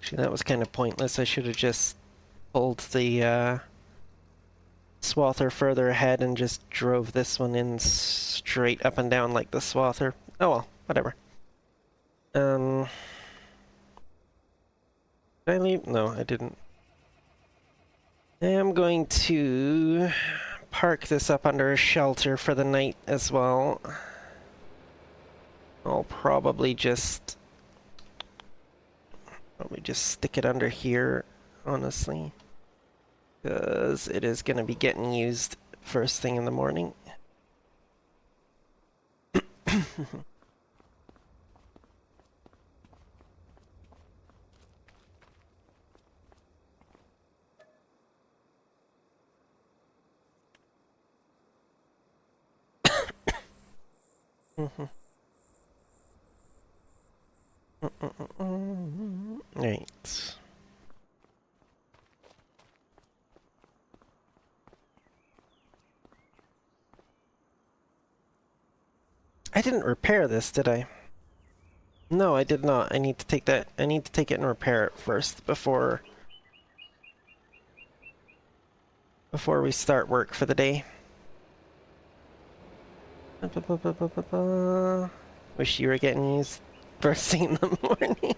Actually, that was kind of pointless. I should have just pulled the swather further ahead and just drove this one in straight up and down like the swather. Oh well, whatever. Did I leave? No, I didn't. I'm going to park this up under a shelter for the night as well. I'll probably just stick it under here, honestly, because it is going to be getting used first thing in the morning. Right. I didn't repair this, did I? No, I did not. I need to take that. I need to take it and repair it first before we start work for the day. Wish you were getting used first thing in the morning.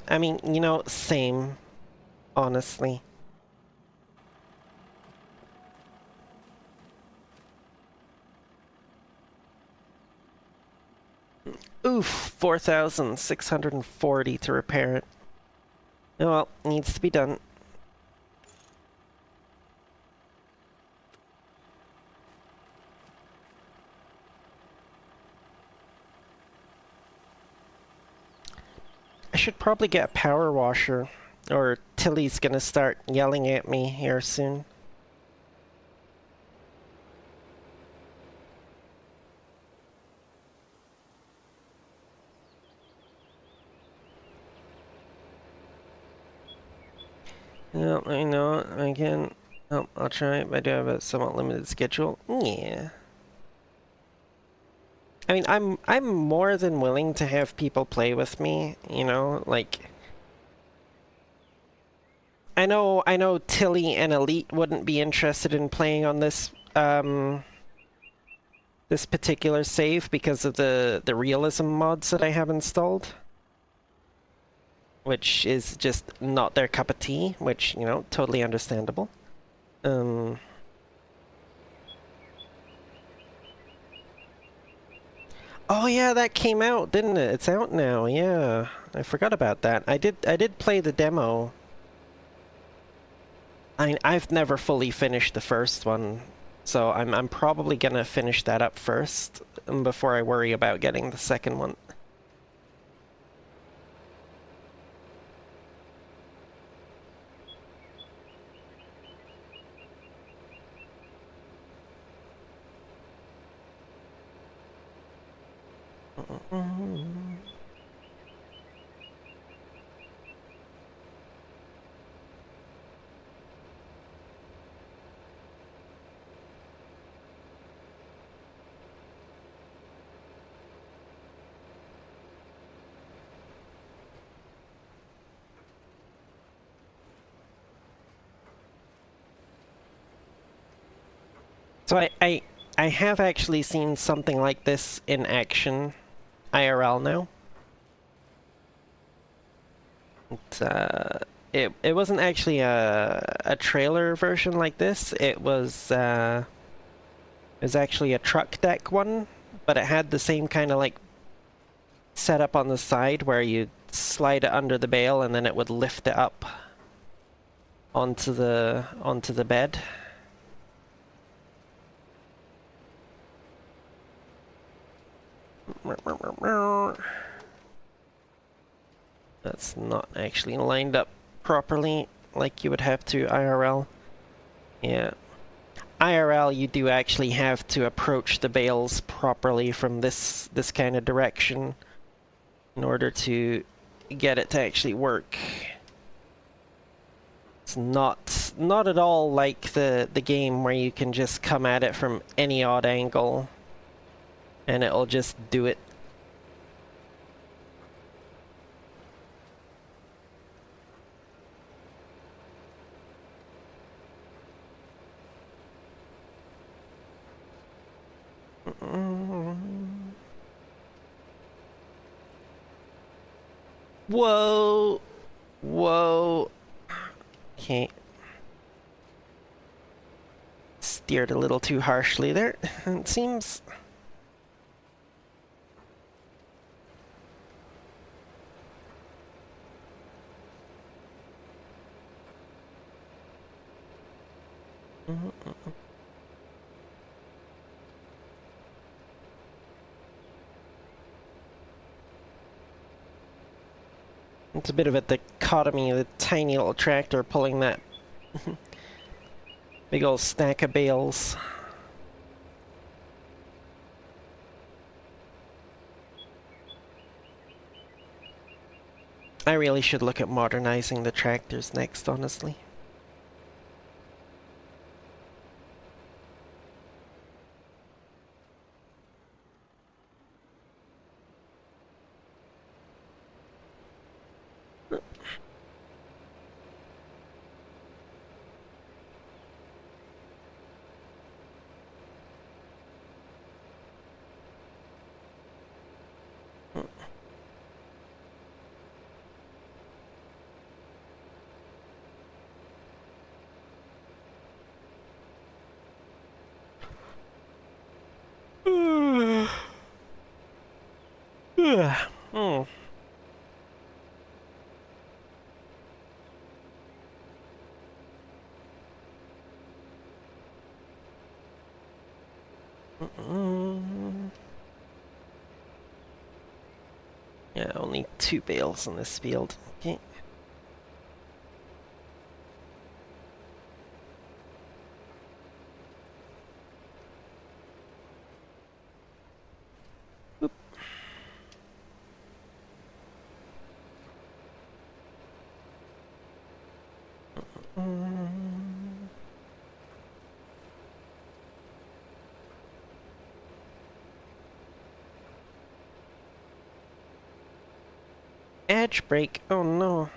I mean, you know, same, honestly. Oof, 4,640 to repair it. Oh well, needs to be done. I should probably get a power washer, or Tilly's gonna start yelling at me here soon. No, I know, I can. Oh, I'll try. I do have a somewhat limited schedule. Yeah. I mean, I'm more than willing to have people play with me, you know, like I know Tilly and Elite wouldn't be interested in playing on this particular save because of the realism mods that I have installed, which is just not their cup of tea, which, you know, totally understandable. Um Oh yeah, that came out, didn't it? It's out now. Yeah. I forgot about that. I did play the demo. I've never fully finished the first one, so I'm probably gonna finish that up first before I worry about getting the second one. So I have actually seen something like this in action IRL now. It wasn't actually a trailer version like this. It was actually a truck deck one, but it had the same kind of like setup on the side where you slide it under the bale and then it would lift it up onto the bed. That's not actually lined up properly like you would have to IRL. Yeah. IRL, you do actually have to approach the bales properly from this kind of direction in order to get it to actually work. It's not at all like the game where you can just come at it from any odd angle and it'll just do it. Whoa! Whoa! Okay. Steered a little too harshly there, it seems. It's a bit of a dichotomy, the tiny little tractor pulling that big old stack of bales. I really should look at modernizing the tractors next, honestly. Hmm. Yeah, only 2 bales in this field. Okay. Oop. Edge brake, oh no.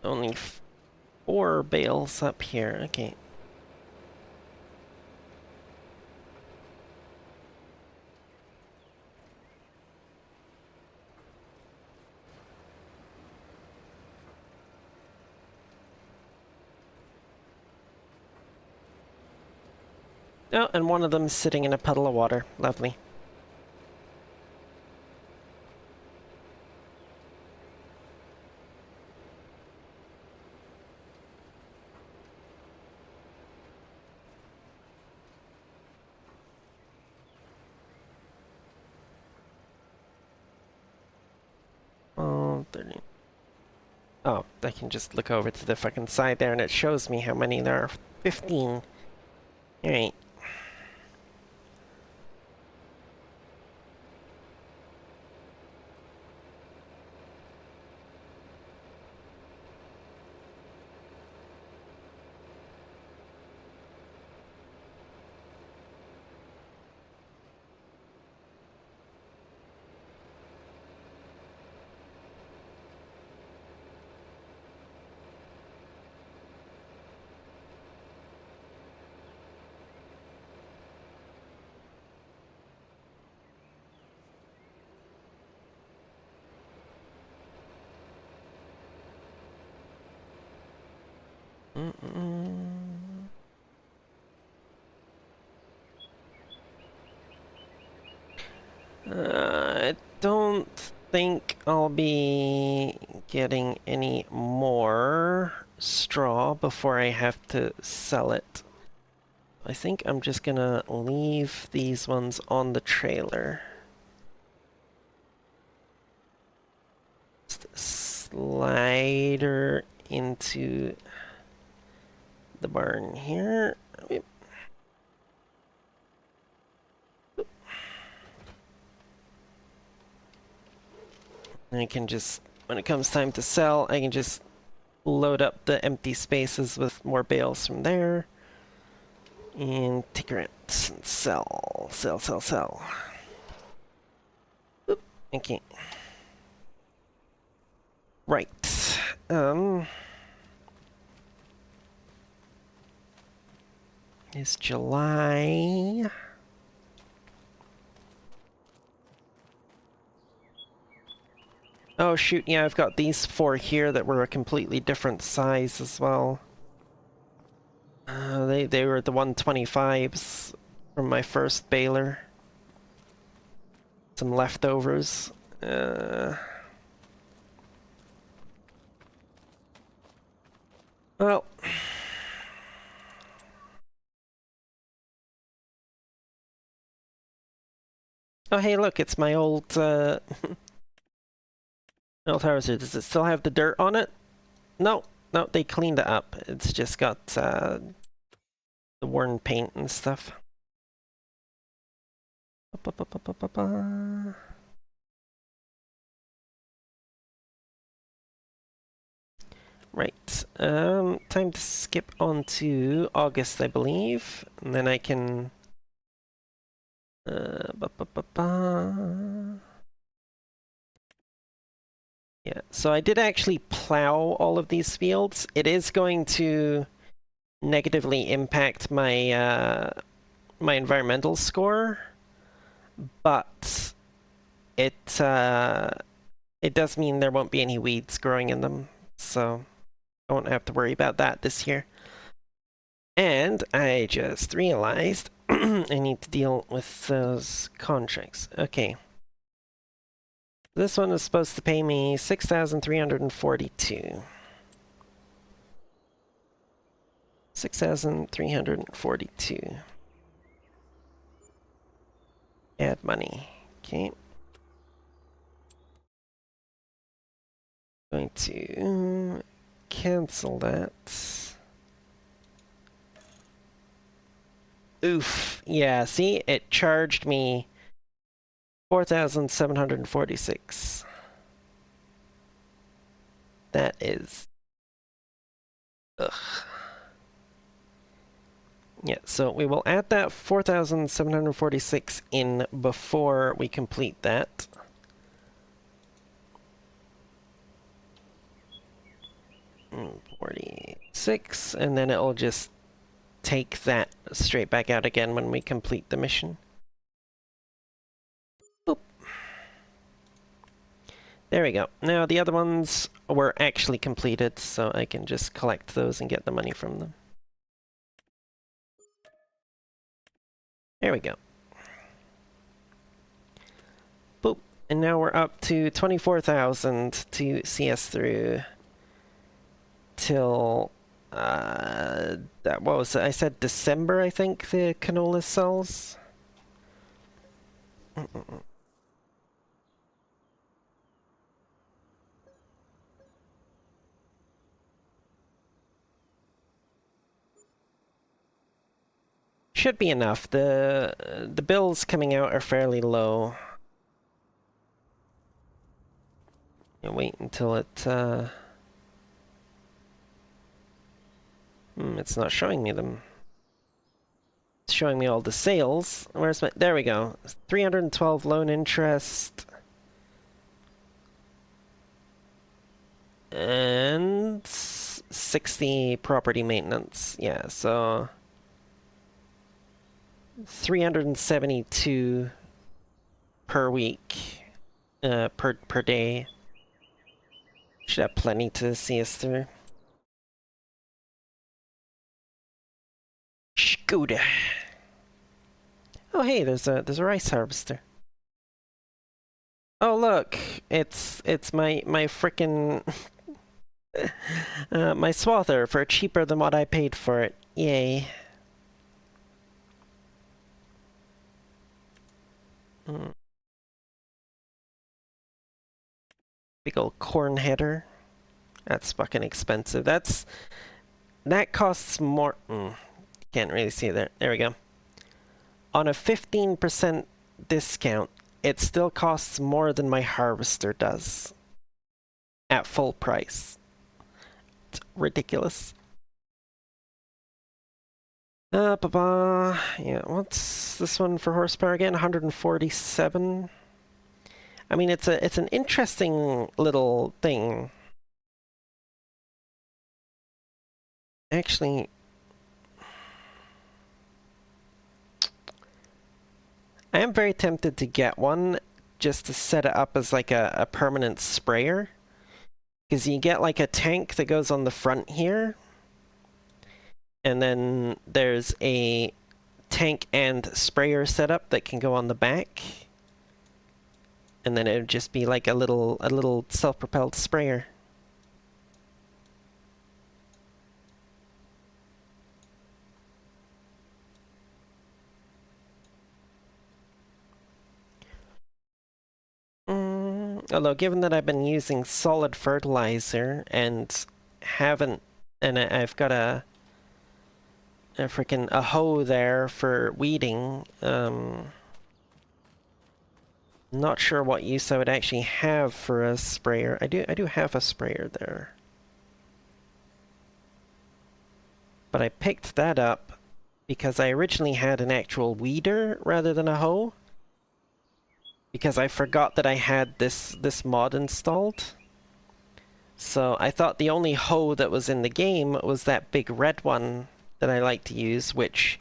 Only 4 bales up here, okay. Oh, and one of them is sitting in a puddle of water. Lovely. Oh, 30. Oh, I can just look over to the fucking side there and it shows me how many there are. 15. Alright. I don't think I'll be getting any more straw before I have to sell it. I think I'm just gonna leave these ones on the trailer. Just slide her into the barn here. And I can just, when it comes time to sell, I can just load up the empty spaces with more bales from there. And take rent and sell, sell, sell, sell. Oop, okay. Right. It's July. Oh shoot, yeah, I've got these 4 here that were a completely different size as well. They were the 125s from my first baler. Some leftovers. Well. Oh hey look, it's my old old harvester. Does it still have the dirt on it? No, no, they cleaned it up. It's just got the worn paint and stuff. Right, time to skip on to August, I believe, and then I can... Yeah, so I did actually plow all of these fields. It is going to negatively impact my my environmental score, but it does mean there won't be any weeds growing in them, so I won't have to worry about that this year. And I just realized I need to deal with those contracts. Okay. This one is supposed to pay me 6,342. 6,342. Add money. Okay. Going to cancel that. Oof. Yeah, see? It charged me 4,746. That is... Ugh. Yeah, so we will add that 4,746 in before we complete that. Mm, 46, and then it'll just take that straight back out again when we complete the mission. Boop. There we go. Now the other ones were actually completed, so I can just collect those and get the money from them. There we go. Boop. And now we're up to 24,000 to see us through till what was it? I said December, I think, the canola sells. Should be enough. The bills coming out are fairly low. Wait until it it's not showing me them. It's showing me all the sales. Where's my... There we go. 312 loan interest. And 60 property maintenance. Yeah, so 372 per week. Per day. Should have plenty to see us through. Skoda. Oh hey, there's a rice harvester. Oh look, it's my frickin' my swather for cheaper than what I paid for it. Yay. Big old corn header. That's fucking expensive. That costs more. Can't really see it there. There we go. On a 15% discount, it still costs more than my harvester does at full price. It's ridiculous. Yeah, what's this one for horsepower again? 147. I mean, it's an interesting little thing. Actually, I am very tempted to get one just to set it up as like a permanent sprayer. Because you get like a tank that goes on the front here. And then there's a tank and sprayer setup that can go on the back. And then it would just be like a little self-propelled sprayer. Although, given that I've been using solid fertilizer and I've got a freaking hoe there for weeding, not sure what use I would actually have for a sprayer. I do have a sprayer there. But I picked that up because I originally had an actual weeder rather than a hoe. Because I forgot that I had this mod installed. So I thought the only hoe that was in the game was that big red one that I like to use, which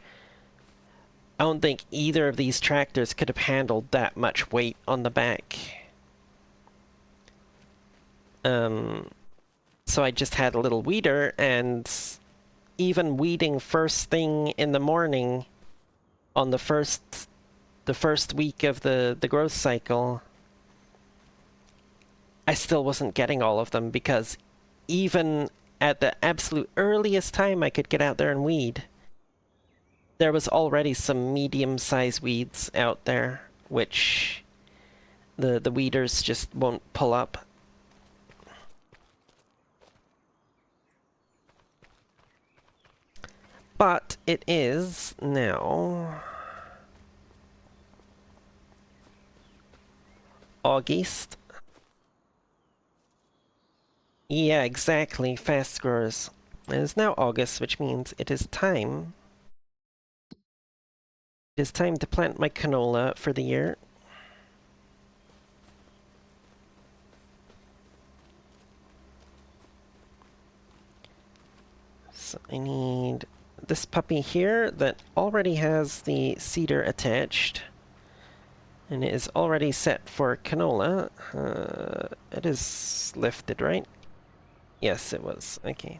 I don't think either of these tractors could have handled that much weight on the back. So I just had a little weeder, and even weeding first thing in the morning on the first week of the growth cycle, I still wasn't getting all of them, because even at the absolute earliest time I could get out there and weed, there was already some medium-sized weeds out there, which the weeders just won't pull up. But it is now August. Yeah, exactly, fast growers. It is now August, which means it is time. It is time to plant my canola for the year. So I need this puppy here that already has the seeder attached. And it is already set for canola. It is lifted, right? Yes, it was. Okay.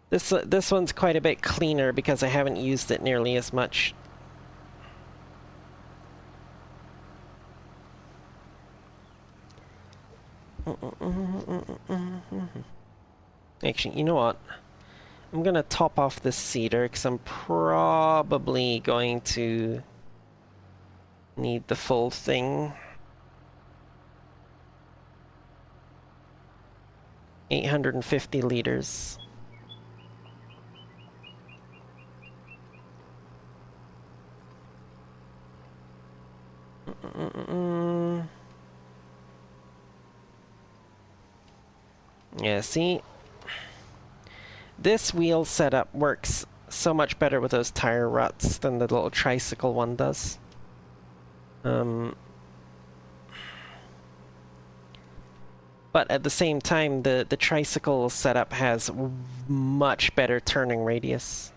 This one's quite a bit cleaner because I haven't used it nearly as much. Actually, you know what? I'm gonna top off this seeder because I'm probably going to need the full thing. 850 liters. Yeah, see? This wheel setup works so much better with those tire ruts than the little tricycle one does. But at the same time, the tricycle setup has much better turning radius.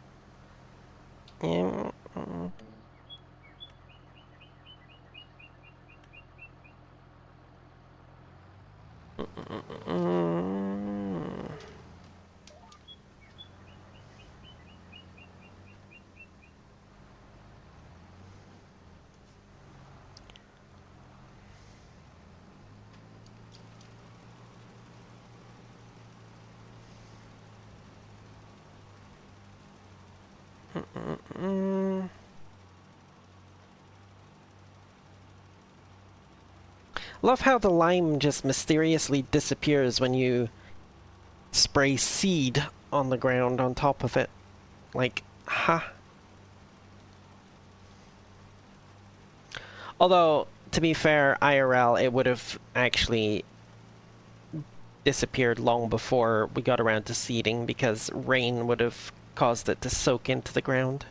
Love how the lime just mysteriously disappears when you spray seed on the ground on top of it. Like, ha. Huh. Although, to be fair, IRL, it would have actually disappeared long before we got around to seeding, because rain would have caused it to soak into the ground.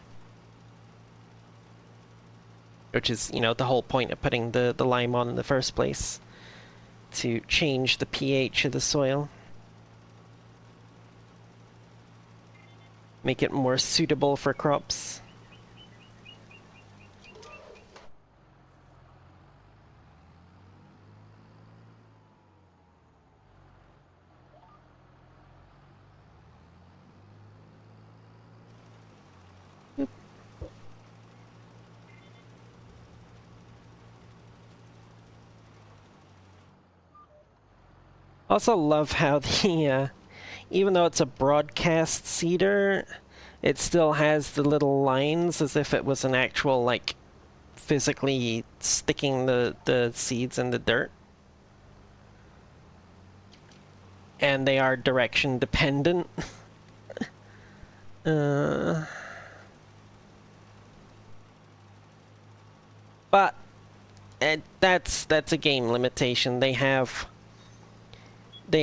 Which is, you know, the whole point of putting the lime on in the first place. To change the pH of the soil. Make it more suitable for crops. Also love how the, even though it's a broadcast seeder, it still has the little lines as if it was an actual, like, physically sticking the seeds in the dirt. And they are direction dependent. But that's a game limitation. They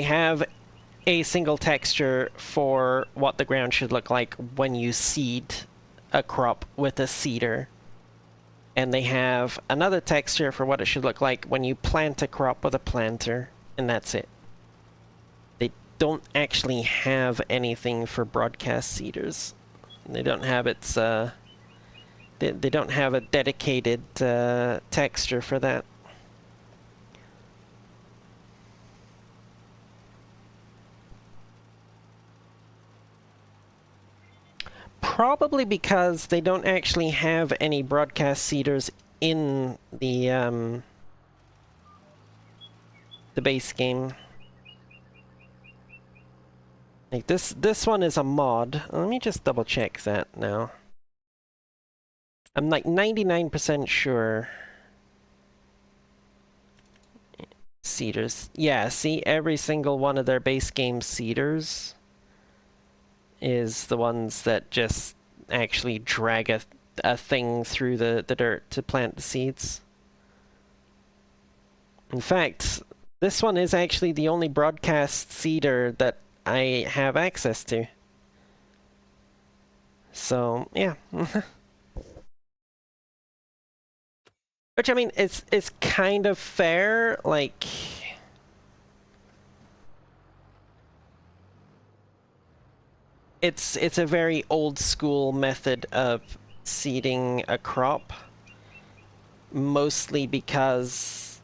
have a single texture for what the ground should look like when you seed a crop with a seeder. And they have another texture for what it should look like when you plant a crop with a planter. and that's it. They don't actually have anything for broadcast seeders. They don't have its, they don't have a dedicated texture for that. Probably because they don't actually have any broadcast seeders in the base game. Like this one is a mod. Let me just double check that now. I'm like 99% sure. Seeders. Yeah, see, every single one of their base game seeders is the ones that just actually drag a thing through the dirt to plant the seeds. In fact, this one is actually the only broadcast seeder that I have access to. So, yeah. Which, I mean, it's kind of fair, like... It's a very old school method of seeding a crop. Mostly because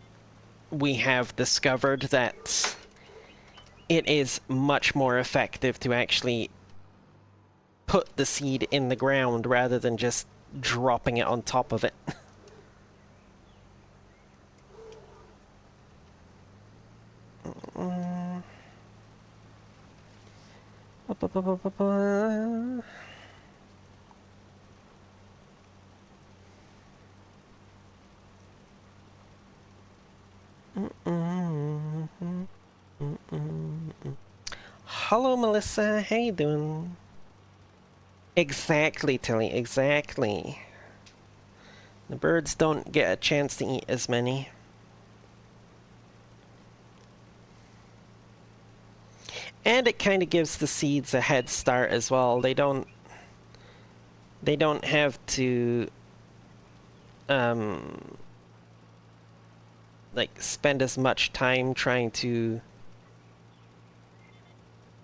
we have discovered that it is much more effective to actually put the seed in the ground rather than just dropping it on top of it. Hello, Melissa. How you doing? Exactly, Tilly. Exactly. The birds don't get a chance to eat as many. And it kind of gives the seeds a head start as well. They don't have to like spend as much time trying to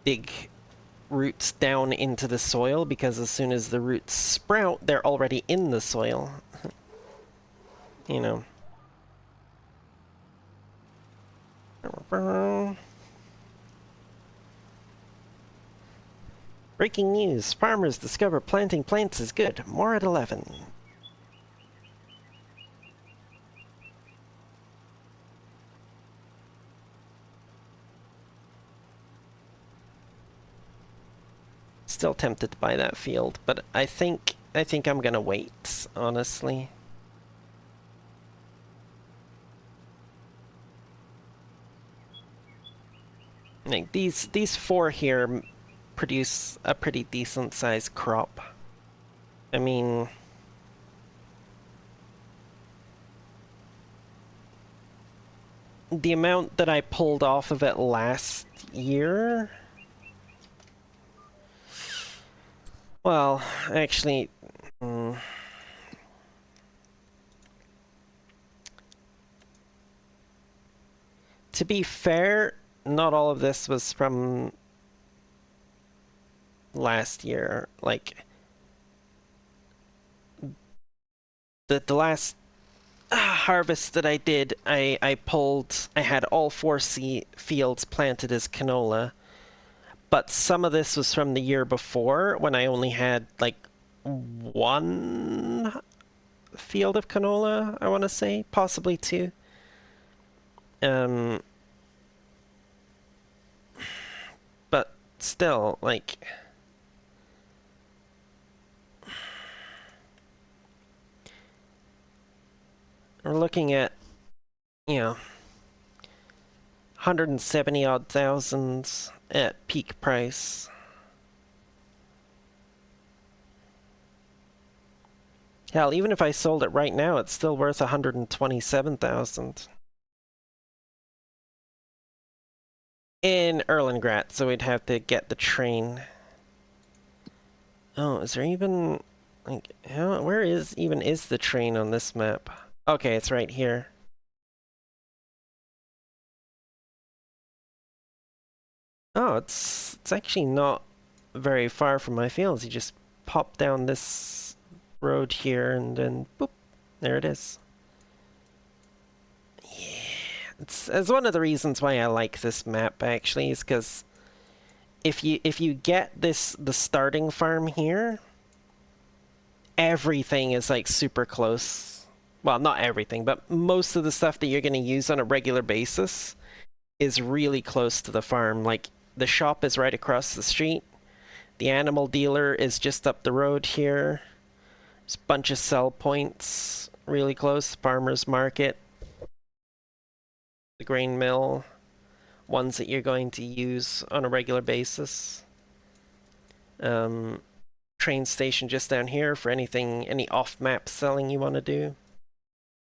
dig roots down into the soil, because as soon as the roots sprout, they're already in the soil. You know. Breaking news. Farmers discover planting plants is good. More at 11. Still tempted to buy that field, but I think I'm gonna wait, honestly. Like these four here produce a pretty decent sized crop. I mean, the amount that I pulled off of it last year, well, actually, to be fair, not all of this was from last year. Like, the last harvest that I did, I had all four fields planted as canola, but some of this was from the year before when I only had like one field of canola, I want to say, possibly two. But still, like, we're looking at, you know, 170 odd thousands at peak price. Hell, even if I sold it right now, it's still worth 127,000. In Erlengrat, so we'd have to get the train. Oh, is there even, like, where is the train on this map? Okay, it's right here. Oh, it's actually not very far from my fields. You just pop down this road here and then boop, there it is. Yeah, it's one of the reasons why I like this map actually, is because if you get the starting farm here, everything is like super close. Well, not everything, but most of the stuff that you're going to use on a regular basis is really close to the farm. Like the shop is right across the street. The animal dealer is just up the road here. There's a bunch of sell points really close. Farmer's market, the grain mill, ones that you're going to use on a regular basis. Train station just down here for anything, any off-map selling you want to do.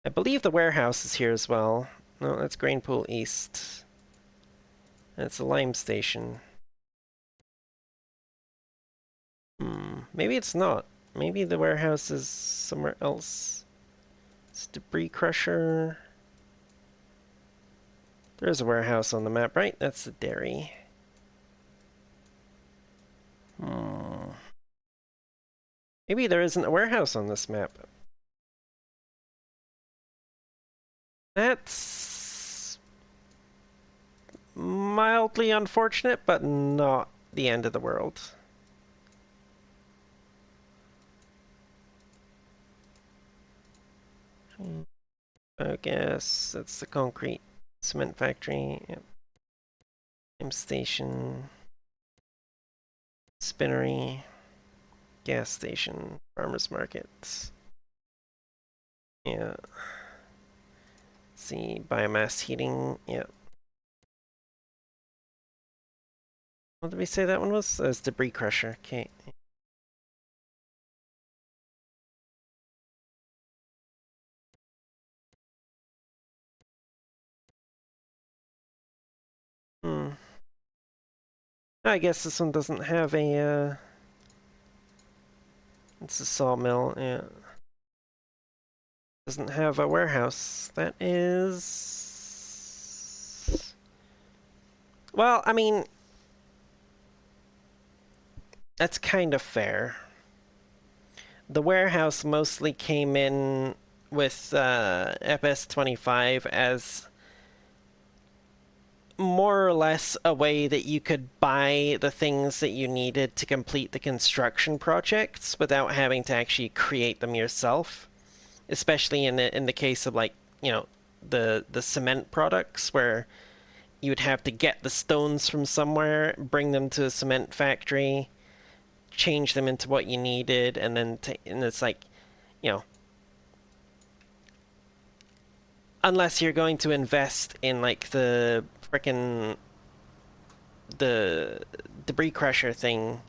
I believe the warehouse is here as well. No, that's Grainpool East. That's a lime station. Maybe it's not. Maybe the warehouse is somewhere else. It's debris crusher. There's a warehouse on the map, right? That's the dairy. Maybe there isn't a warehouse on this map. That's mildly unfortunate, but not the end of the world. I guess that's the concrete cement factory. Yep. Station. Spinnery. Gas station. Farmers markets. Yeah. See, biomass heating. Yep. What did we say that one was? That was debris crusher. Okay. I guess this one doesn't have a, it's a sawmill, yeah. Doesn't have a warehouse. That is... Well, I mean... That's kind of fair. The warehouse mostly came in with FS25 as more or less a way that you could buy the things that you needed to complete the construction projects without having to actually create them yourself. Especially in the case of, like, you know, the cement products, where you would have to get the stones from somewhere, bring them to a cement factory, change them into what you needed, and then and it's like, you know, unless you're going to invest in like the frickin' the debris crusher thing,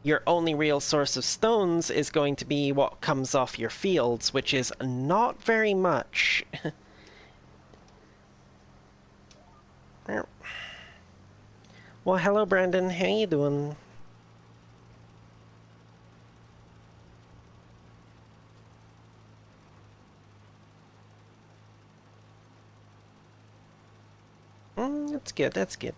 your only real source of stones is going to be what comes off your fields, which is not very much. Well, hello, Brandon. How you doing? That's good. That's good.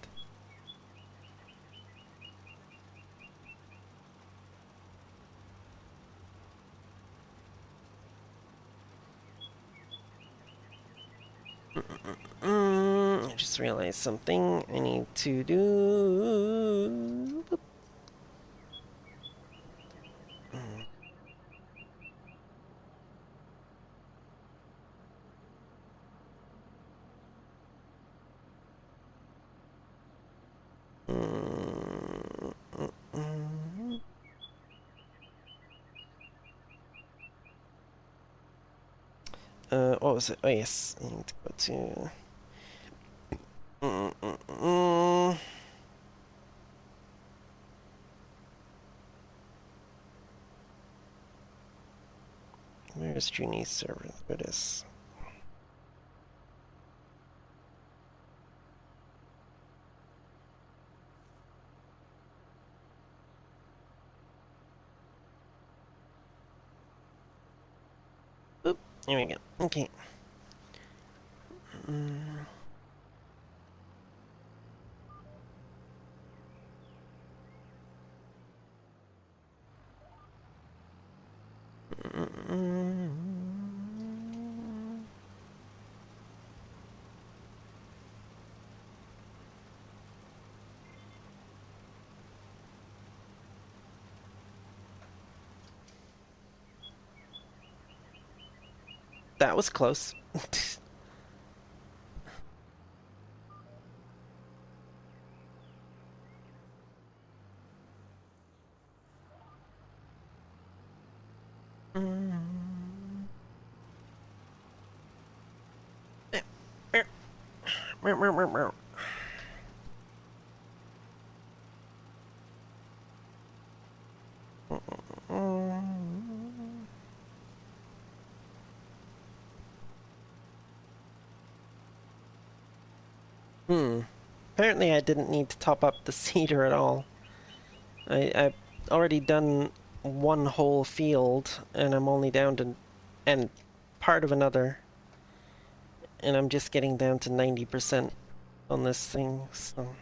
I just realized something I need to do. What was it? Oh, yes. I need to go to... Where's Junie's server? There it is. Oop, here we go. Okay. that was close. Mm. Hmm. Apparently I didn't need to top up the cedar at all. I've already done one whole field, and I'm only down to... and part of another. And I'm just getting down to 90% on this thing, so...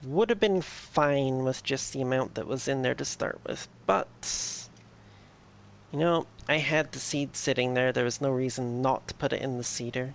Would have been fine with just the amount that was in there to start with, but... You know, I had the seed sitting there, there was no reason not to put it in the cedar.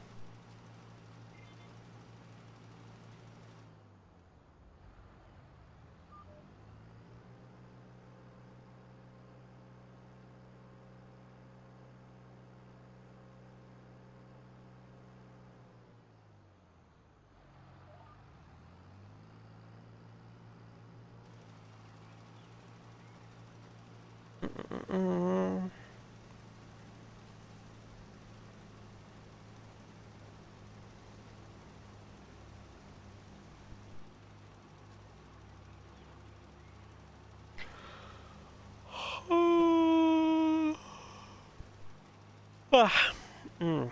Mm. Ah. Mm.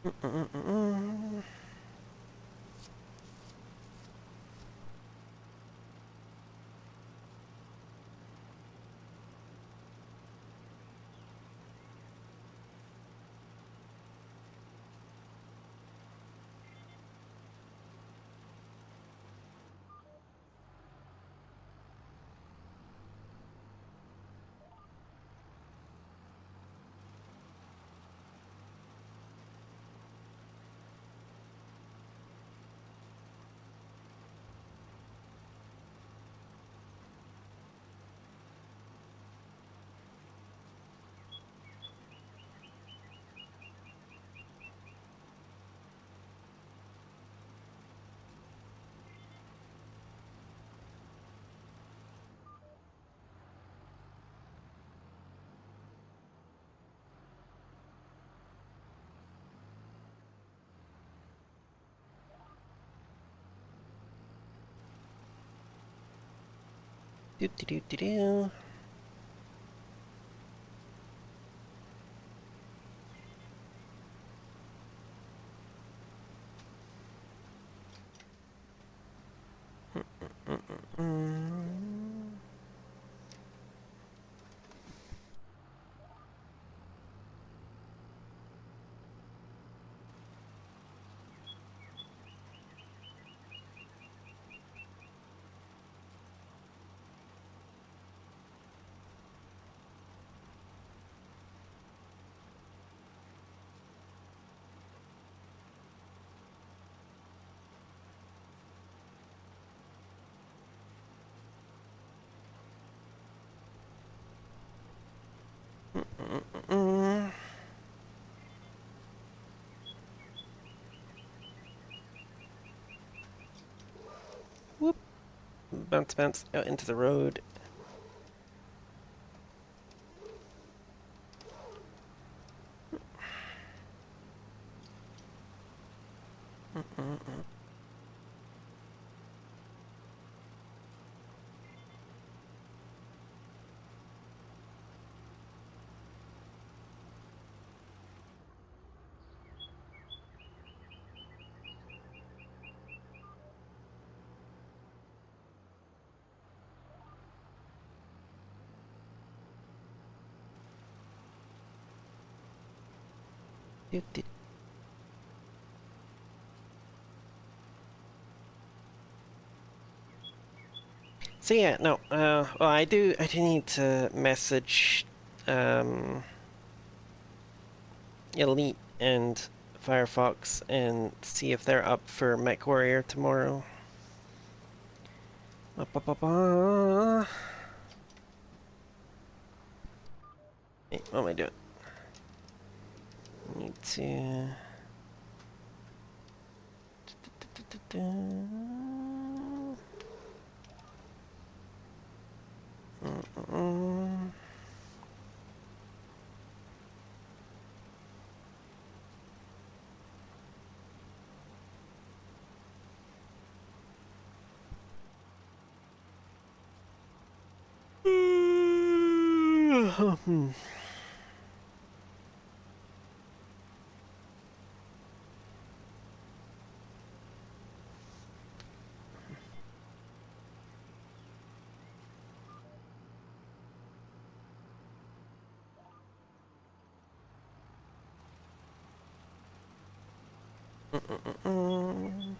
Mm-mm-mm-mm. Do do do do do. Mm-mm-mm. Mm-mm-mm. Whoop. Bounce, bounce out into the road. Mm-mm-mm. Do, do. So yeah, no, well, I do need to message, Elite and Firefox and see if they're up for MechWarrior tomorrow. Ba-ba-ba-ba. Hey, what am I doing? Need to... Mm-mm. Hmm. Mm-mm-mm.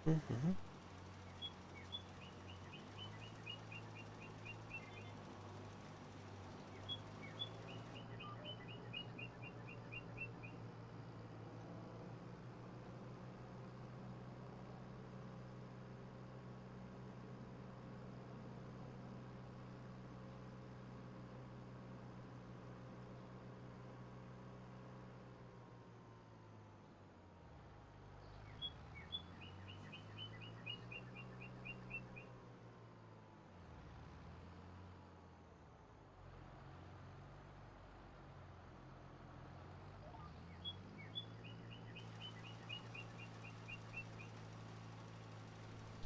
Mhm.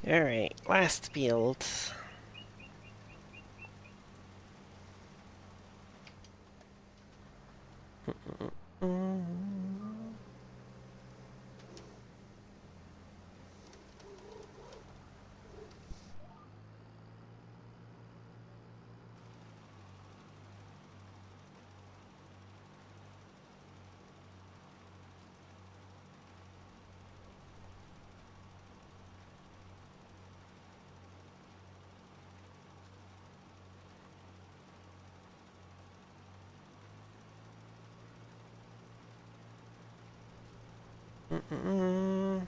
Alright, last field. Mm. Mm-mm.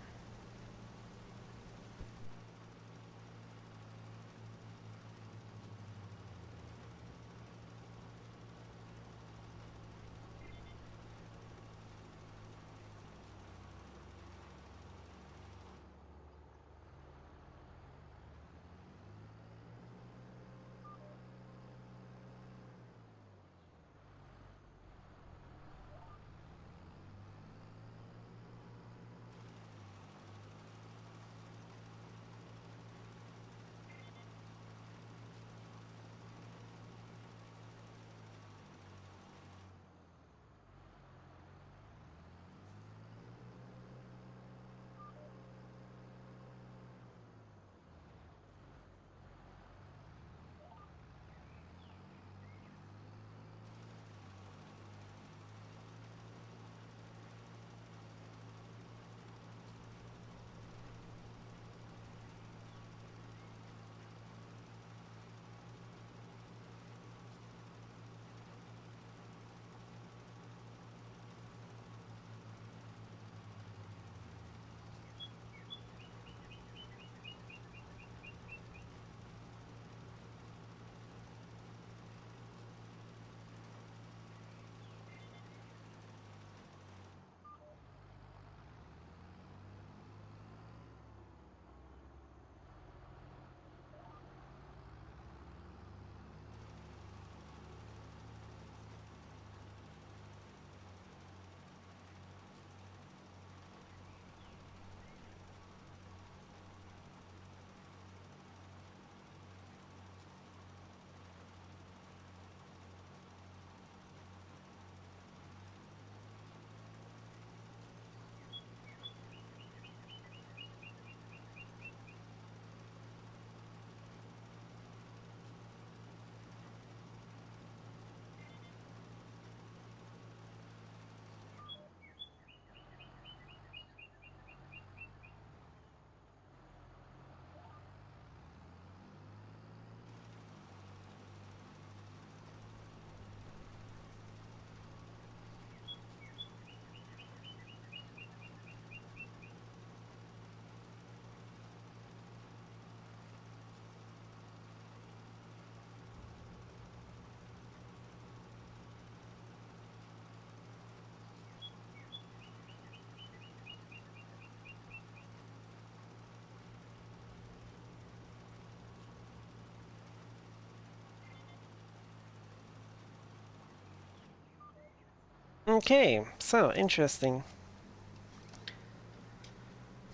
Okay, so interesting.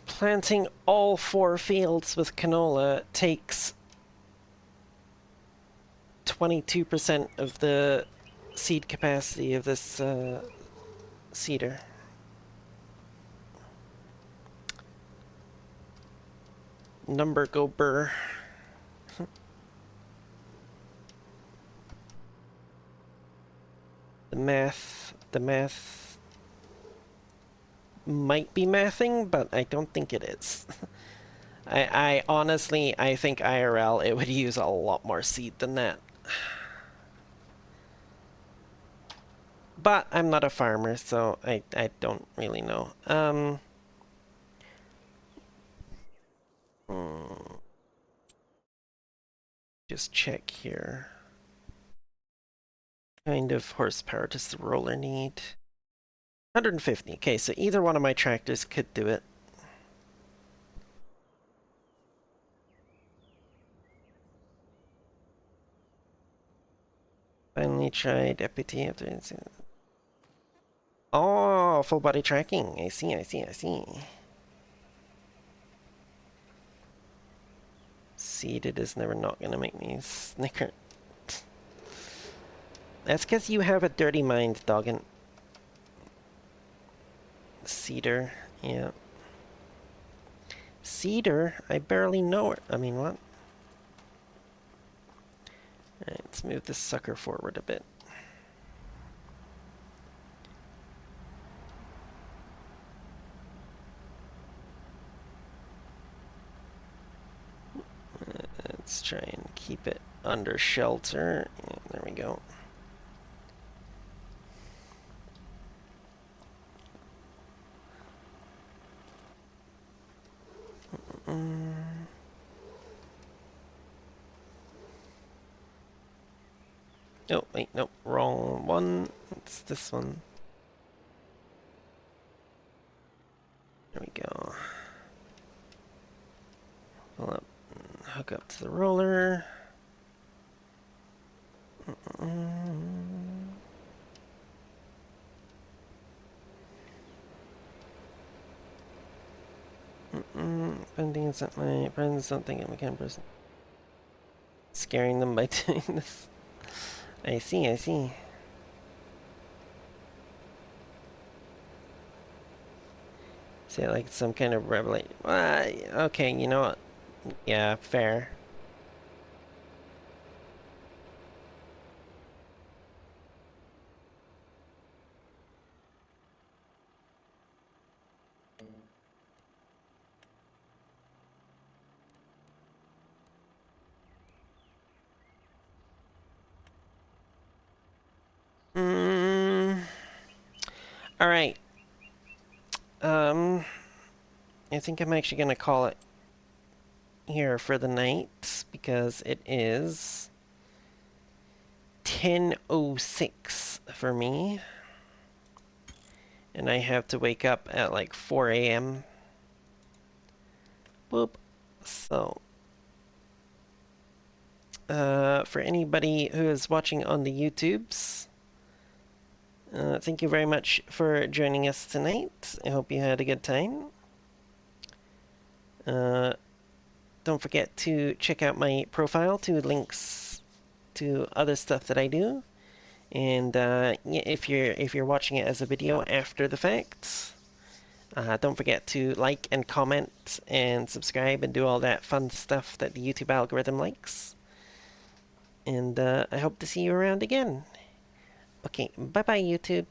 Planting all 4 fields with canola takes 22% of the seed capacity of this seeder. Number go burr. The math might be mathing, but I don't think it is. I honestly, I think IRL, it would use a lot more seed than that. But I'm not a farmer, so I don't really know. Just check here. What kind of horsepower does the roller need? 150. Okay, so either one of my tractors could do it. Finally tried deputy after. Oh, full body tracking. I see, I see, I see. Seated is never not gonna make me snicker. That's because you have a dirty mind, doggin. Cedar, yeah. Cedar? I barely know her. I mean, what? Alright, let's move this sucker forward a bit. Let's try and keep it under shelter. Yeah, there we go. Oh, wait, no, wrong one. It's this one. There we go. Pull up, hook up to the roller. Pending is that my friends don't think I'm a kind of person. Scaring them by doing this. I see, I see. Say like some kind of revelation. Okay, you know what? Yeah, fair. Alright. I think I'm actually gonna call it here for the night because it is 10:06 for me. And I have to wake up at like 4 a.m. Boop. So, for anybody who is watching on the YouTubes, thank you very much for joining us tonight. I hope you had a good time. Don't forget to check out my profile to links to other stuff that I do. And if you're watching it as a video after the fact, don't forget to like and comment and subscribe and do all that fun stuff that the YouTube algorithm likes. And I hope to see you around again. Okay, bye-bye YouTube.